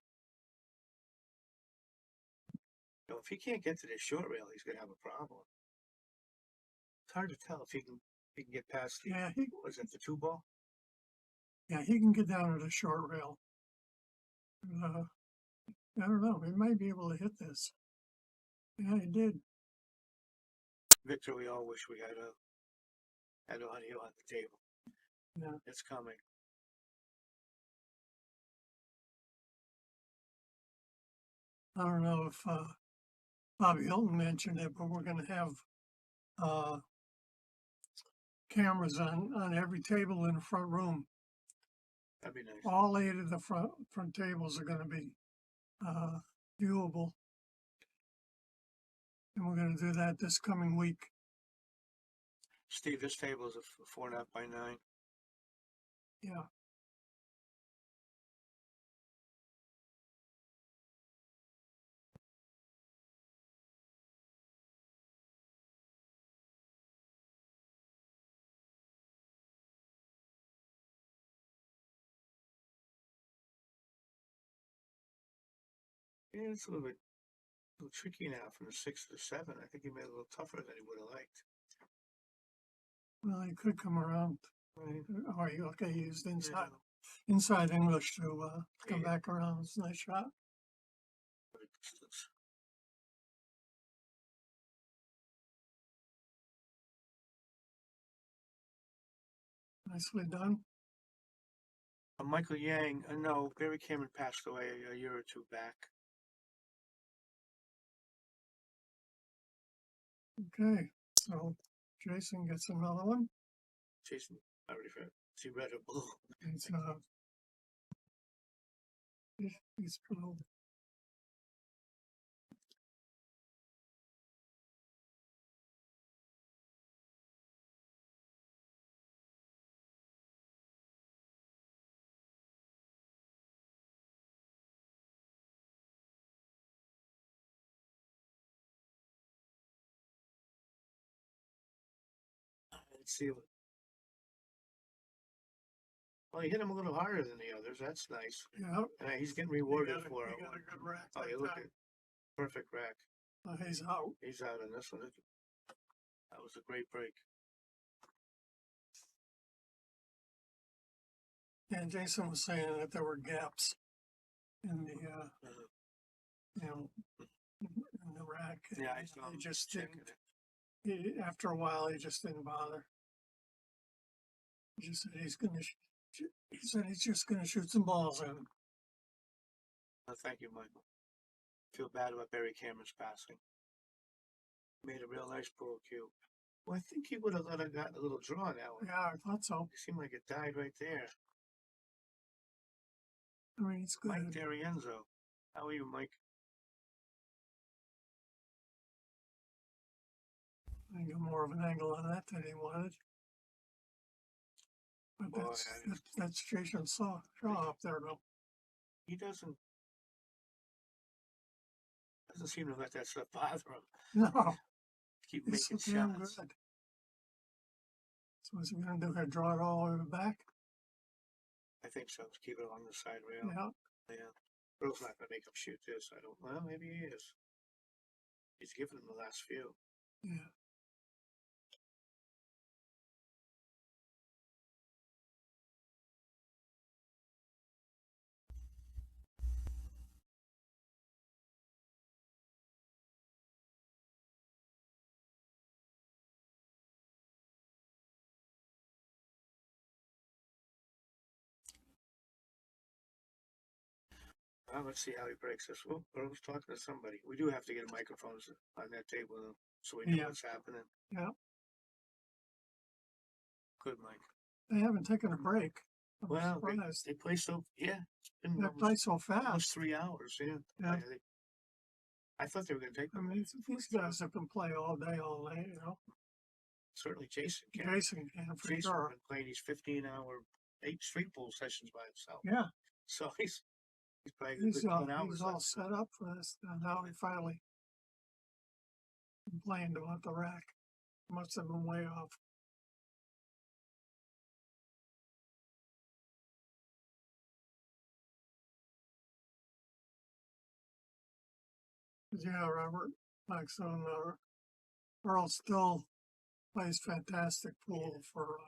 [SPEAKER 9] No, if he can't get to the short rail, he's gonna have a problem. It's hard to tell if he can get past the was it the 2-ball?
[SPEAKER 14] Yeah, he can get down to the short rail. I don't know. He might be able to hit this. Yeah, he did.
[SPEAKER 9] Victor, we all wish we had audio on the table.
[SPEAKER 14] Yeah.
[SPEAKER 9] It's coming.
[SPEAKER 14] I don't know if Bobby Hilton mentioned it, but we're going to have cameras on every table in the front room.
[SPEAKER 9] That'd be nice.
[SPEAKER 14] All 8 of the front tables are going to be viewable, and we're going to do that this coming week.
[SPEAKER 9] Steve, this table is a 4.5 by 9.
[SPEAKER 14] Yeah.
[SPEAKER 9] Yeah, it's a little tricky now from the 6 to the 7. I think he made it a little tougher than he would have liked.
[SPEAKER 14] Well, he could come around.
[SPEAKER 9] Right.
[SPEAKER 14] Oh, okay, he used inside English to come back around. It's a nice shot. Nicely done.
[SPEAKER 9] Michael Yang, no, Barry Cameron passed away a year or 2 back.
[SPEAKER 14] Okay, so Jason gets another one.
[SPEAKER 9] Jason, I already read. Is he red or blue?
[SPEAKER 14] He's blue.
[SPEAKER 9] Let's see. Well, he hit him a little harder than the others. That's nice.
[SPEAKER 14] Yeah.
[SPEAKER 9] And he's getting rewarded for it.
[SPEAKER 14] He got a good rack.
[SPEAKER 9] Oh, you look at perfect rack.
[SPEAKER 14] He's out.
[SPEAKER 9] He's out on this one. That was a great break.
[SPEAKER 14] And Jason was saying that there were gaps in the in the rack.
[SPEAKER 9] Yeah, I saw
[SPEAKER 14] he
[SPEAKER 9] him
[SPEAKER 14] just
[SPEAKER 9] checking
[SPEAKER 14] didn't. After a while, he just didn't bother. He just said he's gonna. He said he's just gonna shoot some balls in.
[SPEAKER 9] Thank you, Michael. Feel bad about Barry Cameron's passing. Made a real nice pro cue. Well, I think he would have gotten a little draw on that one.
[SPEAKER 14] Yeah, I thought so.
[SPEAKER 9] It seemed like it died right there.
[SPEAKER 14] I mean, it's good.
[SPEAKER 9] Mike D'Arienzo. How are you, Mike?
[SPEAKER 14] I got more of an angle on that than he wanted. But
[SPEAKER 9] Boy,
[SPEAKER 14] that's Jason Shaw up there, though.
[SPEAKER 9] He doesn't seem to let that stuff bother him.
[SPEAKER 14] No.
[SPEAKER 9] Keep
[SPEAKER 14] He's
[SPEAKER 9] making
[SPEAKER 14] so damn
[SPEAKER 9] shots.
[SPEAKER 14] good. So what's he going to do here? Draw it all the way back?
[SPEAKER 9] I think so. To keep it along the side rail.
[SPEAKER 14] Yeah.
[SPEAKER 9] Yeah. Earl's not going to make him shoot this. I don't. Well, maybe he is. He's given him the last few.
[SPEAKER 14] Yeah.
[SPEAKER 9] Let's see how he breaks this. Oh, Earl's talking to somebody. We do have to get microphones on that table though, so we know
[SPEAKER 14] Yeah.
[SPEAKER 9] what's happening.
[SPEAKER 14] Yeah.
[SPEAKER 9] Good, Mike.
[SPEAKER 14] They haven't taken a break. I'm
[SPEAKER 9] Well,
[SPEAKER 14] surprised.
[SPEAKER 9] they play so, yeah, it's been
[SPEAKER 14] They play so
[SPEAKER 9] almost
[SPEAKER 14] fast.
[SPEAKER 9] 3 hours, yeah.
[SPEAKER 14] Yeah.
[SPEAKER 9] I thought they were gonna take
[SPEAKER 14] I
[SPEAKER 9] them.
[SPEAKER 14] mean, these guys have been playing all day, all night, you know.
[SPEAKER 9] Certainly Jason can.
[SPEAKER 14] Jason can, for
[SPEAKER 9] Jason's
[SPEAKER 14] sure.
[SPEAKER 9] been playing these 15-hour, 8 street pool sessions by himself.
[SPEAKER 14] Yeah.
[SPEAKER 9] So he's probably a good 10 hours.
[SPEAKER 14] He's all set up for this, and now he finally playing to want the rack. Must have been way off. Yeah, Robert, like so, Earl still plays fantastic pool for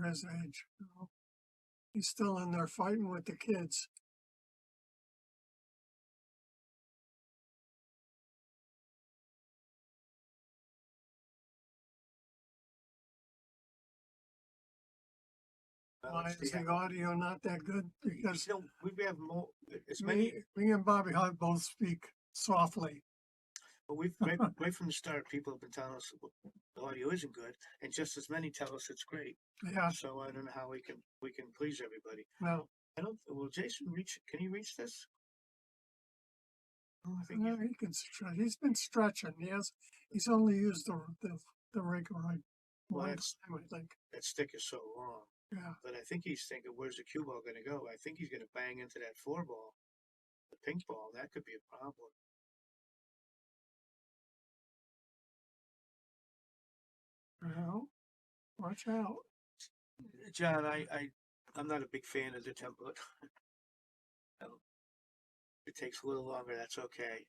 [SPEAKER 14] his age. You know? He's still in there fighting with the kids. Why is the audio not that good? Because
[SPEAKER 9] we have more.
[SPEAKER 14] Me and Bobby Hunt both speak softly.
[SPEAKER 9] But we've right from the start, people have been telling us the audio isn't good, and just as many tell us it's great.
[SPEAKER 14] Yeah.
[SPEAKER 9] So I don't know how we can please everybody.
[SPEAKER 14] No.
[SPEAKER 9] I don't. Will Jason reach? Can he reach this? Oh, I think
[SPEAKER 14] he can stretch. He's been stretching. He's only used the regular one time, I think.
[SPEAKER 9] That stick is so long.
[SPEAKER 14] Yeah.
[SPEAKER 9] But I think he's thinking, where's the cue ball going to go? I think he's going to bang into that 4 ball, the pink ball. That could be a problem.
[SPEAKER 14] Well, watch out.
[SPEAKER 9] John, I'm not a big fan of the template. It takes a little longer, that's okay.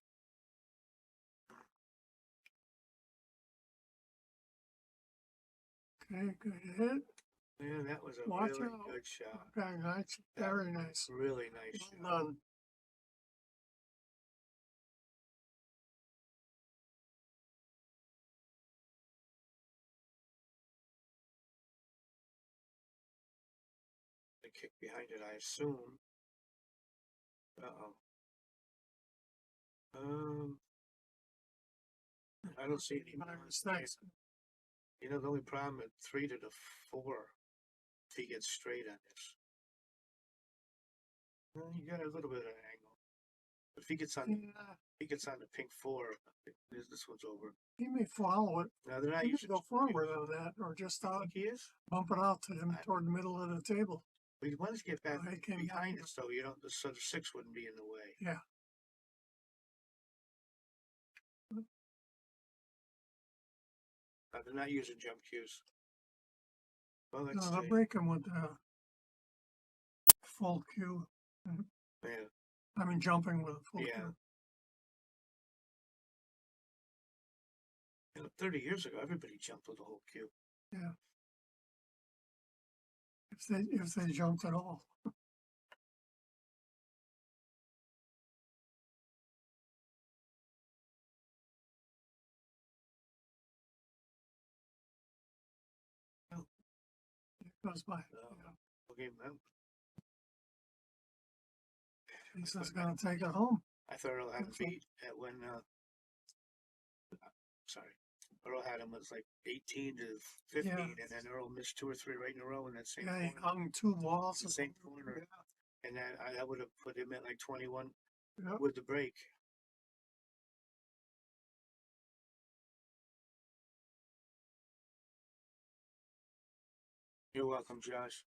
[SPEAKER 14] Okay, good hit.
[SPEAKER 9] Yeah, that was a
[SPEAKER 14] Watch
[SPEAKER 9] really
[SPEAKER 14] out.
[SPEAKER 9] good shot.
[SPEAKER 14] Okay, nice. Very nice.
[SPEAKER 9] Really nice
[SPEAKER 14] Well
[SPEAKER 9] shot.
[SPEAKER 14] done.
[SPEAKER 9] The kick behind it, I assume. I don't see any
[SPEAKER 14] mistakes.
[SPEAKER 9] You know, the only problem at 3 to the 4, if he gets straight on this. Well, you got a little bit of an angle. If he gets on, he gets on the pink 4, this one's over.
[SPEAKER 14] He may follow it.
[SPEAKER 9] No, they're not
[SPEAKER 14] He may
[SPEAKER 9] using
[SPEAKER 14] go forward on that, or just out.
[SPEAKER 9] He is.
[SPEAKER 14] Bump it out to him toward the middle of the table.
[SPEAKER 9] But he wants to get back
[SPEAKER 14] he came
[SPEAKER 9] behind it, so you don't. So the 6 wouldn't be in the way.
[SPEAKER 14] Yeah.
[SPEAKER 9] They're not using jump cues. Well, let's
[SPEAKER 14] No,
[SPEAKER 9] see.
[SPEAKER 14] they're breaking with the full cue.
[SPEAKER 9] Yeah.
[SPEAKER 14] I mean, jumping with a full
[SPEAKER 9] Yeah.
[SPEAKER 14] cue.
[SPEAKER 9] You know, 30 years ago, everybody jumped with the whole cue.
[SPEAKER 14] Yeah. If they jumped at all. It goes by.
[SPEAKER 9] Okay, man.
[SPEAKER 14] He's just gonna take it home.
[SPEAKER 9] I thought Earl had beat at when. Sorry, Earl had him was like 18 to 15,
[SPEAKER 14] Yeah.
[SPEAKER 9] and then Earl missed 2 or 3 right in a row in that same
[SPEAKER 14] Yeah, he
[SPEAKER 9] corner.
[SPEAKER 14] hung 2 balls.
[SPEAKER 9] The same corner, and then I would have put him at like 21
[SPEAKER 14] Yep.
[SPEAKER 9] with the break. You're welcome, Josh.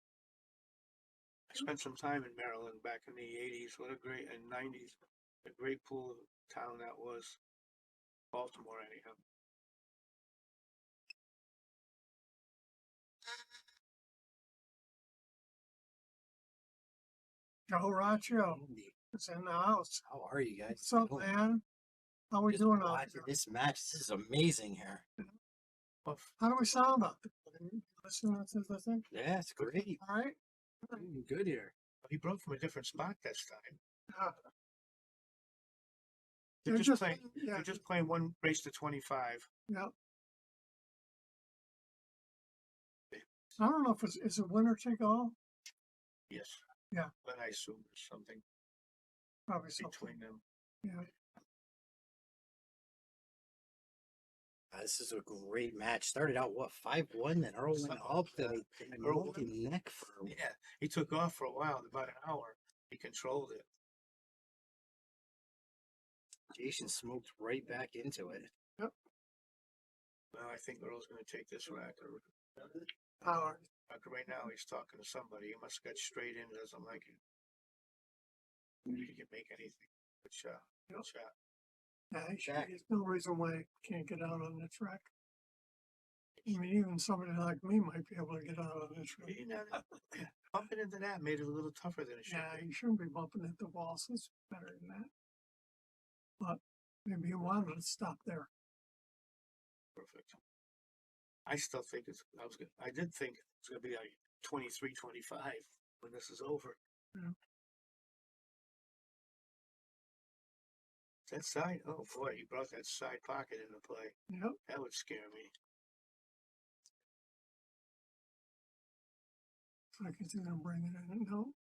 [SPEAKER 9] I spent some time in Maryland back in the 80s. What a great, and 90s. A great pool town that was. Baltimore, anyhow.
[SPEAKER 14] Joe Raccio is in the house.
[SPEAKER 5] How are you guys?
[SPEAKER 14] What's up, man? How we
[SPEAKER 5] Just
[SPEAKER 14] doing out
[SPEAKER 5] watching
[SPEAKER 14] there?
[SPEAKER 5] this match. This is amazing here.
[SPEAKER 14] How do we sound out there? Listen to the thing?
[SPEAKER 5] Yeah, it's great.
[SPEAKER 14] All right.
[SPEAKER 5] Good here.
[SPEAKER 9] He broke from a different spot this time.
[SPEAKER 14] Yeah.
[SPEAKER 9] They're
[SPEAKER 14] They're
[SPEAKER 9] just
[SPEAKER 14] just-
[SPEAKER 9] playing.
[SPEAKER 14] yeah.
[SPEAKER 9] They're just playing one race to 25.
[SPEAKER 14] Yeah. I don't know if is it winner take all?
[SPEAKER 9] Yes.
[SPEAKER 14] Yeah.
[SPEAKER 9] But I assume there's something. Probably between them. Yeah.
[SPEAKER 5] This is a great match. Started out, what, 5-1, then Earl went up, then Earl with the neck for...
[SPEAKER 9] Yeah, he took off for a while, about an hour. He controlled it.
[SPEAKER 5] Jason smoked right back into it.
[SPEAKER 9] Yep. Well, I think Earl's going to take this rack. Power. Right now, he's talking to somebody. He must have got straight in, doesn't like it. He can make anything. Good shot. Good shot. Yeah, there's no reason why he can't get out on the track. I mean, even somebody like me might be able to get out on this track. Bumping into that made it a little tougher than it should. Yeah, you shouldn't be bumping into walls. It's better than that. But maybe he wanted to stop there. Perfect. I still think I did think it's going to be like 23-25 when this is over. Yeah. That side, oh boy, he brought that side pocket into play. Yep. That would scare me. I can see them bringing it in. No.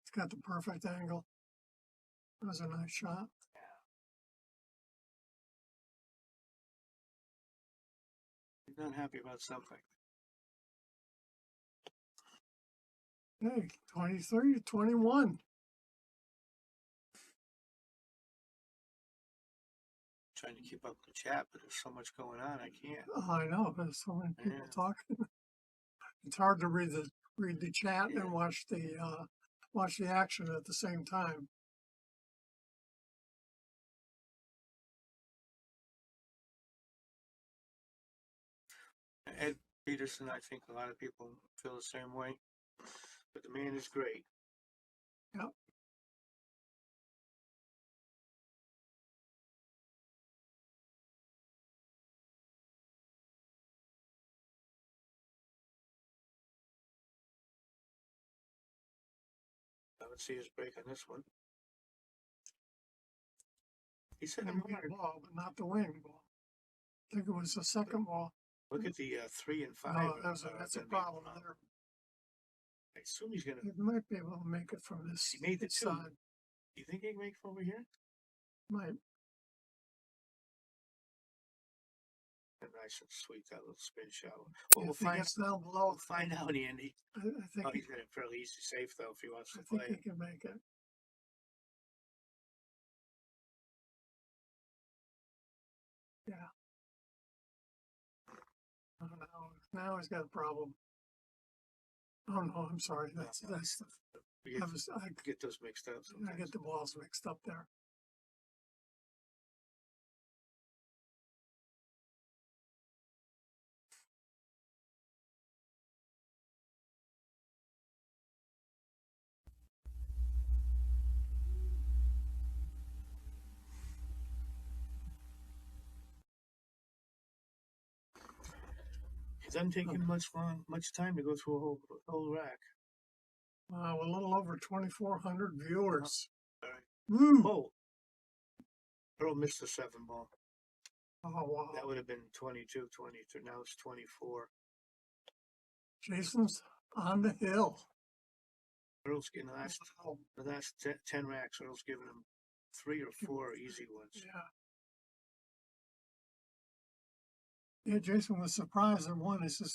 [SPEAKER 9] It's got the perfect angle. That was a nice shot. Yeah. He's not happy about something. Hey, 23-21. Trying to keep up the chat, but there's so much going on, I can't. Oh, I know, there's so many people talking. It's hard to read the chat and watch the action at the same time. Ed Peterson, I think a lot of people feel the same way, but the man is great. Yep. I would see his break on this one. He said the ball, but not the wing ball. I think it was the second ball. Look at the 3 and 5. No, that's a problem there. I assume he's gonna. He might be able to make it from this. He made the side. You think he can make it from over here? Might. Nice and sweet, that little spin shot. Well, we'll find down below. We'll find out, Andy. I think he's got it fairly easy safe though if he wants to play. I think he can make it. Yeah. Oh, now he's got a problem. Oh no, I'm sorry. That's I get those mixed up. Sometimes. I get the balls mixed up there. It doesn't take him much time to go through a whole rack. Wow, a little over 2,400 viewers. All right. Oh, Earl missed the 7 ball. Oh wow, that would have been 22, 23. Now it's 24. Jason's on the hill. Earl's getting the last 10 racks. Earl's giving him 3 or 4 easy ones. Yeah. Yeah, Jason was surprised at one. He says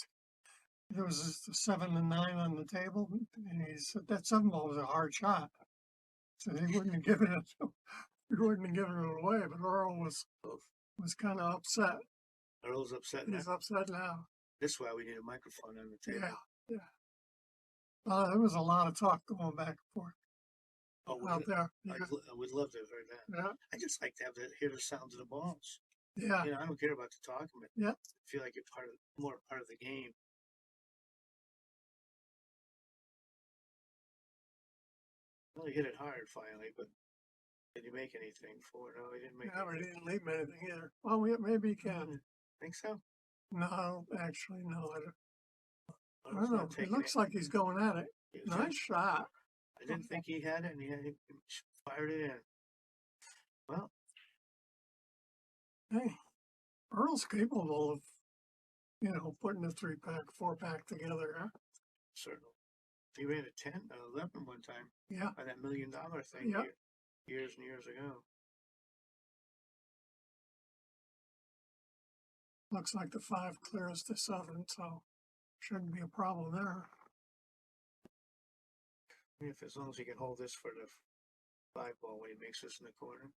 [SPEAKER 9] there was a 7 and 9 on the table, and he said that 7 ball was a hard shot. So he wouldn't have given it. He wouldn't have given it away. But Earl was kind of upset. Earl's upset now. He's upset now. This is why we need a microphone on the table. Yeah, yeah. There was a lot of talk going back and forth out there. I would love to have heard that. Yeah. I just like to hear the sounds of the balls. Yeah. You know, I don't care about the talking, but I feel like it's more part of the game. Well, he hit it hard finally, but did he make anything for it? No, he didn't make anything. He didn't leave anything either. Well, maybe he can. Think so? No, actually, no. I don't know. It looks like he's going at it. Nice shot. I didn't think he had it, and he fired it in. Well. Hey, Earl's capable of, putting a 3-pack, 4-pack together, huh? Certainly. He ran a 10, 11 one time.
[SPEAKER 14] Yeah.
[SPEAKER 9] On that $1 million thing
[SPEAKER 14] Yeah.
[SPEAKER 9] years and years ago.
[SPEAKER 14] Looks like the 5 clears to 7, so shouldn't be a problem there.
[SPEAKER 9] If as long as he can hold this for the 5 ball when he makes this in the corner,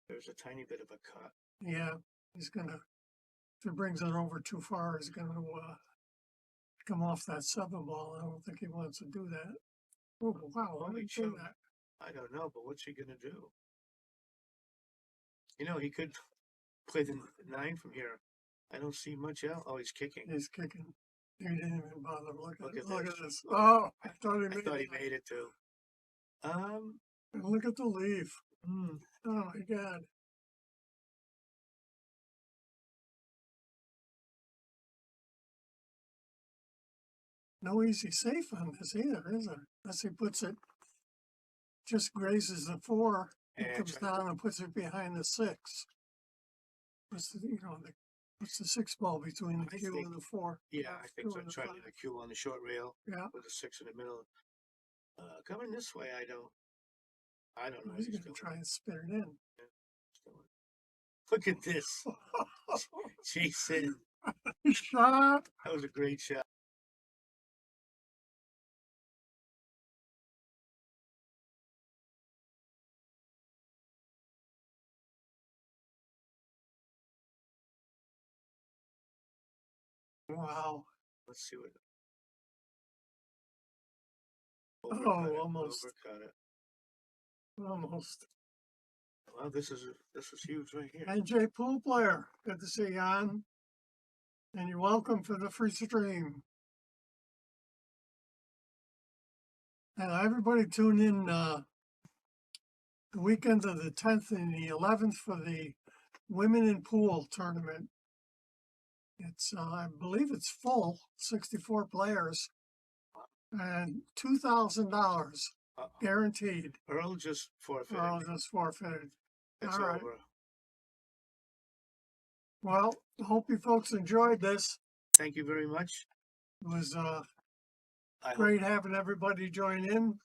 [SPEAKER 9] there's a tiny bit of a cut.
[SPEAKER 14] Yeah, he's gonna. If he brings it over too far, he's gonna come off that 7 ball. I don't think he wants to do that. Oh wow! Why did he do that?
[SPEAKER 9] I don't know, but what's he gonna do? You know, he could play the 9 from here. I don't see much else. Oh, he's kicking.
[SPEAKER 14] He's kicking. He didn't even bother looking.
[SPEAKER 9] Look at
[SPEAKER 14] Look
[SPEAKER 9] this.
[SPEAKER 14] at this. Oh, I thought he
[SPEAKER 9] made it too.
[SPEAKER 14] And look at the leaf. Oh my God. No easy safe on this either, is there? Unless he puts it, just grazes the 4, and
[SPEAKER 9] Yeah,
[SPEAKER 14] comes down and puts it behind the 6. What's the, what's the 6 ball between the cue and the 4?
[SPEAKER 9] Yeah, I think so.
[SPEAKER 14] and the
[SPEAKER 9] Trying to
[SPEAKER 14] 5.
[SPEAKER 9] get a cue on the short rail.
[SPEAKER 14] Yeah.
[SPEAKER 9] With a 6 in the middle. Coming this way, I don't know.
[SPEAKER 14] He's going to try and spin it in.
[SPEAKER 9] Look at this. Jason.
[SPEAKER 14] Shot.
[SPEAKER 9] That was a great shot.
[SPEAKER 14] Wow.
[SPEAKER 9] Let's see what.
[SPEAKER 14] Almost.
[SPEAKER 9] Overcut it.
[SPEAKER 14] Almost.
[SPEAKER 9] Well, this is huge right here.
[SPEAKER 14] NJ Pool Player. Good to see you on. And you're welcome for the free stream. And everybody tune in the weekend of the 10th and the 11th for the Women in Pool tournament. It's, I believe it's full, 64 players, and $2,000 guaranteed.
[SPEAKER 9] Earl just forfeited.
[SPEAKER 14] Earl just forfeited.
[SPEAKER 9] It's
[SPEAKER 14] All right.
[SPEAKER 9] over.
[SPEAKER 14] Well, hope you folks enjoyed this.
[SPEAKER 9] Thank you very much.
[SPEAKER 14] It was great having everybody join in.